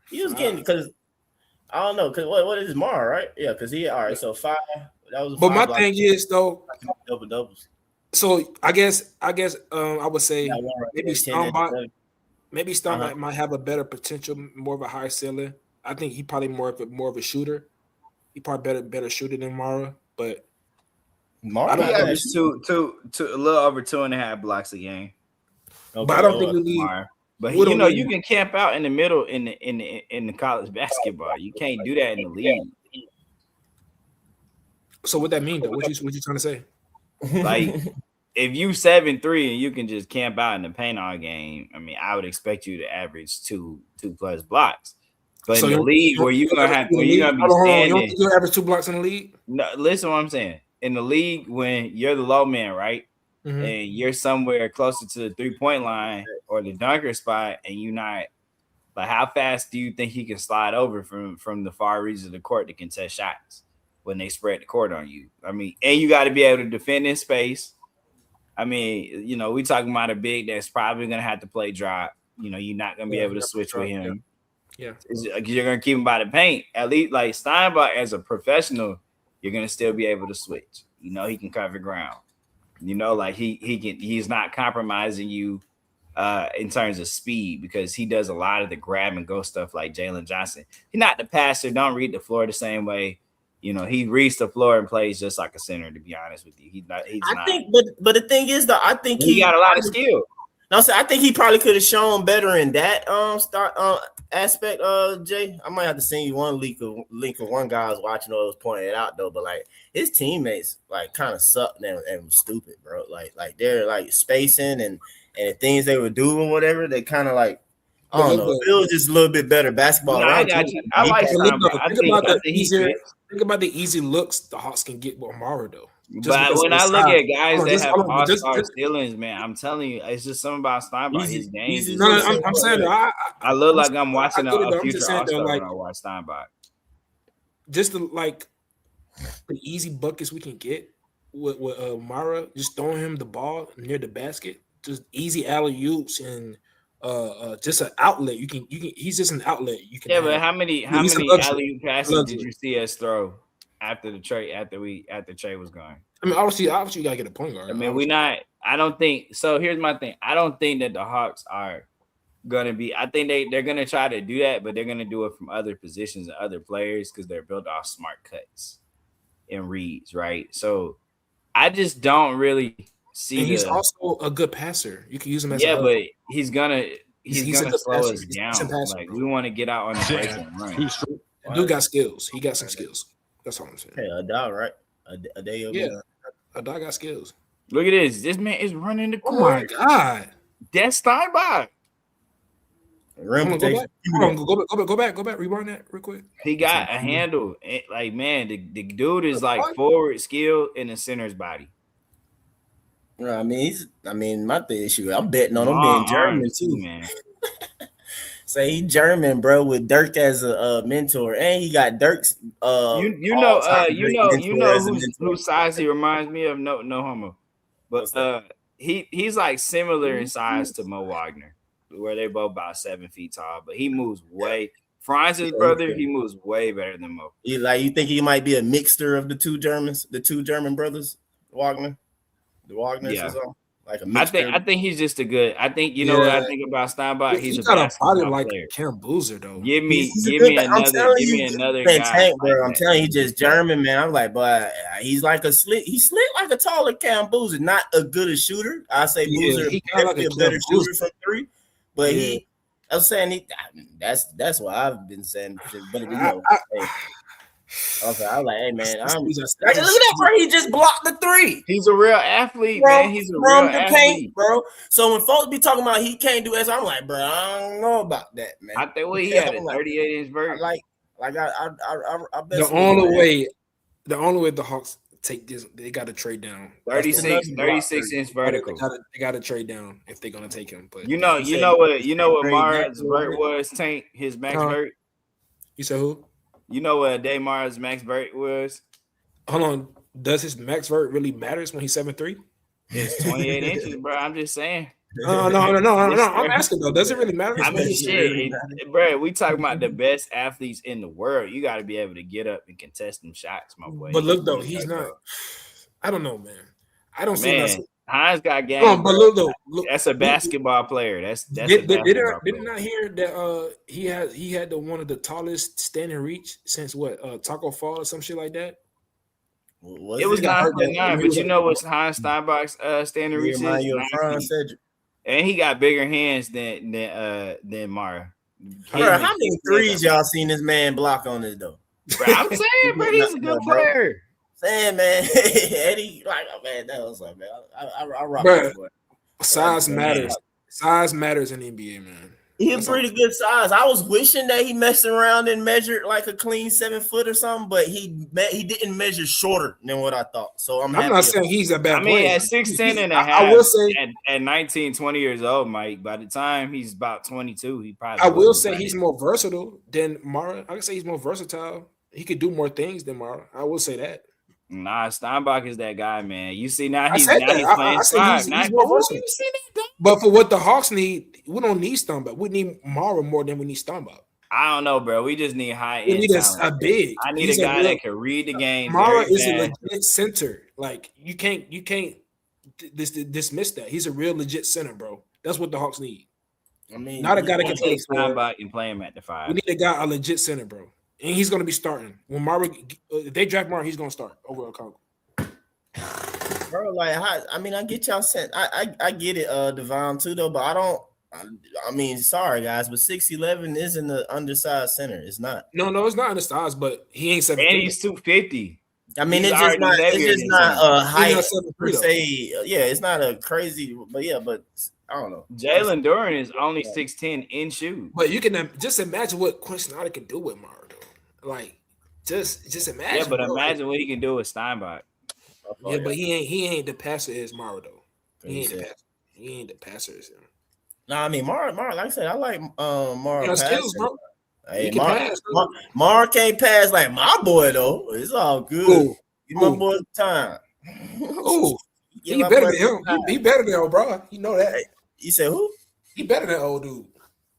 He was getting because I don't know because what is Mara, right? Yeah, because he all right. So 5. That was. But my thing is though, double doubles. so I guess I would say Got one right maybe there, 10 Stone and maybe Stone Uh-huh. might have a better potential, more of a higher ceiling. I think he probably more of a shooter. He probably better shooter than Mara, but Mara He averaged two, a little over 2.5 blocks a game. Okay, but I don't think we need. But you know, you can camp out in the middle in the college basketball. You can't do that in the league. So what that mean though? What you trying to say? Like, if you 7'3" and you can just camp out in the paint all game, I mean, I would expect you to average two plus blocks. But so in the league, where you're gonna be standing, you average 2 blocks in the league. No, listen to what I'm saying. In the league, when you're the low man, right, and you're somewhere closer to the 3-point line or the dunker spot, and you're not, like, how fast do you think he can slide over from the far reaches of the court to contest shots when they spread the court on you? I mean, and you got to be able to defend in space. I mean, you know, we talking about a big that's probably gonna have to play drop. You know, you're not gonna be able to switch with him. Yeah, you're gonna keep him by the paint. At least, like Steinbach, as a professional, you're gonna still be able to switch. You know, he can cover ground. You know, like he's not compromising you in terms of speed, because he does a lot of the grab and go stuff like Jalen Johnson. He's not the passer, don't read the floor the same way. You know, he reads the floor and plays just like a center, to be honest with you. I think, but the thing is, though, I think he got a lot of skill. No, so I think he probably could have shown better in that aspect. Jay, I might have to send you one link of one guy I was watching or was pointing it out though. But like his teammates, like kind of sucked and was stupid, bro. Like they're like spacing and things they were doing, whatever. They kind of like, I don't know. It was just a little bit better basketball. No, I got you. I like think about the easy looks the Hawks can get with Amara though. But when I look at guys that have all-star ceilings, man, I'm telling you, it's just something about Steinbach. His game. I'm saying I look like I'm watching a future all-star when I watch Steinbach. Just the easy buckets we can get with Mara, just throwing him the ball near the basket, just easy alley-oops and just an outlet. You can. He's just an outlet. You can. Yeah, but how many alley-oop passes did you see us throw after the trade? After Trey was gone. I mean, obviously, you gotta get a point guard. I mean, I don't think so. Here's my thing. I don't think that the Hawks are gonna be. I think they're gonna try to do that, but they're gonna do it from other positions and other players because they're built off smart cuts and reads, right? So I just don't really see. And he's also a good passer. You can use him as but he's gonna slow us down. Like we want to get out on the break and run. Dude got skills. He got some skills. That's all I'm saying. Hey, Adal, right? A day over. Yeah, Adal got skills. Look at this. This man is running the court. Oh my god, that's Steinbach. Go back. Rewind that real quick. He got a handle. Like, man, the dude is like forward skill in the center's body. I mean, my thing issue. I'm betting on him being German too, man. Say he German, bro, with Dirk as a mentor, and he got Dirk's. You know whose size he reminds me of. No homo, but he's like similar in size to Mo Wagner, where they both about 7 feet tall, but he moves way. Franz's brother, he moves way better than Mo. You think he might be a mixture of the two German brothers, Wagner, the Wagners, yeah. Like a I think he's just a good. I think what I think about Steinbach. He's a got a body like Cam Boozer though. Give me another guy. Tank, bro. I'm telling you, he's just German, man. I'm like, but he's like he's slick like a taller Cam Boozer, not a good a shooter. I say Boozer he like a better shooter from three, but I'm saying that's what I've been saying. But okay, I was like, hey man, look at that, bro. He just blocked the three. He's a real athlete, bro, man. He's a real athlete, paint, bro. So when folks be talking about he can't do this, I'm like, bro, I don't know about that, man. I think he had a 38-inch vert. I bet the only way the Hawks take this, they got to trade down. 36-inch vertical. They got to trade down if they're gonna take him. But you know what Mara's vert was? Tank his max vert. You said who? You know what Damar's max vert was? Hold on. Does his max vert really matters when he's 7'3"? It's 28 inches, bro. I'm just saying. No. I'm asking though. Does it really matter? I mean, shit, bro. We talking about the best athletes in the world. You got to be able to get up and contest them shots, my boy. But look though, he's not. I don't know, man. I don't see nothing. Hines got game. But look, that's a basketball player. Did not hear that he had one of the tallest standing reach since Taco Fall or some shit like that. It was 9.9, but you know what's Hans Steinbach's standing reach is? And he got bigger hands than Mara. Bro, how many threes y'all seen this man block on this though? Bro, I'm saying, bro, he's a good player. Saying, man, Eddie, like, man, that was like, man, I rock Bro, boy. Size matters. Size matters in the NBA, man. He's pretty good size. I was wishing that he messed around and measured like a clean 7 foot or something, but he didn't measure shorter than what I thought. So I'm not saying he's a bad player. I mean, at 6'10 and a half, I will say at 19, 20 years old, Mike, by the time he's about 22, he probably. I will say he's more versatile than Mara. I can say he's more versatile. He could do more things than Mara. I will say that. Nah, Steinbach is that guy, man. You see now he's playing five. He's more versatile. But for what the Hawks need, we don't need Steinbach. We need Mara more than we need Steinbach. I don't know, bro. We just need high end. We need a big. I need a guy that can read the game. Mara is a legit center. Like you can't dismiss that. He's a real legit center, bro. That's what the Hawks need. I mean, not a guy that can play Steinbach and play him at the 5. We need a legit center, bro. And he's going to be starting. When Mara, if they draft Mara, he's going to start over Okongwu. Bro, like, I mean, I get y'all sent. I get it, Devon, too, though, but I don't. I mean, sorry, guys, but 6'11" isn't an undersized center. It's not. No, it's not undersized, but he ain't 7'3". And he's 250. I mean, it's just not a height per se. Yeah, it's not a crazy, but yeah, but I don't know. Jalen Duren is only 6'10" in shoe. But you can just imagine what Quinn Snyder can do with Mara, though. Like, just imagine. Yeah, but imagine what he can do with Steinbach. Yeah, but he ain't the passer as Mara though. He ain't the passer as him. No, I mean Mara, like I said, I like Mara. Skills, bro. Hey, Mara can't pass like my boy though. It's all good. Give my boy time. Ooh, he better than him. He better than him, bro. You know that. You said who? He better than old dude.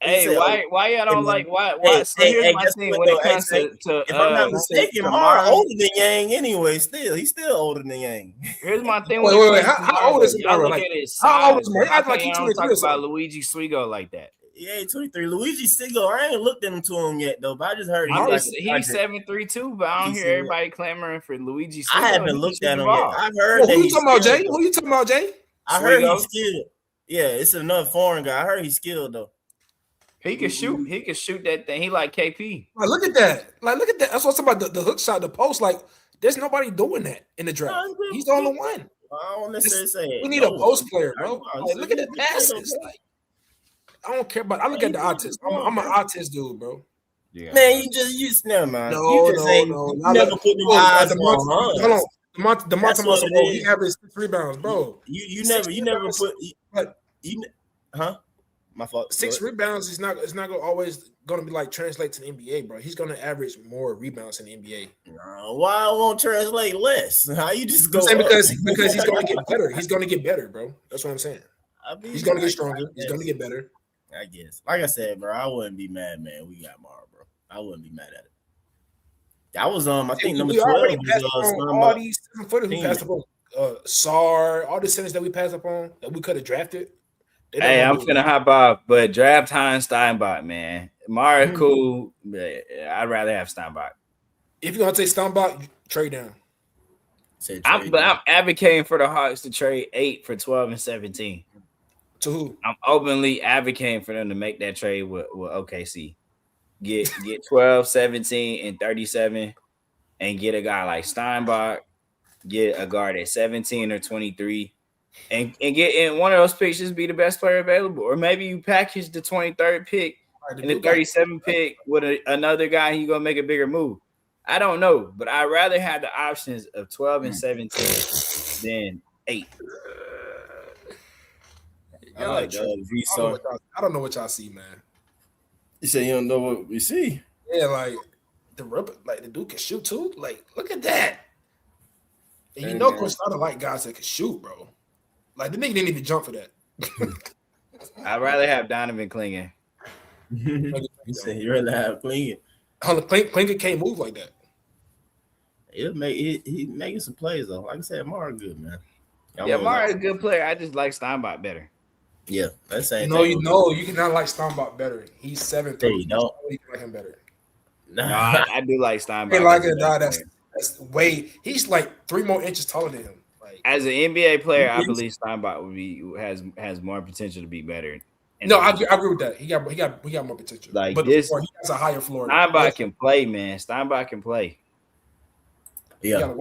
Hey, why y'all don't like why? So here's my thing when it comes to if I'm not mistaken, Mara older than Yang anyway. He's still older than Yang. Here's my thing. Wait. How old is Mara? Like, how old is Mara? I like he's 23. Talk about Luigi Swigo like that. Yeah, 23. Luigi Swigo. I ain't looked into him yet though, but I just heard he's 7'3" too. But I don't hear everybody clamoring for Luigi Swigo. I haven't looked at him yet. I've heard. Who you talking about, Jay? Who you talking about, Jay? I heard he's skilled. Yeah, it's another foreign guy. I heard he's skilled though. He can shoot. He can shoot that thing. He like KP. Like, look at that. That's what's about the hook shot, the post. Like, there's nobody doing that in the draft. He's the only one. I don't necessarily say we need a post player, bro. Like, look at the passes. Like, I don't care about. I look at the artist. I'm an artist dude, bro. Yeah. Man, you never mind. No. Never put the eyes on. Hold on. DeMarcus Russell, bro, he averaged 6 rebounds, bro. You never put. Huh? My fault. 6 rebounds is not always gonna be like translate to the NBA, bro. He's gonna average more rebounds in the NBA. Why won't translate less? How you just go? Because he's gonna get better. He's gonna get better, bro. That's what I'm saying. He's gonna get stronger. He's gonna get better. I guess. Like I said, bro, I wouldn't be mad, man. We got Mara, bro. I wouldn't be mad at it. I was I think number 12 was all these 7-footers we passed up on. SAR, all the centers that we passed up on that we could have drafted. Hey, I'm finna hop off, but draft Hans Steinbach, man. Mara cool, but I'd rather have Steinbach. If you're gonna take Steinbach, trade down. I'm advocating for the Hawks to trade 8 for 12 and 17. To who? I'm openly advocating for them to make that trade with OKC. Get 12, 17, and 37, and get a guy like Steinbach. Get a guard at 17 or 23. And get in one of those picks, just be the best player available. Or maybe you package the 23rd pick and the 37th pick with another guy and you're going to make a bigger move. I don't know, but I'd rather have the options of 12 and 17 than 8. I don't know what y'all see, man. You say you don't know what we see? Yeah, like the dude can shoot too. Like, look at that. And you know, Chris, I don't like guys that can shoot, bro. Like, the nigga didn't even jump for that. I'd rather have Donovan Clingan. You say you rather have Clingan. Clingan can't move like that. He making some plays though. Like I said, Mara good, man. Mara is a good player. I just like Steinbach better. Yeah, that's saying. You cannot like Steinbach better. He's 7'3". You don't like him better. No, I do like Steinbach. Hey, like it, that's That's way. He's like 3 more inches taller than him. As an NBA player, I believe Steinbach has more potential to be better. No, I agree with that. He got more potential. Like but this, he has a higher floor. Steinbach can play, man. Steinbach can play. Yeah,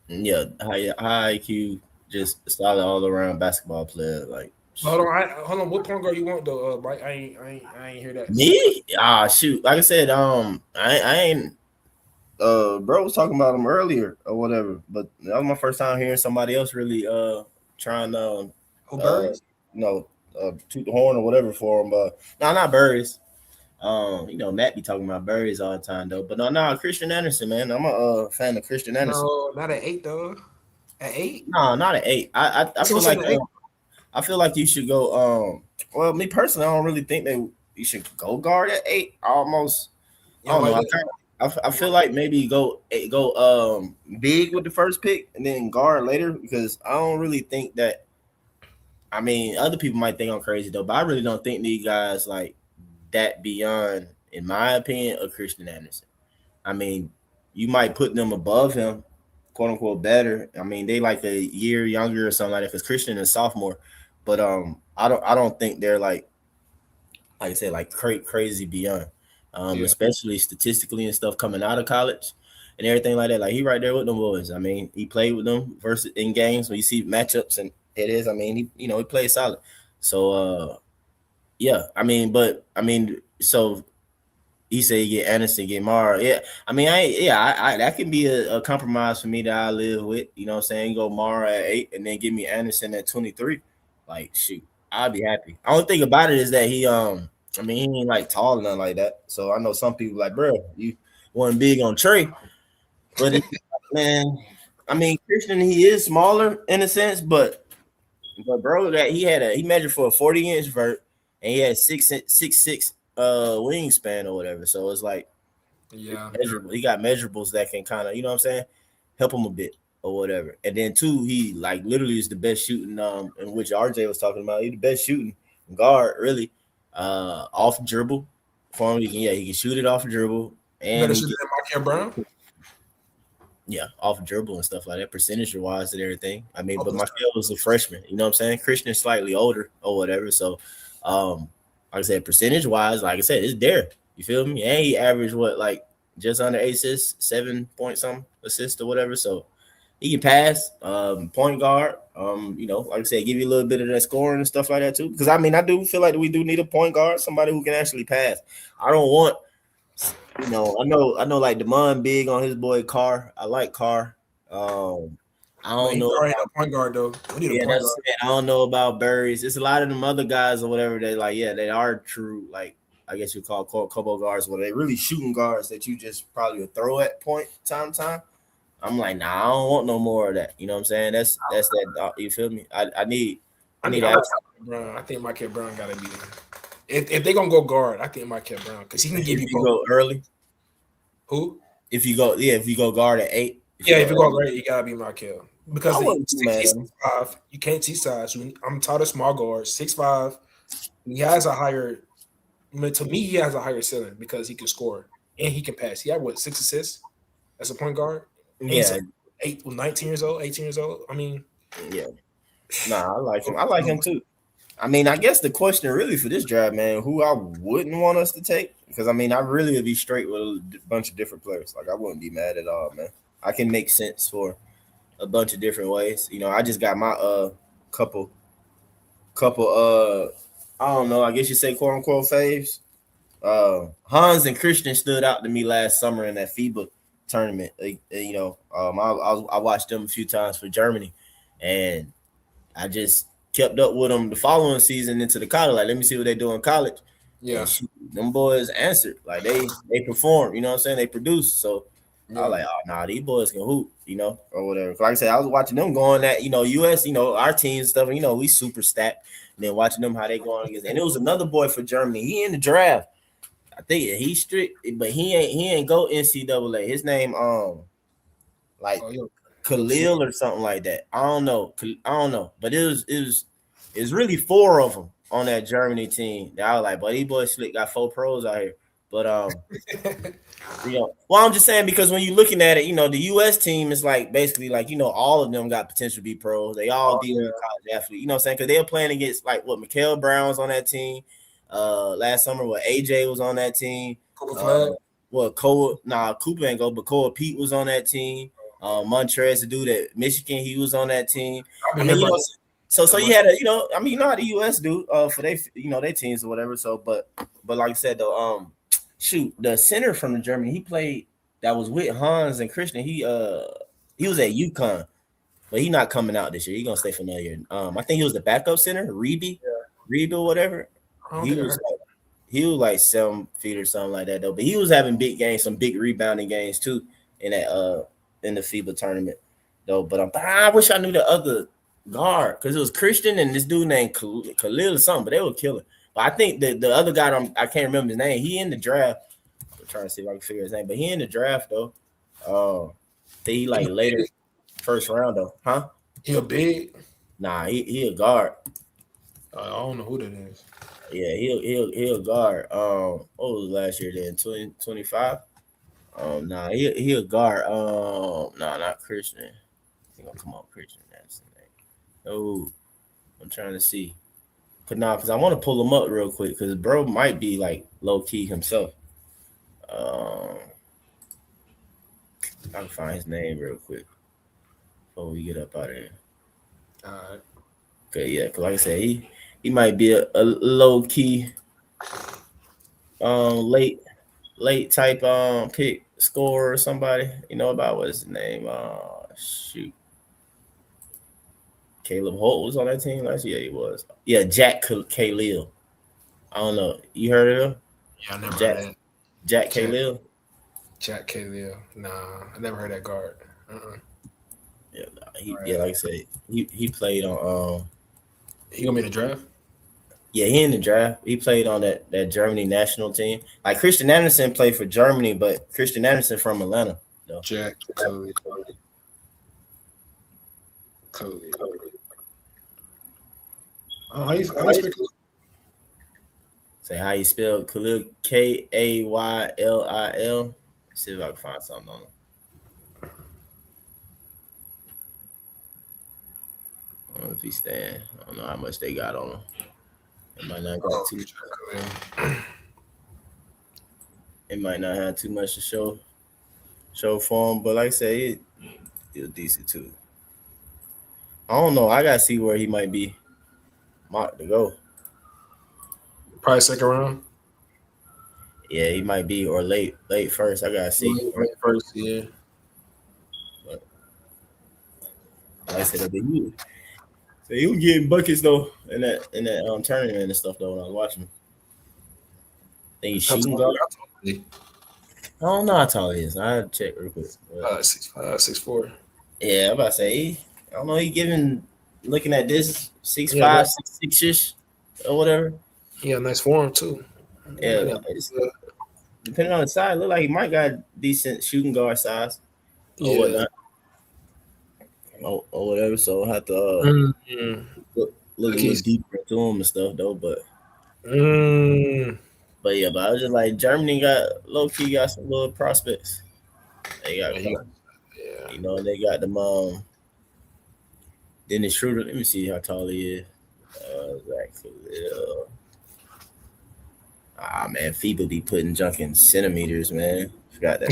yeah. High IQ, just solid all around basketball player. Like, hold on. What point guard you want though, Mike? I ain't hear that. Me? Shoot. Like I said, I ain't. Bro was talking about him earlier or whatever, but that was my first time hearing somebody else really trying to toot the horn or whatever for him. But no, not Burris. Matt be talking about Burris all the time though. But no, Christian Anderson, man. I'm a fan of Christian Anderson. No, not at 8 though. At 8? No, not at 8. I feel like I feel like you should go. Well, me personally, I don't really think that you should go guard at 8. Almost. I don't know. I feel like maybe go big with the first pick and then guard later, because I don't really think that. I mean, other people might think I'm crazy though, but I really don't think these guys like that beyond, in my opinion, of Christian Anderson. I mean, you might put them above him, quote unquote, better. I mean, they like a year younger or something like that, because Christian is sophomore. But I don't think they're like I said, like crazy beyond. Especially statistically and stuff coming out of college and everything like that. Like, he right there with them boys. I mean, he played with them versus in games when you see matchups, and it is. I mean, he played solid. So so he said you get Anderson, get Mara. Yeah, I mean, I that can be a compromise for me that I live with. You know what I'm saying? Go Mara at 8 and then give me Anderson at 23. Like, shoot, I'd be happy. Only thing about it is that he he ain't like tall or nothing like that. So I know some people like, bro, you wasn't big on Trey. But man, I mean, Christian, he is smaller in a sense, but bro, that he measured for a 40-inch vert, and he had 6'6" wingspan or whatever. So it's like, yeah, he got measurables that can kind of, you know what I'm saying, help him a bit or whatever. And then two, he like literally is the best shooting, in which RJ was talking about. He's the best shooting guard, really. Off dribble for him, he can shoot it off dribble, and Markel Brown. Yeah, off dribble and stuff like that, percentage wise and everything. I mean, but Markel was a freshman, you know what I'm saying? Christian is slightly older or whatever. So, like I said, percentage wise, like I said, it's there. You feel me? And he averaged like just under 8 assists, 7 point something assists or whatever. So he can pass, point guard, like I said, give you a little bit of that scoring and stuff like that too. Because I mean, I do feel like we do need a point guard, somebody who can actually pass. I don't want, I know like Damon big on his boy Carr. I like Carr. I don't know. A point guard though. I don't know about Burris. It's a lot of them other guys or whatever. They like, they are true. Like, I guess you call Kobo guards, where they really shooting guards that you just probably would throw at point time. I'm like, nah, I don't want no more of that. You know what I'm saying? That's that. You feel me? I need. Brown. I think Markel Brown gotta be there. If they're gonna go guard, I think Markel Brown, because he can give you go early. Who? If you go guard at 8. If you go guard, you gotta be Markel, because he's 6'5". You can't see size. I'm taught a small guard, 6'5". He has a higher. To me, he has a higher ceiling because he can score and he can pass. He had 6 assists as a point guard. Yeah, 18 years old. I mean, yeah. Nah, I like him. I like him too. I mean, I guess the question really for this draft, man, who I wouldn't want us to take, because I mean, I really would be straight with a bunch of different players. Like, I wouldn't be mad at all, man. I can make sense for a bunch of different ways. I just got my couple I don't know, I guess you say quote unquote faves. Hans and Christian stood out to me last summer in that FIBA tournament. I watched them a few times for Germany, and I just kept up with them the following season into the college. Like, let me see what they do in college. Yeah, them boys answered. Like, they perform. You know what I'm saying? They produce. So I was like, oh nah, these boys can hoop. Or whatever. Like I said, I was watching them going that US. Our teams and stuff. We super stacked. And then watching them how they going against. And it was another boy for Germany. He in the draft. I think he's strict, but he ain't go NCAA. His name Khalil or something like that. I don't know. But it was really 4 of them on that Germany team. That I was like, but these boys slick, got 4 pros out here. But well, I'm just saying because when you're looking at it, the U.S. team is like basically like all of them got potential to be pros. They all dealing with college athletes. You know what I'm saying? Because they're playing against like what Mikael Brown's on that team. Last summer, what AJ was on that team. Cooper ain't go, but Cole Pete was on that team. Montrez, the dude at Michigan, he was on that team. I mean, so you had you know how the U.S. do for they their teams or whatever. So, but like I said though, the center from Germany he played that was with Hans and Christian. He was at UConn, but he not coming out this year. He gonna stay for another year. I think he was the backup center, Reeby or whatever. He was like 7 feet or something like that though. But he was having big games, some big rebounding games too in that in the FIBA tournament though. But I wish I knew the other guard because it was Christian and this dude named Khalil or something, but they were killing. But I think the other guy I can't remember his name. He in the draft. I'm trying to see if I can figure his name, but he in the draft though. He like later first round though, huh? He a big? Nah, he a guard. I don't know who that is. Yeah, he a guard. What was last year then? 2025. Nah, he a guard. Nah, not Christian. He gonna come on Christian. That's the name. Oh, I'm trying to see. Because I want to pull him up real quick because bro might be like low key himself. I can find his name real quick before we get up out of here. All right. Okay, yeah, because like I said, he might be a low key, late type pick scorer or somebody. You know about what's his name? Shoot. Caleb Holt was on that team last year. Yeah, he was. Yeah, Jack Khalil. I don't know. You heard of him? Yeah, I never heard that. Jack Khalil. Jack Khalil. Nah, I never heard that guard. Yeah, like I said, he played on. He gonna be in the draft? Yeah, he in the draft. He played on that Germany national team. Like Christian Anderson played for Germany, but Christian Anderson from Atlanta. Though. Jack Khalil. How you spell Say how you spell Khalil, Kaylil. See if I can find something on him. I don't know if he's staying. I don't know how much they got on him. It might not got too. It might not have too much to show for him, but like I say, he's decent too. I don't know. I gotta see where he might be marked to go. Probably second round. Yeah, he might be or late first. I gotta see. Late first, yeah. But like I said, he was getting buckets though in that tournament and stuff though when I was watching. I think he's shooting guard. I don't know how tall he is. I'll check real quick. 6'5", 6'4". Yeah, I'm about to say I don't know. He looking at this 6'5", 6'6" or whatever. He got nice form too. Yeah, depending on the size, look like he might got decent shooting guard size or whatnot. Or whatever. So I have to look a little deeper into him and stuff though. But but I was just like Germany got low key got some little prospects. They got you know, they got them Dennis Schroeder. Let me see how tall he is. Zach Khalil. Man, FIBA be putting junk in centimeters, man. Forgot that,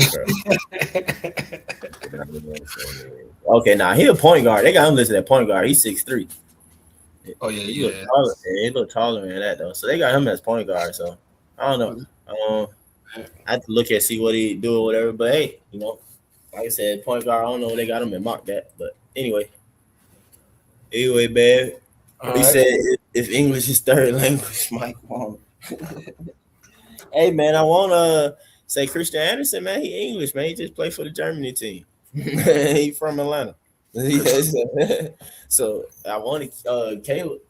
bro. Okay, now he a point guard. They got him listed at point guard. He's 6'3". Oh yeah, he look taller than that though. So they got him as point guard. So I don't know. I have to look and see what he do or whatever. But hey, you know, like I said, point guard. I don't know what they got him and mock that. But anyway, man. He said if English is third language, Mike Wong. Hey man, I want to say Christian Anderson, man. He English, man. He just played for the Germany team. He from Atlanta. So I wanted Caleb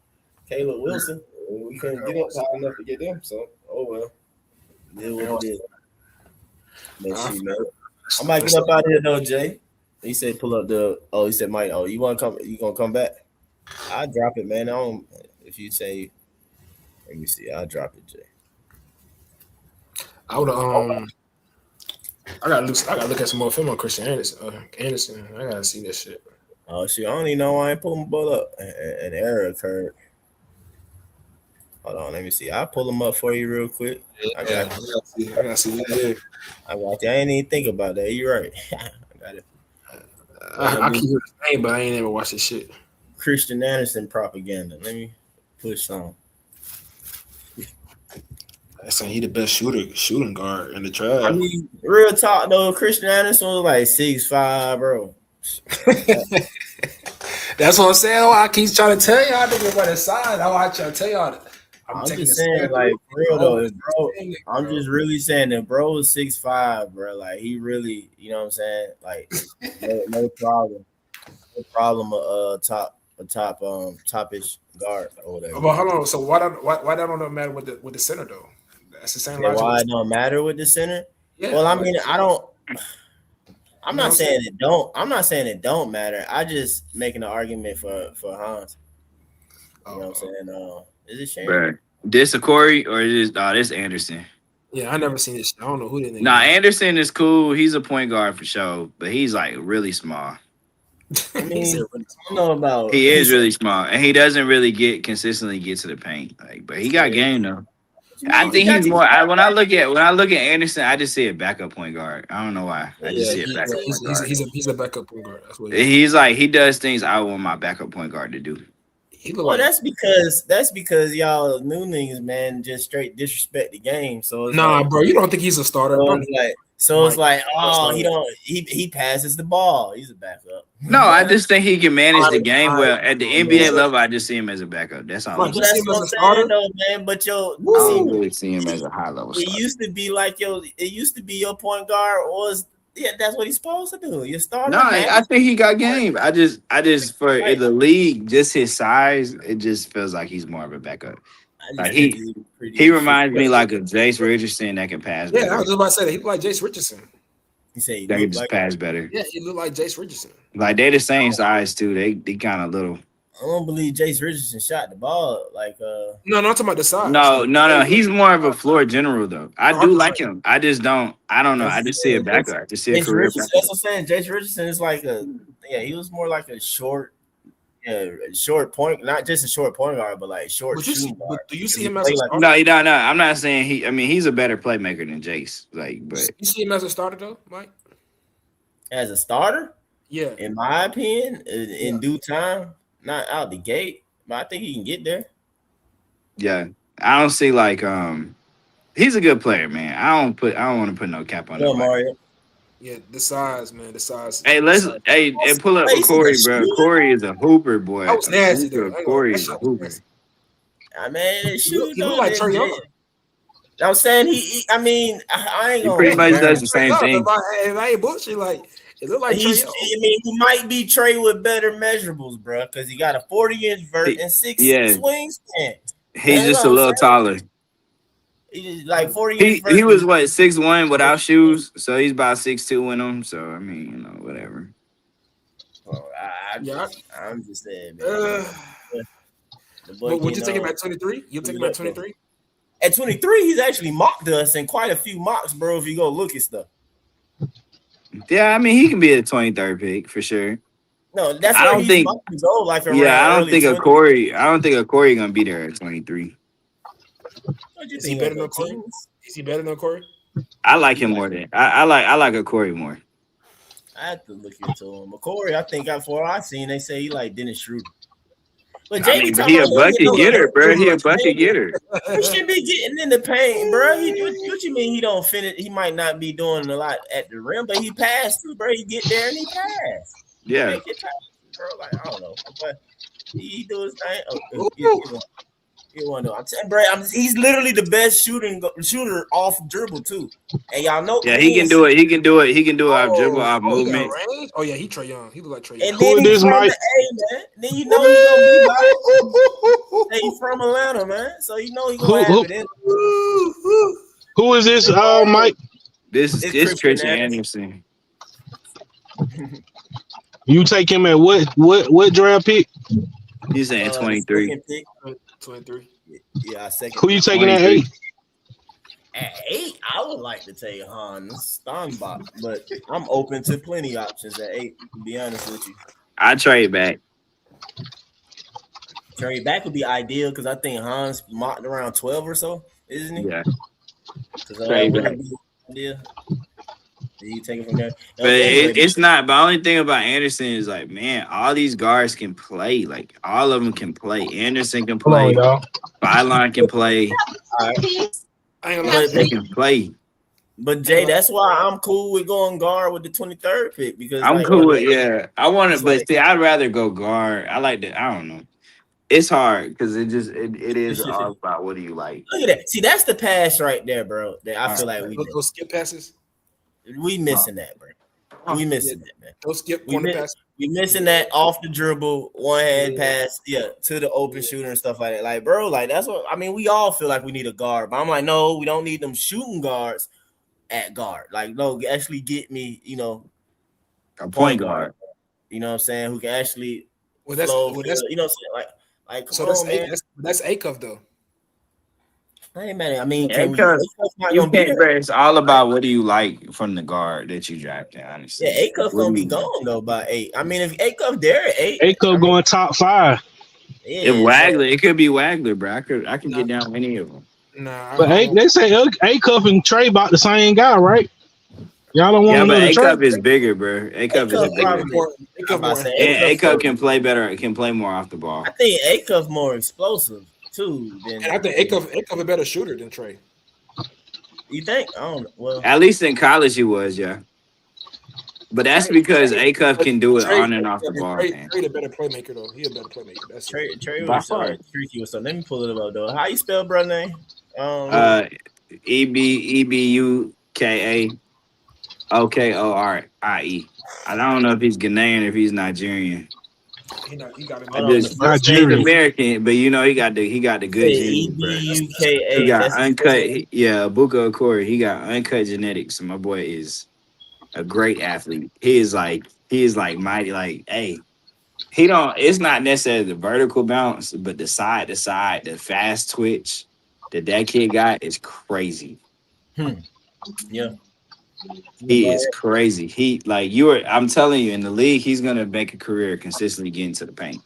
Wilson. We couldn't get up high enough to get them. So well. Did what it did. Let's see, man. I might get up out of here though, Jay. He said pull up he said Mike, you want to come? You gonna come back? I'll drop it, man. If you say, let me see, I'll drop it, Jay. I would I gotta look at some more film on Christian Anderson. I gotta see this shit. Oh shit! I don't even know why I ain't pull my ball up. An error occurred. Hold on, let me see. I'll pull them up for you real quick. I gotta see that here. I got you. I ain't even think about that. You're right. I got it. I keep hearing his name, but I ain't ever watched this shit. Christian Anderson propaganda. Let me push on. That's saying he the best shooting guard in the draft. I mean, real talk though, Christian Anderson was like 6'5", bro. That's what I'm saying. I keep trying to tell y'all niggas about his size. I try to tell y'all that. I'm just saying, like, real though, bro. I'm just really saying that bro is 6'5", bro. Like, he really, you know what I'm saying? Like, no problem. No problem. Top-ish guard or whatever. But hold on. So why that don't matter with the center though? That's the same logic. Why it don't matter with the center? Yeah. Well, I mean, I'm not saying it don't. I'm not saying it don't matter. I just making an argument for Hans. You know what I'm saying? Is it Shane? Right. This a Corey or is this Anderson? Yeah, I never seen this. I don't know who they think. Nah, Anderson is cool. He's a point guard for sure, but he's like really small. I mean, I don't know about. He is really small, and he doesn't really consistently get to the paint. Like, but he got game though. I think he's more. When I look at Anderson, I just see a backup point guard. I don't know why. I just see a backup point guard. He's a backup point guard. That's what he's like. He does things I want my backup point guard to do. Well, that's because y'all new niggas, man, just straight disrespect the game. So it's like, bro, you don't think he's a starter? It's like, he passes the ball. He's a backup. No, I just think he can manage the game well. At the NBA level, I just see him as a backup. That's all. That's what I'm saying, though, man. But I don't really see him as a high level starter. It used to be like your point guard was. Yeah, that's what he's supposed to do. You start. No, I think he got game. I just for the league, just his size, it just feels like he's more of a backup. Like he reminds me like of Jace Richardson that can pass. Yeah, better. I was just about to say that he look like Jace Richardson. You say that can just pass better. Yeah, he look like Jace Richardson. Like they the same size too. They kind of little. I don't believe Jace Richardson shot the ball like. No, I'm talking about the size. No. He's more of a floor general though. I do like him. I just don't. I don't know. I just see a backup. I just see a career backup. That's what I'm saying. Jace Richardson is like he was more like a short point, not just a short point guard, but like short. Do you see him as a starter? No. I'm not saying he. I mean, he's a better playmaker than Jace. Like, but you see him as a starter though, Mike? As a starter, yeah. In my opinion, in due time. Not out the gate, but I think he can get there. Yeah, I don't see like he's a good player, man. I don't want to put no cap on him. Mario. Yeah, the size, man. The size. Hey, and pull up Corey, bro. Corey is a hooper, boy. That was nasty, Corey is a hooper. I mean, he look like Trae Young. I'm saying I ain't gonna. He pretty much does the same thing. If I ain't bullshit, like. It look like he might be Trae with better measurables, bro, because he got a 40-inch vert and 6 wingspan. He's just a little taller. He's like 40. He was what 6'1" without shoes, so he's about 6'2" in them. So I mean, whatever. Oh, I'm just saying, man. Would you take him at 23? You take him at 23? At 23, he's actually mocked us in quite a few mocks, bro. If you go look at stuff. Yeah, I mean he can be a 23rd pick for sure. No, that's why I don't think. I don't think a Corey. I don't think a Corey gonna be there at 23. Is he better than Corey? Is he better than Corey? I like him more than I like a Corey more. I have to look into him. Corey, I think before I seen, they say he like Dennis Schroeder. But he a bucket getter, bro. He a bucket getter. He should be getting in the paint, bro. What you mean he don't finish? He might not be doing a lot at the rim, but he passed too, bro. He get there and he pass. Yeah. Bro, like I don't know, but he do his thing. You want to? I'm telling bro, he's literally the best shooter off dribble too. And y'all know. Yeah, he can do it. He can do it. He can do it off dribble, off movement. Oh yeah, he Trae Young. He look like Trae Young. And then he's from the A, man. Then you know he's gonna be he's from Atlanta, man. So you know he's gonna have it in. Who is this, Mike? This is Christian Anderson. You take him at what draft pick? He's saying 23. 23. Yeah, second. Who you taking at 8? At 8, I would like to take Hans Steinbach, but I'm open to plenty options at 8. To be honest with you, I trade back. Trade back would be ideal because I think Hans mocked around 12 or so, isn't he? Yeah. Trade back. Yeah. You take it from there. But it's not. But the only thing about Anderson is like, man, all these guards can play. Like all of them can play. Anderson can play. Byline can play. They can play. But Jay, that's why I'm cool with going guard with the 23rd pick because I'm cool with I want to, but see, I'd rather go guard. I like that. I don't know. It's hard because it is all about what do you like. Look at that. See, that's the pass right there, bro. That I feel like we those skip passes. We missing that, bro. We missing that, man. Those skip corner passes. We missing that off the dribble, one hand pass, to the open shooter and stuff like that. Like, bro, like that's what I mean. We all feel like we need a guard, but I'm like, no, we don't need them shooting guards at guard. Like, no, actually get me, a point guard. You know what I'm saying? Who can actually that's flow, you know what I'm saying? Like so that's Acuff though. Hey man, I mean, it's all about what do you like from the guard that you drafted, honestly. Yeah, Acuff gonna be gone though by 8. I mean, if Acuff there at 8, Acuff going top 5. If Wagler, it could be Wagler, bro. I can get down with any of them. Nah, but they say Acuff and Trey about the same guy, right? Y'all don't want but to Acuff is bigger, bro. Acuff is bigger. And Acuff can play better. Can play more off the ball. I think Acuff more explosive too. And I think Acuff a better shooter than Trey. You think? I don't know. Well, at least in college he was, yeah. But that's because Acuff can do it on and off the ball. Trey a better playmaker though. He a better playmaker. That's Trey was tricky. So let me pull it up though. How you spell brother name? EBUKA OKORIE. I don't know if he's Ghanaian or if he's Nigerian. He got he's American, but he got the good genes. EBUKA. He got uncut. Abuka Okori. He got uncut genetics. So my boy is a great athlete. He is like mighty. Like, hey, he don't. It's not necessarily the vertical bounce, but the side to side, the fast twitch that kid got is crazy. Yeah. He is crazy. I'm telling you, in the league, he's gonna make a career consistently getting to the paint.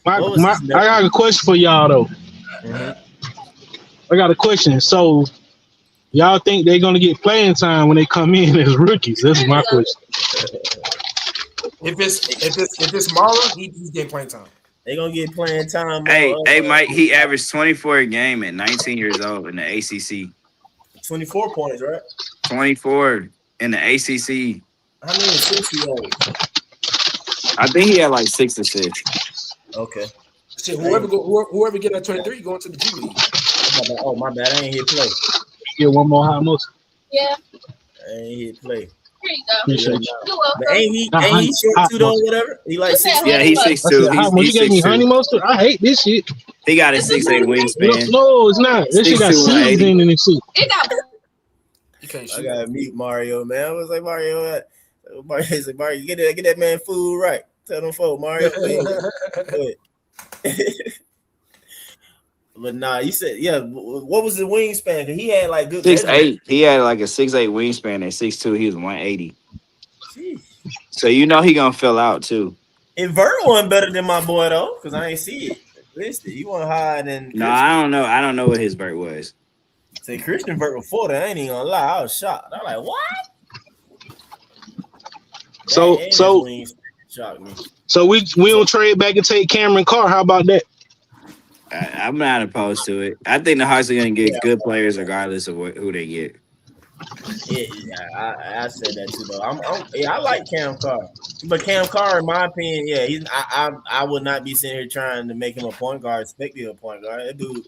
I got a question for y'all though. I got a question. So y'all think they're gonna get playing time when they come in as rookies? That's my question. If it's Mara, he's getting playing time. They're gonna get playing time. Hey, Mike, he averaged 24 a game at 19 years old in the ACC. 24 points, right? 24 in the ACC. How many assists he had? I think he had like 6 assists. Okay. See, whoever get that 23, going to the G League. Oh, my bad. I ain't hit play. Get one more high most. Yeah. I ain't hit play. Here you go. You're welcome. But ain't he short 2 though, whatever? He like 6. Yeah, he's 6'2". You gave me honey mustard? I hate this shit. He got a 6'8" wingspan. No, it's not. This shit got seasoning in this shit. It got. I gotta meet Mario, man. I was like, Mario, Mario's like, Mario, get that man food right. Tell them folks, Mario. But nah, you said, what was the wingspan? Because he had like good 6'8". He had like a 6'8" wingspan. At 6'2", he was 180. Jeez. So he gonna fill out too. And Vert wasn't better than my boy though, because I ain't see it. Listen, he wasn't higher than. No, I don't know. I don't know what his Vert was. Say Christian Vert before that, I ain't even gonna lie. I was shocked. I'm like, what? So we don't trade back and take Cameron Carr. How about that? I'm not opposed to it. I think the Hawks are gonna get good players regardless of who they get. Yeah, I said that too though. I like Cam Carr, but Cam Carr, in my opinion, I would not be sitting here trying to make him a point guard, expecting a point guard. That dude.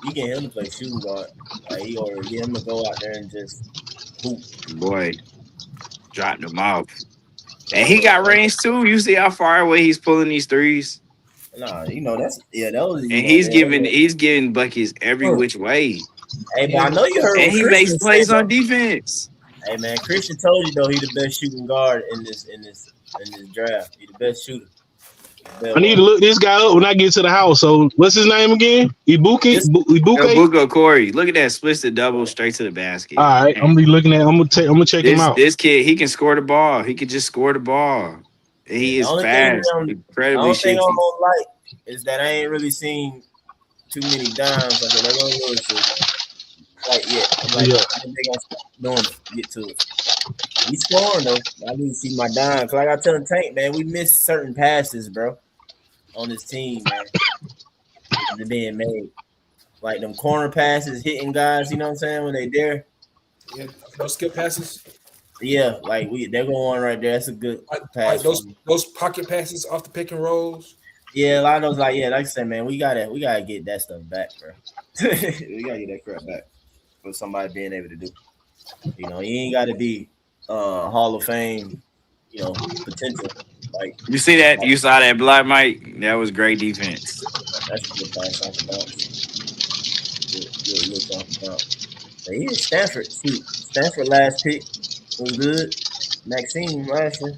You get him to play shooting guard. Like he already get him to go out there and just hoop. Boy, dropped him off. And he got range too. You see how far away he's pulling these threes? Nah, that was. And he's giving buckets every which way. Hey, but I know you heard. And he makes plays on defense. Hey man, Christian told you though he's the best shooting guard in this draft. He's the best shooter. I need to look this guy up when I get to the house. So what's his name again? Ibuka Corey. Look at that, splits the double straight to the basket. All right, I'm gonna be looking at. I'm gonna check him out. This kid, he can score the ball. He can just score the ball. He is fast, incredibly shaky. The only thing I don't like is that I ain't really seen too many dimes like that. Like yet. I'm like, they gonna stop doing it. Get to it. We scoring though. I need to see my dimes. Like I tell Tank, man, we miss certain passes, bro, on this team, man. They're being made. Like them corner passes, hitting guys, you know what I'm saying, when they there. Yeah, no skip passes. Yeah, like they're going right there. That's a good pass. Like those pocket passes off the pick and rolls. Yeah, a lot of those, like I said, man, we gotta get that stuff back, bro. We gotta get that crap back for somebody being able to do. You know, you ain't gotta be Hall of Fame, you know, potential. Like you see that, you saw that block, Mike. That was great defense. That's a good pass off the bounce. Good look off the bounce. But he is Stanford. Shoot, Stanford last pick was good. Maxime last year.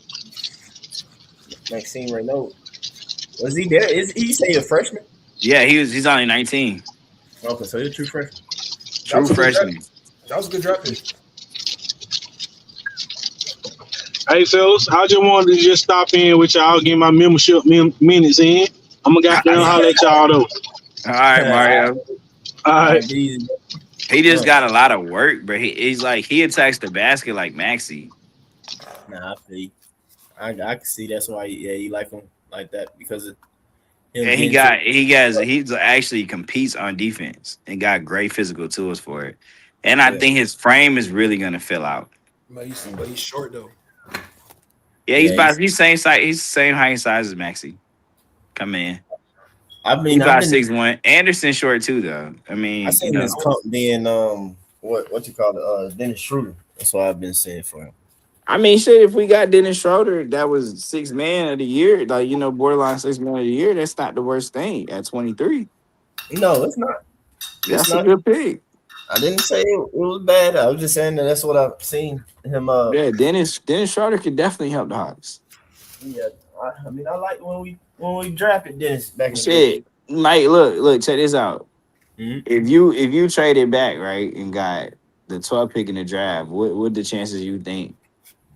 Maxime Renault. Was he there? Is he say a freshman? Yeah, he's only 19. Okay, so he's a true freshman. True freshman. That was a good draft pick. Hey, fellas, I just wanted to just stop in with y'all, get my membership minutes in. I'm gonna goddamn holler at y'all though. All right, Mario. All right. He just got a lot of work, but he's like he attacks the basket like Maxey. Nah, I feel I can see that's why you like him like that because of him. And he actually competes on defense and got great physical tools for it. And I think his frame is really gonna fill out. But he's short though. Yeah, he's same size. He's the same height and size as Maxey. Come in. I mean, he's about 6'1". Anderson short too, though. I mean, I seen this comp being what you call it, Dennis Schroeder. That's what I've been saying for him. I mean, shit. If we got Dennis Schroeder, that was 6th man of the year. Like borderline 6th man of the year. That's not the worst thing at 23. No, it's not. That's a good pick. I didn't say it was bad. I was just saying that's what I've seen him. Yeah, Dennis Schroeder could definitely help the Hawks. Yeah, I mean, I like when we drafted Dennis back in the day. Mike, look, check this out. Mm-hmm. If you traded back, right, and got the 12th pick in the draft, what the chances you think?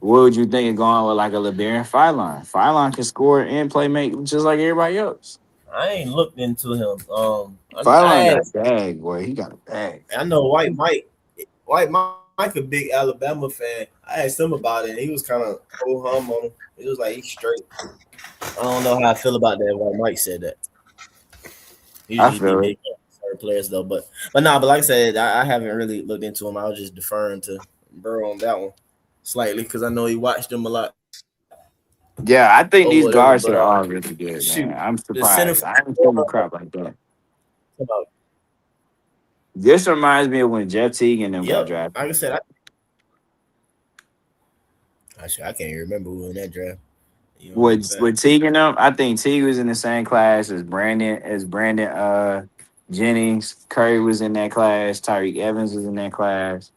What would you think of going with like a LeBaron Philon? Philon can score and play make just like everybody else. I ain't looked into him. Philon got a bag, boy. He got a bag. I know White Mike a big Alabama fan. I asked him about it, and he was kind of ho-hum on him. It was like he's straight. I don't know how I feel about that. White Mike said that. I feel it. Certain players though, but like I said, I haven't really looked into him. I was just deferring to Burrow on that one slightly because I know he watched him a lot. Yeah, I think these guards are all really good. Man. I'm surprised. I haven't seen the crap like that. This reminds me of when Jeff Teague and them got drafted. Like I said, I can't remember who in that draft. With Teague and them, I think Teague was in the same class as Brandon Jennings. Curry was in that class. Tyreek Evans was in that class.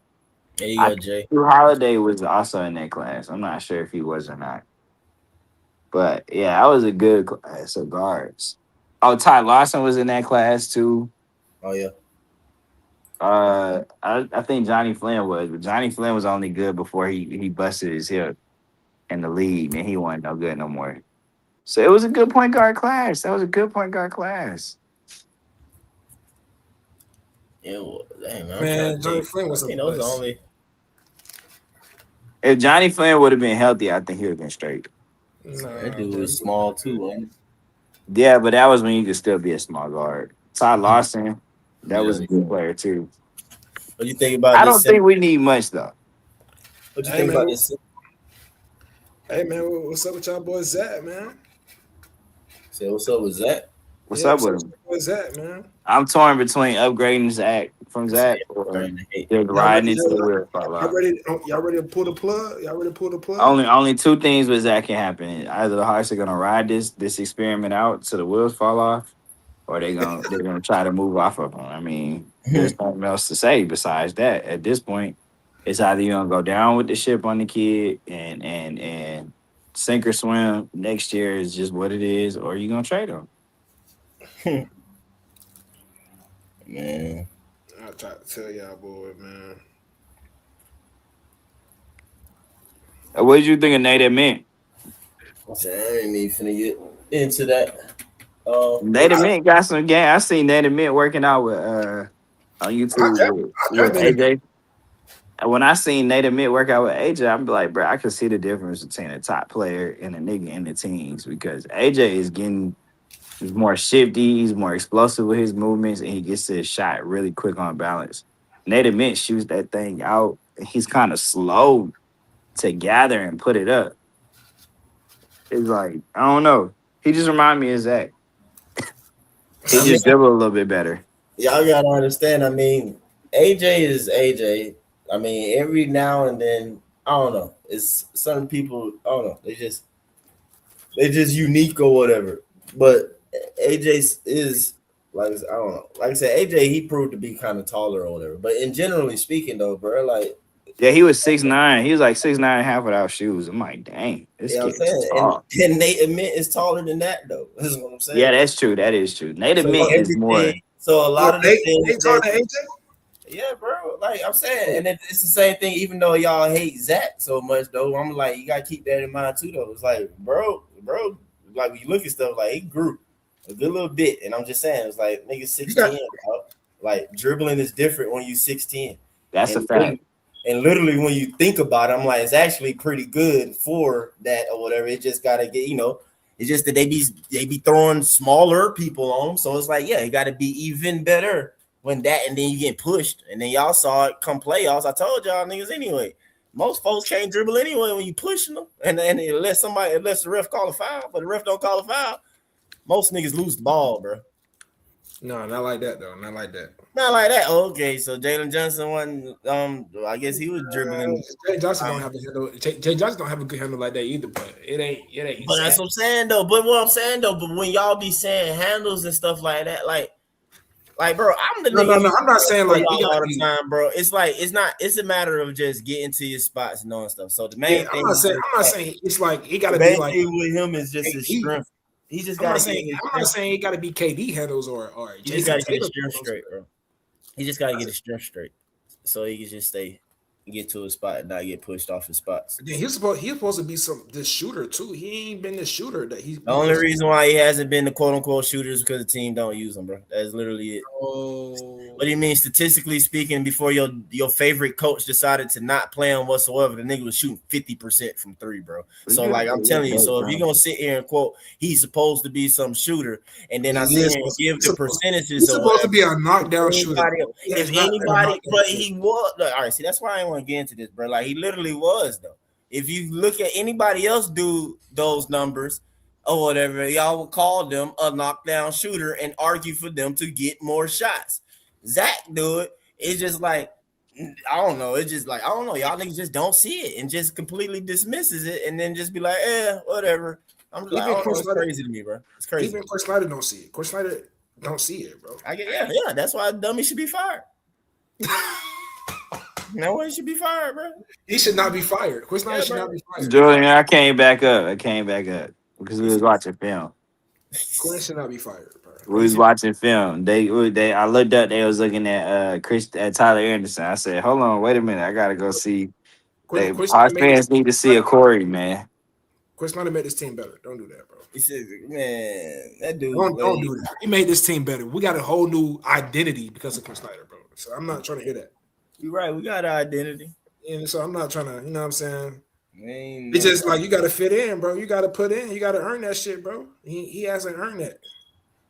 There you go, Jay. Drew Holiday was also in that class. I'm not sure if he was or not. But yeah, that was a good class of guards. Oh, Ty Lawson was in that class too. Oh yeah. I think Johnny Flynn was, but Johnny Flynn was only good before he busted his hip in the league, and he wasn't no good no more. So it was a good point guard class. That was a good point guard class. Yeah, man, Johnny Flynn was only. If Johnny Flynn would have been healthy, I think he would have been straight. That dude was small too, wasn't he? Yeah, but that was when you could still be a small guard. Ty Lawson, that was a good player too. What do you think about? I don't think we need much though. What do you think about this? Hey man, what's up with y'all boys, Zach, man? Say what's up with Zach? What's up with him? What's that, man? I'm torn between upgrading Zach from Zach or just riding into the wheel. Y'all ready to pull the plug? Y'all ready to pull the plug? Only two things with Zach can happen. Either the Hawks are gonna ride this experiment out till the wheels fall off, or they're gonna try to move off of him. I mean, there's nothing else to say besides that. At this point, it's either you're gonna go down with the ship on the kid and sink or swim. Next year is just what it is, or you gonna trade him. Man, I tried to tell y'all, boy, man. What did you think of Native Mint? I ain't even finna get into that. Native Mint got some game. I seen Native Mint working out with on YouTube with AJ. And when I seen Native Mint work out with AJ, I'm like, bro, I can see the difference between a top player and a nigga in the teams because AJ he's more shifty, he's more explosive with his movements, and he gets to his shot really quick on balance. Native Mint shoots that thing out. He's kind of slow to gather and put it up. It's like, I don't know. He just remind me of Zach. He just dribble a little bit better. Y'all gotta understand. I mean, AJ is AJ. I mean, every now and then, I don't know. It's some people, I don't know. They just unique or whatever. But AJ is like, I don't know. Like I said, AJ, he proved to be kind of taller or whatever. But in generally speaking, though, bro, like. Yeah, he was 6'9". He was like 6'9.5" without shoes. I'm like, dang, this kid is tall. And Native Mint is taller than that, though. That's what I'm saying. Yeah, that's true. That is true. Native Mint is more. So a lot of the things. They taller than AJ? Yeah, bro. Like I'm saying, and it's the same thing. Even though y'all hate Zach so much, though, I'm like, you gotta keep that in mind too, though. It's like, bro, like when you look at stuff, like he grew a good little bit, and I'm just saying, it's like nigga 6'10", bro. Like dribbling is different when you 6'10". That's a fact. And literally, when you think about it, I'm like, it's actually pretty good for that or whatever. It just gotta get, it's just that they be throwing smaller people on them. So it's like, yeah, it gotta be even better. When that and then you get pushed, and then y'all saw it come playoffs. I told y'all niggas anyway. Most folks can't dribble anyway when you pushing them, and unless the ref call a foul, but the ref don't call a foul, most niggas lose the ball, bro. No, not like that though. Not like that. Not like that. Okay, so Jalen Johnson wasn't. I guess he was dribbling. Jay Johnson don't have a handle. Jay Johnson don't have a good handle like that either. But it ain't. But that's what I'm saying though. But when y'all be saying handles and stuff like that, like, bro, I'm the nigga. No, I'm not saying like all the time, bro. It's like it's a matter of just getting to your spots and knowing stuff. So the main thing. I'm not saying it's like he gotta be like with him is just his strength. He just got. I'm not saying he gotta be KD handles or. He just gotta get his strength straight, bro. He just gotta get his strength straight, so he can just get to his spot and not get pushed off his spots. Yeah, he's supposed to be this shooter too. He ain't been the shooter that he's. The only reason why he hasn't been the quote unquote shooter is because the team don't use him, bro. That's literally it. What do you mean, statistically speaking? Before your favorite coach decided to not play him whatsoever, the nigga was shooting 50% from three, bro. So like I'm telling you, so if you're gonna sit here and quote he's supposed to be some shooter, and then I sit here and give the percentages. He's supposed to be a knockdown shooter. If anybody, but he was. All right, see, that's why I want to get into this, bro. Like he literally was though. If you look at anybody else do those numbers or whatever, y'all would call them a knockdown shooter and argue for them to get more shots. Zach do it. It's just like I don't know. It's just like I don't know. Y'all niggas just don't see it and just completely dismisses it and then just be like, whatever. I'm just like, it's crazy to me, bro. It's crazy. Even Coach Snyder don't see it. Coach Snyder don't see it, bro. Yeah. That's why dummy should be fired. No one should be fired, bro. He should not be fired. Coach Snyder should not be fired. Julian, I came back up because we was watching film. Coach should not be fired, bro. We was watching film. They I looked up. They was looking at Tyler Anderson. I said, "Hold on, wait a minute. I gotta go see." Our fans need to see a Corey, man. Coach Snyder made this team better. Don't do that, bro. He said, "Man, that dude don't do that. He made this team better. We got a whole new identity because of Coach Snyder, bro. So I'm not trying to hear that. You're right. We got an identity. And so I'm not trying to, you know what I'm saying? It's just like you got to fit in, bro. You got to put in. You got to earn that shit, bro. He hasn't earned that.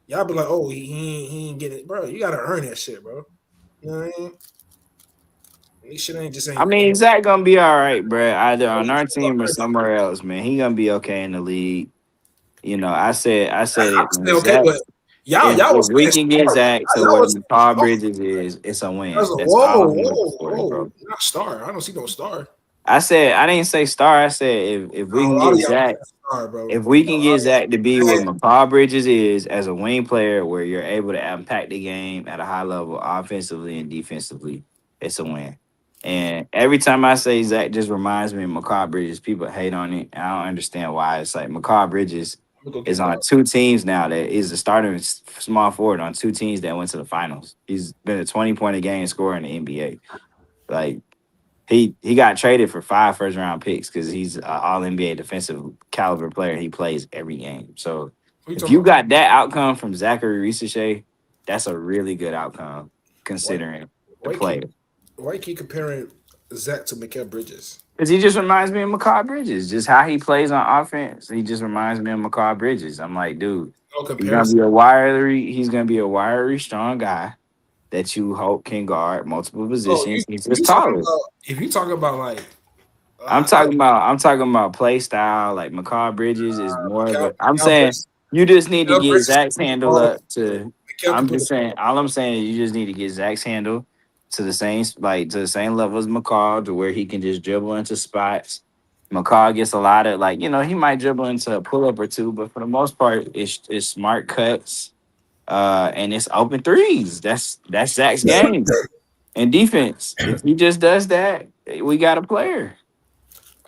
Y'all be like, oh, he ain't get it, bro. You got to earn that shit, bro. You know what I mean? This shit ain't just ain't. I mean, Zach gonna be all right, bro. Either on our team or somewhere else, man. He gonna be okay in the league. You know, I said it. Okay, but y'all if we can get Zach to where Paul Bridges is, it's a win. Whoa. Not star. I don't see no star. I didn't say star. I said if we can get Zach, if we can get Zach to be where Paul Bridges is as a wing player, where you're able to impact the game at a high level, offensively and defensively, it's a win. And every time I say Zach just reminds me of Mikal Bridges, people hate on it. And I don't understand why. It's like Mikal Bridges is on 2 teams now that is the starting small forward on 2 teams that went to the finals. He's been a 20-point a game scorer in the NBA. Like, he got traded for 5 first-round picks because he's an all-NBA defensive caliber player. He plays every game. So if you got that outcome from Zachary Risache, that's a really good outcome considering the player. Why you keep comparing Zach to Mikal Bridges? Because he just reminds me of Mikal Bridges. Just how he plays on offense, he just reminds me of Mikal Bridges. I'm like, dude, he's gonna be a wiry, strong guy that you hope can guard multiple positions. He's just taller. If you talk about like, I'm talking about play style. Like Mikal Bridges is more of a. I'm saying you just need to get Zach's handle up to. I'm just saying. All I'm saying is you just need to get Zach's handle to the same level as Mikal, to where he can just dribble into spots. Mikal gets a lot of he might dribble into a pull up or two, but for the most part, it's smart cuts, and it's open threes. That's Zach's game and defense. If he just does that, we got a player.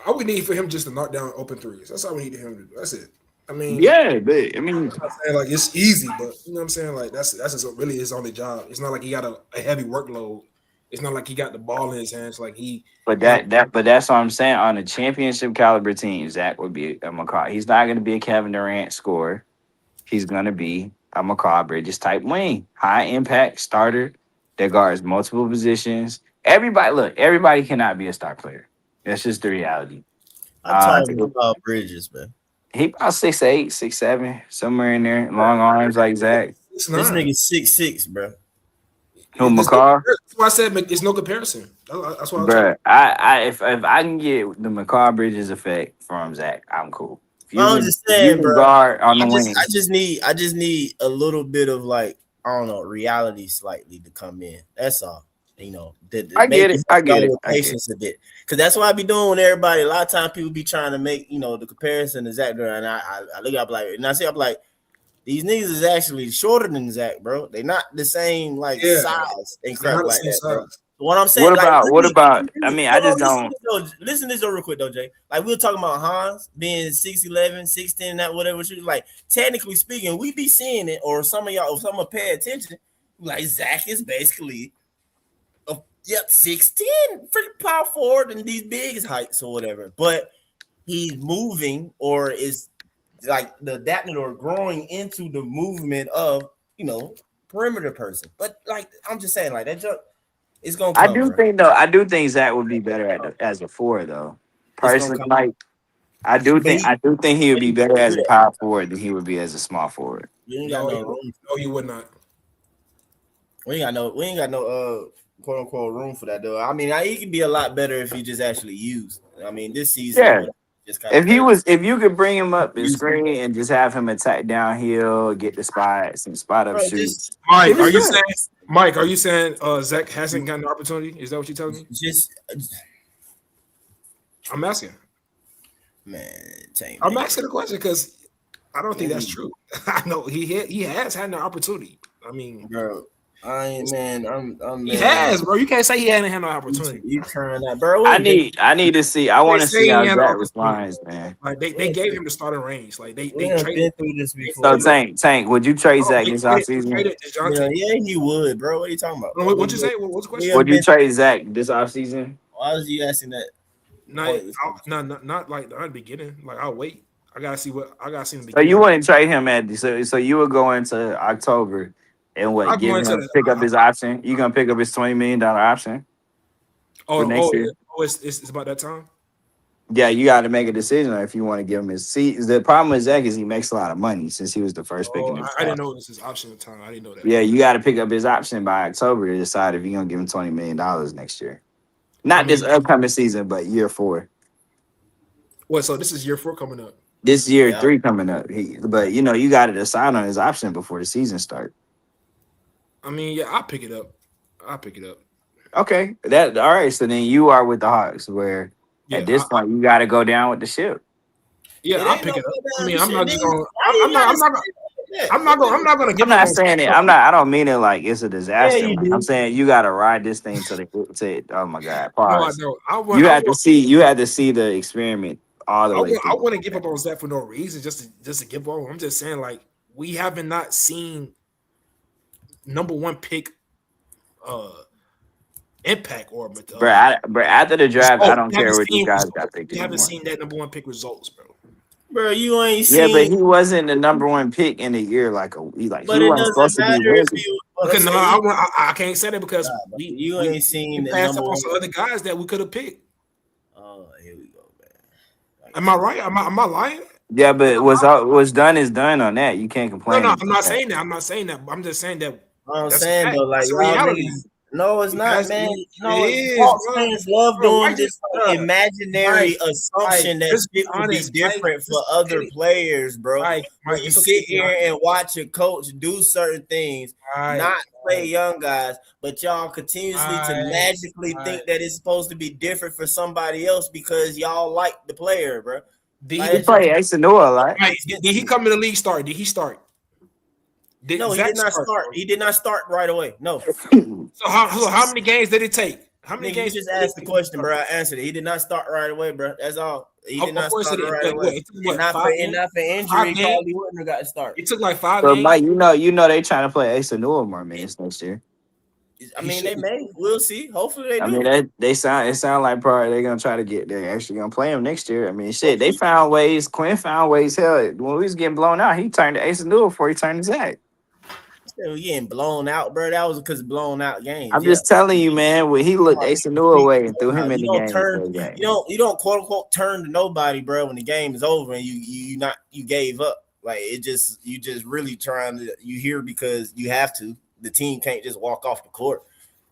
All we need for him just to knock down open threes. That's all we need him to do. That's it. I mean, yeah, but I mean, I'm saying, like, it's easy, but you know what I'm saying? Like that's just really his only job. It's not like he got a heavy workload. It's not like he got the ball in his hands. Like he. But that's what I'm saying. On a championship caliber team, Zach would be a Mikal. He's not going to be a Kevin Durant scorer. He's going to be a Mikal Bridges type wing, high impact starter that guards multiple positions. Everybody cannot be a star player. That's just the reality. I'm talking about Bridges, man. He about 6'8", 6'7", somewhere in there. Long arms like Zach. This nigga 6'6", bro. Who, Mikal? That's why I said it's no comparison. That's why. Bro, if I can get the Mikal Bridges effect from Zach, I'm cool. I'm just saying, bro. Guard on the wing. I just need a little bit of reality slightly to come in. That's all. I get it. Patience a bit, because that's what I be doing with everybody. A lot of times people be trying to make the comparison to Zach, and I look up I'm like, these niggas is actually shorter than Zach, bro. They not the same size and crap like that, bro. What I'm saying. What about? I mean, I just don't listen to this real quick though, Jay. Like we were talking about Hans being 6'11", 6'10", that whatever. Like technically speaking, we be seeing it, or some of y'all, if someone pay attention, like Zach is basically 6'10", pretty power forward, and these big heights or whatever. But he's moving or is like the adapting or growing into the movement of perimeter person. But like I'm just saying, like that jump, it's gonna come, I do think Zach would be better as a 4 though. Personally, like I do think he would be better as a power forward than he would be as a small forward. You ain't got no room. No, you would not. We ain't got no quote unquote room for that though. I mean, he could be a lot better if he just actually used. I mean, this season. Yeah. If you could bring him up and screen and just have him attack downhill, get the spots and spot up shoots. Mike, are you saying Zach hasn't gotten the opportunity? Is that what you're telling me? I'm asking. Man, I'm asking the question because I don't think that's true. I know he has had the opportunity. I mean, bro. I'm he has, bro. You can't say he hadn't had no opportunity. You trying that, bro? I need to see. I want to see how Zach responds, man. Like they gave him the starting range. Like they traded through this before. So Tank, would you trade Zach this offseason? Yeah, he would, bro. What are you talking about? What'd you say? What's the question? Would you trade Zach this offseason? Why was you asking that? Not like the beginning. Like I'll wait. I gotta see him. So you wouldn't trade him so you would go into October. And what? Give him pick up his option. You gonna pick up his $20 million option? For next year? It's about that time. Yeah, you got to make a decision if you want to give him his seat. The problem with Zach is he makes a lot of money since he was the first pick in the draft. I didn't know this is option time. I didn't know that. Yeah, you got to pick up his option by October to decide if you're gonna give him $20 million next year. Not this upcoming season, but year 4. What? So this is year 4 coming up. This year 3 coming up. But you got to decide on his option before the season starts. I mean, yeah, I'll pick it up. Okay. All right. So then you are with the Hawks, where at this point you got to go down with the ship. Yeah, I'll pick it up. I mean, I'm not just going. I'm not gonna give I'm not saying it. I don't mean it like it's a disaster. Yeah, you I'm do. saying you got to ride this thing to the. Oh my God! No, I Pause. don't. You had to see the experiment all the way I through. wouldn't give up on Zach for no reason, just to give up. I'm just saying, like, we haven't not seen number one pick impact or Bro, after the draft, I don't care what these guys got picked We haven't anymore. seen that number one pick results, bro. Bro, you ain't Yeah, seen. but he wasn't the number one pick in the year. But he But wasn't it doesn't supposed to be matter if winning. you. Because no, I can't say that because you ain't seen we the passed number up on one. some other guys that we could have picked. Oh, here we go, man. Am I right? Am I lying? Yeah, but what's done is done on that. You can't complain. No, I'm not saying that. I'm not saying that. I'm just saying that. I'm that's saying a fact. though, like That's a y'all reality. niggas. No, it's not, That's- man. it No, is, Hawks bro. fans love Bro, why doing this just- imaginary Mike, assumption that just be shit would be honest, different Mike. for other players, bro. Mike, When you it's sit okay, here Mike. and watch a coach do certain things, Right, not play young guys, but y'all continuously to Right, magically think that it's supposed to be different for somebody else because y'all like the player, bro. Did Like, He it's played Exanua a lot. Mike, did he come in the league start? Did he start? no, he Zach did not start. He did not start right away. No. So how many games did it take? How many Nigga, games? you just asked the question, bro. I answered it. He did not start right away, bro. That's all. He did Of not course start it did. right But away. it took, what, Not 5 for games? injury, 5 he games? probably wouldn't have got to start. It took like 5 But games. Mike, you know they trying to play Exanua more minutes next year. I mean, they may. We'll see. Hopefully, they I do. mean, it sound like probably they're gonna try to they're actually gonna play him next year. I mean, shit, they found ways. Quinn found ways. Hell, when we was getting blown out, he turned to Ace and Newell before he turned to Zach. Still getting blown out, bro. That was because blown out games. I'm just telling you, man. When he looked Ace and Newell away and threw him in You the don't game. turn. You don't quote unquote turn to nobody, bro. When the game is over and you gave up. Like you just really trying to. You here because you have to. The team can't just walk off the court.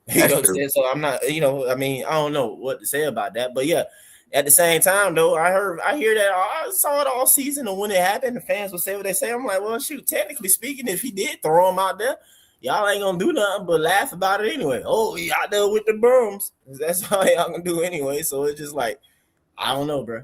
You know what I'm saying? So I'm not, I mean, I don't know what to say about that. But yeah, at the same time, though, I hear that I saw it all season, and when it happened, the fans will say what they say. I'm like, well, shoot, technically speaking, if he did throw him out there, y'all ain't gonna do nothing but laugh about it anyway. Oh, he out there with the bums. That's all y'all gonna do anyway. So it's just like, I don't know, bro.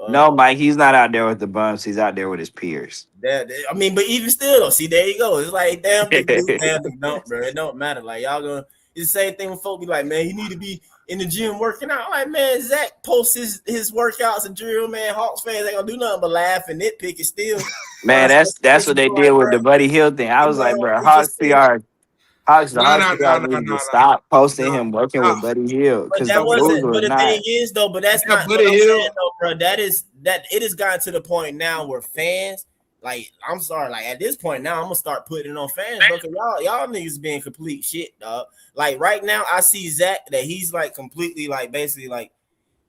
No, Mike, he's not out there with the bums. He's out there with his peers. I mean, but even still, though, see, there you go. It's like, damn, they do, damn, they don't, bro. It don't matter. Like, y'all gonna. It's the same thing when folk be like, man, you need to be in the gym working out. Like, man, Zach posts his workouts and drill, man. Hawks fans ain't gonna do nothing but laugh and nitpick it still. Man, that's what they did with the Buddy Hill thing. I was like, bro, Hawks PR need to stop posting him working with Buddy Hill. But that wasn't. But the thing is, though, but that's not what I'm saying, though, bro. That it has gotten to the point now where fans. Like, I'm sorry, like at this point now, I'm gonna start putting it on fans, bro. Cause y'all niggas being complete shit, dog. Like right now, I see Zach that he's like completely like basically like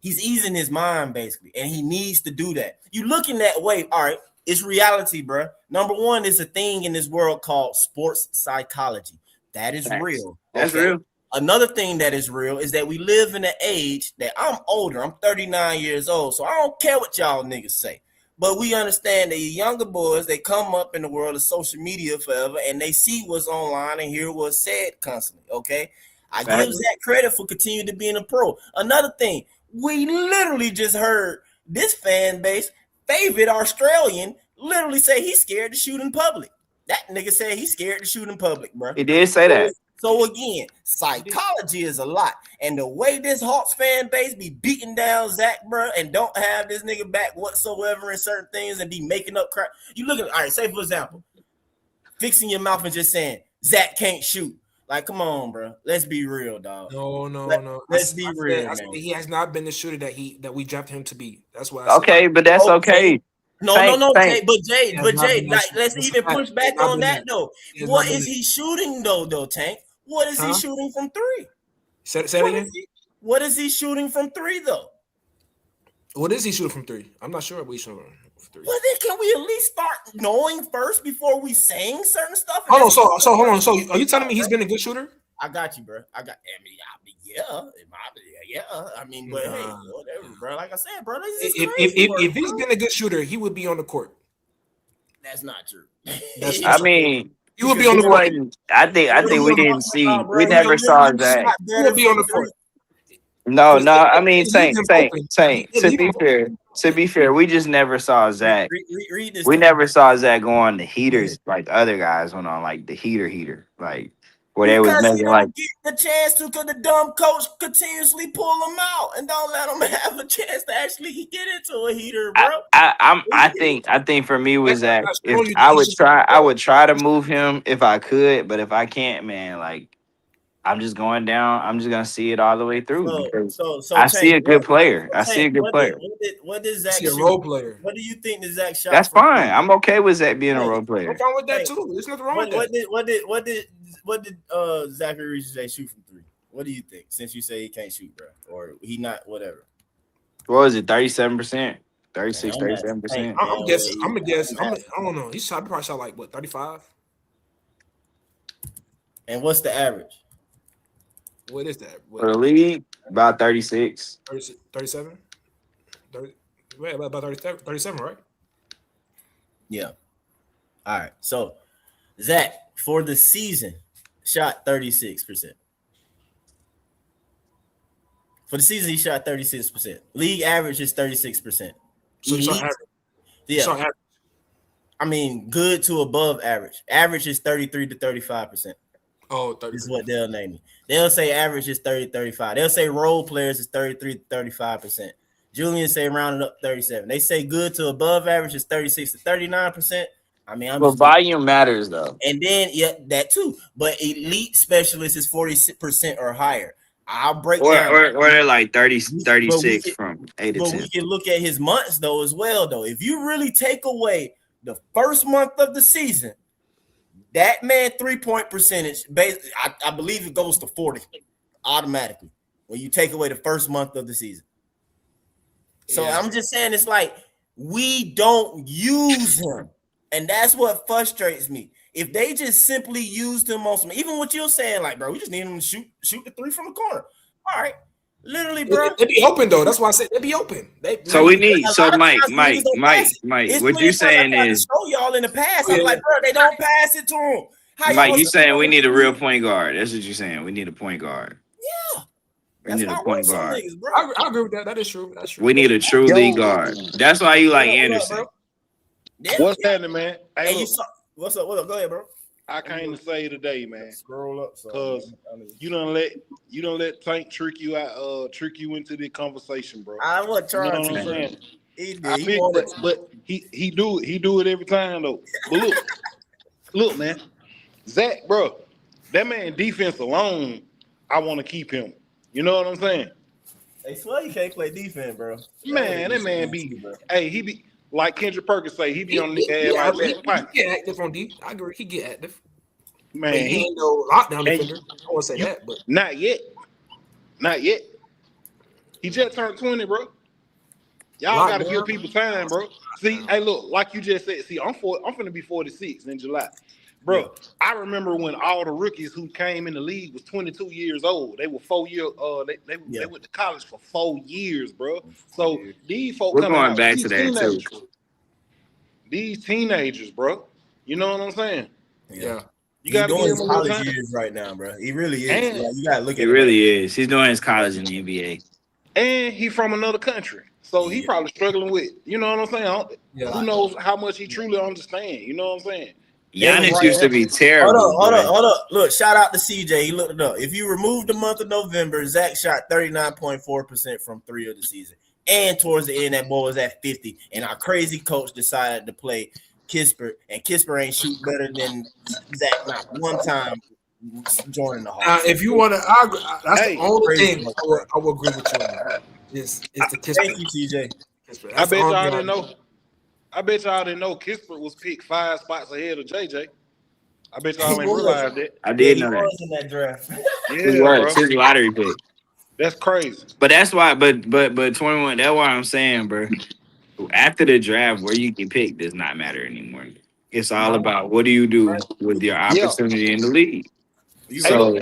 he's easing his mind basically, and he needs to do that. You looking that way, all right? It's reality, bro. Number one, is a thing in this world called sports psychology. That is real. That's real. Another thing that is real is that we live in an age that I'm older. I'm 39 years old, so I don't care what y'all niggas say. But we understand that younger boys, they come up in the world of social media forever, and they see what's online and hear what's said constantly, okay? I give Zach credit for continuing to being a pro. Another thing, we literally just heard this fan base, favorite Australian, literally say he's scared to shoot in public. That nigga said he's scared to shoot in public, bro. He did say that. So again, psychology is a lot, and the way this Hawks fan base be beating down Zach, bro, and don't have this nigga back whatsoever in certain things and be making up crap. You look at, all right, say for example, fixing your mouth and just saying Zach can't shoot. Like, come on, bro. Let's be real, dog. No. Let's be real, I said man. he has not been the shooter that we drafted him to be. That's what I said. Okay, but that's okay. No, Jay, like, let's even push back on that though. What is he shooting though, Tank? What is he shooting from three? Say it again. What is he shooting from three though? What is he shooting from three? I'm not sure what he's shooting from three. Well, then can we at least start knowing first before we saying certain stuff? Hold on. So are you telling me he's been a good shooter? I got you, bro. Yeah. I mean, but hey, whatever, bro. Like I said, bro, if he's been a good shooter, he would be on the court. That's not true. I mean, he would be on the court. I think we didn't see. We never saw that. He would be on the court. No. I mean, Leave him open. Tank. To be fair, we just never saw Zach. Read this. We never saw Zach go on the heaters like the other guys went on, like the heater, like where they was Because he making don't like. get the chance to, because the dumb coach continuously pull him out and don't let him have a chance to actually get into a heater, bro. I think for me was that if I would try to move him if I could, but if I can't, man, like I'm just going down. I'm just gonna see it all the way through. So I see a good player. I see a good player. What did Zach See a shoot? role player. What do you think that Zach shot? That's from fine. three? I'm okay with Zach being a role player. I'm fine with that too. There's nothing wrong with that. What did Zachary Reese shoot from three? What do you think? Since you say he can't shoot, bro, or he not, whatever. What was it? 37%, 36, 37%. I'm guessing. I'm gonna guess. I don't know. He probably shot like what, 35? And what's the average? What is that? For the league, about 36. 37? 30, about 37, right? Yeah. All right. So Zach, for the season, shot 36%. For the season, he shot 36%. League average is 36%. So you saw average. Yeah. So average. I mean, good to above average. Average is 33 to 35%. Oh, 30. This is what they'll name me. They'll say average is 30, 35. They'll say role players is 33 to 35%. Julian say rounded up 37. They say good to above average is 36 to 39%. I mean, But volume matters though. And then that too. But elite specialist is 40% or higher. I'll break down. Or they're like 36 from 8 to 10. But we can look at his months though as well though. If you really take away the first month of the season, that man 3-point percentage, I believe it goes to 40 automatically when you take away the first month of the season. So I'm just saying, it's like we don't use him, and that's what frustrates me. If they just simply used him on some, even what you're saying, like, bro, we just need him to shoot the three from the corner. All right, literally, bro. They be open though. That's why I said they be open. Mike. What you saying is, show y'all in the past. I'm like, bro, they don't pass it to him. Mike, you saying we need a real point guard? That's what you're saying. We need a point guard. Yeah. We need a point guard. I agree with that. That is true. That's true. We need a true league guard. That's why you like Anderson. What's happening, man? Hey, what's up? Go ahead, bro. I came to say today, man. Scroll up, because you don't let Tank trick you out, trick you into the conversation, bro. I wasn't trying you know to. What I'm saying? But he do it every time though. But look, man, Zach, bro, that man defense alone, I want to keep him. You know what I'm saying? They swear you can't play defense, bro. Man, that man be. Hey, he be like Kendrick Perkins say. He be on the he get active on deep. I agree. He get active. Man, he ain't no lockdown defender. I won't say that, but not yet. He just turned 20, bro. Y'all got to give people time, bro. See, hey, look, like you just said. See, I'm finna be 46 in July. Bro, I remember when all the rookies who came in the league was 22 years old. They were 4 years. They went to college for 4 years, bro. So these folks we're going back to that too. These teenagers, bro. You know what I'm saying? Yeah. You got to doing his college years right now, bro. He really is. And you got to look at it. He really is. He's doing his college in the NBA. And he from another country. So he probably struggling with, you know what I'm saying? Who knows how much he truly understands? You know what I'm saying? Giannis used to be terrible. Hold up. Look, shout out to CJ. He looked it up. If you remove the month of November, Zach shot 39.4% from 3 of the season. And towards the end, that boy was at 50. And our crazy coach decided to play Kispert. And Kispert ain't shoot better than Zach not one time joining the Hawks. If you want to argue, that's the only thing I will agree with you on that. Is the Kispert. Thank you, CJ. I bet y'all didn't know. I bet y'all didn't know Kispert was picked 5 spots ahead of JJ. I bet y'all ain't realized that. I did know that. He was in that draft. Yeah, his lottery pick. That's crazy. But that's why. But 21. That's why I'm saying, bro. After the draft, where you get picked does not matter anymore. It's all about what do you do with your opportunity in the league. So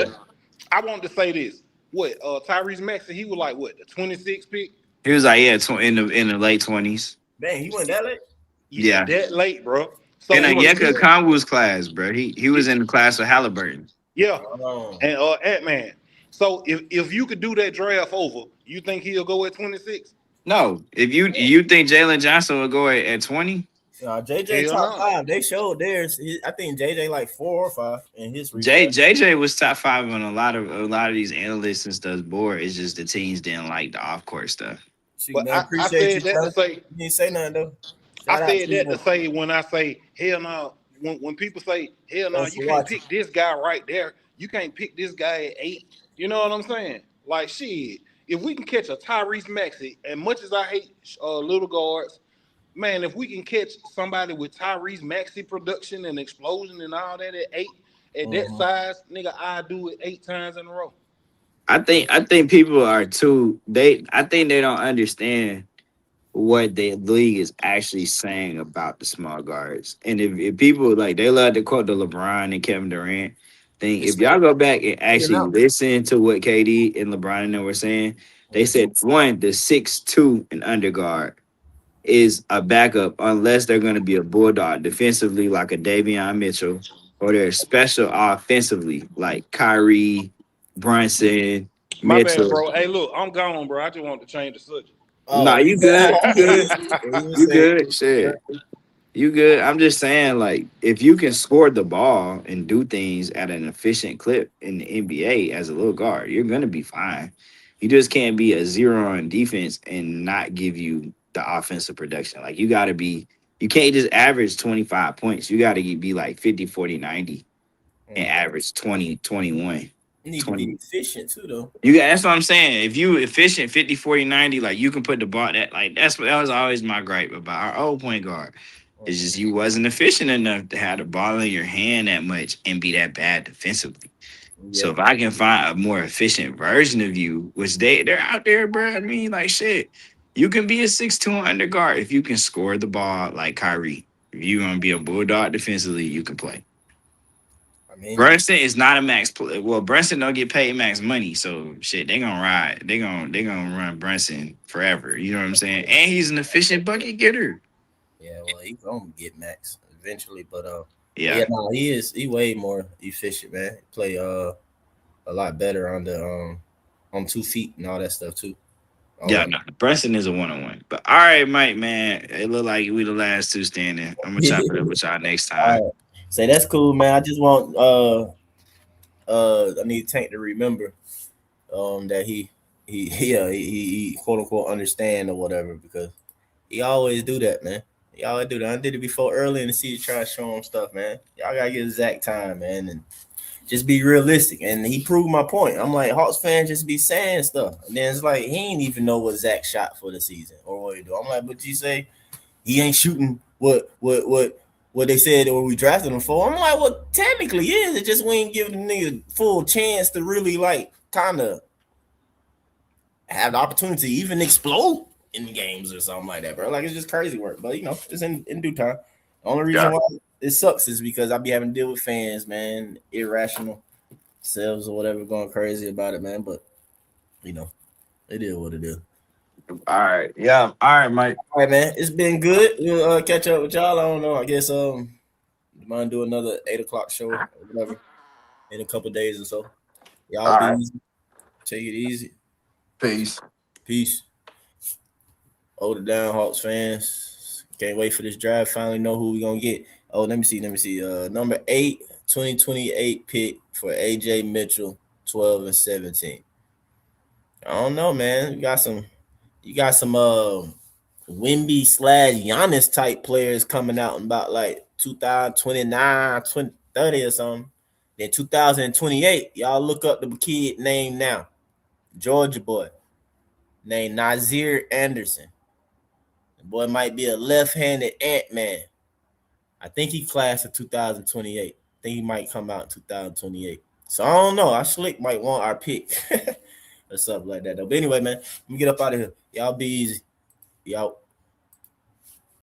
I want to say this. What Tyrese Maxey? He was like what, the 26th pick? He was like in the late 20s. Dang, he went that late? Yeah, that late, bro. So in Onyeka Okongwu's class, bro. He was in the class of Halliburton. Yeah, and Ant-Man. So if you could do that draft over, you think he'll go at 26? No, if you think Jalen Johnson will go at 20? JJ Hell top no. 5. They showed theirs. I think JJ like 4 or 5 in his JJ was top 5 on a lot of these analysts and stuff board. It's just the teams didn't like the off court stuff. But I said that to say, you didn't say nothing though. I said that to say when I say hell no, when people say hell no, you can't pick this guy right there. You can't pick this guy at 8. You know what I'm saying? Like shit. If we can catch a Tyrese Maxey, as much as I hate little guards, man, if we can catch somebody with Tyrese Maxey production and explosion and all that at 8, at that size, nigga, I do it 8 times in a row. I think people are I think they don't understand what the league is actually saying about the small guards. And if people like they love to quote the LeBron and Kevin Durant thing, if y'all go back and actually listen to what KD and LeBron and them were saying, they said one, the 6'2" and under guard is a backup unless they're going to be a bulldog defensively like a Davion Mitchell, or they're special offensively like Kyrie, Brunson, My Mitchell. bad, bro. Hey, look, I'm gone, bro. I just want to change the subject. No, you good. You good. Shit. You good. I'm just saying, like, if you can score the ball and do things at an efficient clip in the NBA as a little guard, you're going to be fine. You just can't be a 0 on defense and not give you the offensive production. Like, you got to be, you can't just average 25 points. You got to be like 50, 40, 90 and average 20, 21. You need to be efficient too, though. That's what I'm saying. If you efficient 50, 40, 90, like you can put the ball that was always my gripe about our old point guard. It's just you wasn't efficient enough to have the ball in your hand that much and be that bad defensively. Yeah. So if I can find a more efficient version of you, which they're out there, bro. I mean, like shit. You can be a 6'2" under guard if you can score the ball like Kyrie. If you're gonna be a bulldog defensively, you can play. Brunson is not a max player. Well, Brunson don't get paid max money, so shit, they gonna ride. They gonna run Brunson forever. You know what I'm saying? And he's an efficient bucket getter. Yeah, well, he's gonna get max eventually, but yeah, no, he way more efficient, man. Play a lot better on 2 feet and all that stuff too. No, Brunson is a 1-on-1. But all right, Mike, man, it look like we the last 2 standing. I'm gonna chop it up with y'all next time. Say that's cool, man. I just want I need Tank to remember that he quote unquote understand or whatever, because he always do that, man. He always do that. I did it before early in the season, try to show him stuff, man. Y'all gotta get Zach time, man, and just be realistic. And he proved my point. I'm like, Hawks fans just be saying stuff, and then it's like he ain't even know what Zach shot for the season or what he do. I'm like, but you say he ain't shooting what they said when we drafted him for. I'm like, well, technically, yeah. It just we ain't giving the nigga full chance to really like kind of have the opportunity to even explode in games or something like that, bro. Like it's just crazy work. But just in due time. The only reason why it sucks is because I be having to deal with fans, man, irrational selves or whatever, going crazy about it, man. But it is what it is. All right. Yeah. All right, Mike. All right, man. It's been good. We'll catch up with y'all. I don't know. I guess might do another 8:00 show or whatever in a couple days or so. Y'all be easy. Take it easy. Peace. Hold it down, Hawks fans. Can't wait for this draft. Finally know who we gonna get. Oh, let me see. Number 8, 2028 pick for AJ Mitchell, 12 and 17. I don't know, man. You got some Wemby / Giannis type players coming out in about like 2029, 2030 or something. Then 2028, y'all look up the kid name now. Georgia boy named Nazir Anderson. The boy might be a left-handed Ant-Man. I think he class of 2028. I think he might come out in 2028. So I don't know. Our Slick might want our pick or something like that, though. But anyway, man, let me get up out of here. Y'all be easy. Y'all.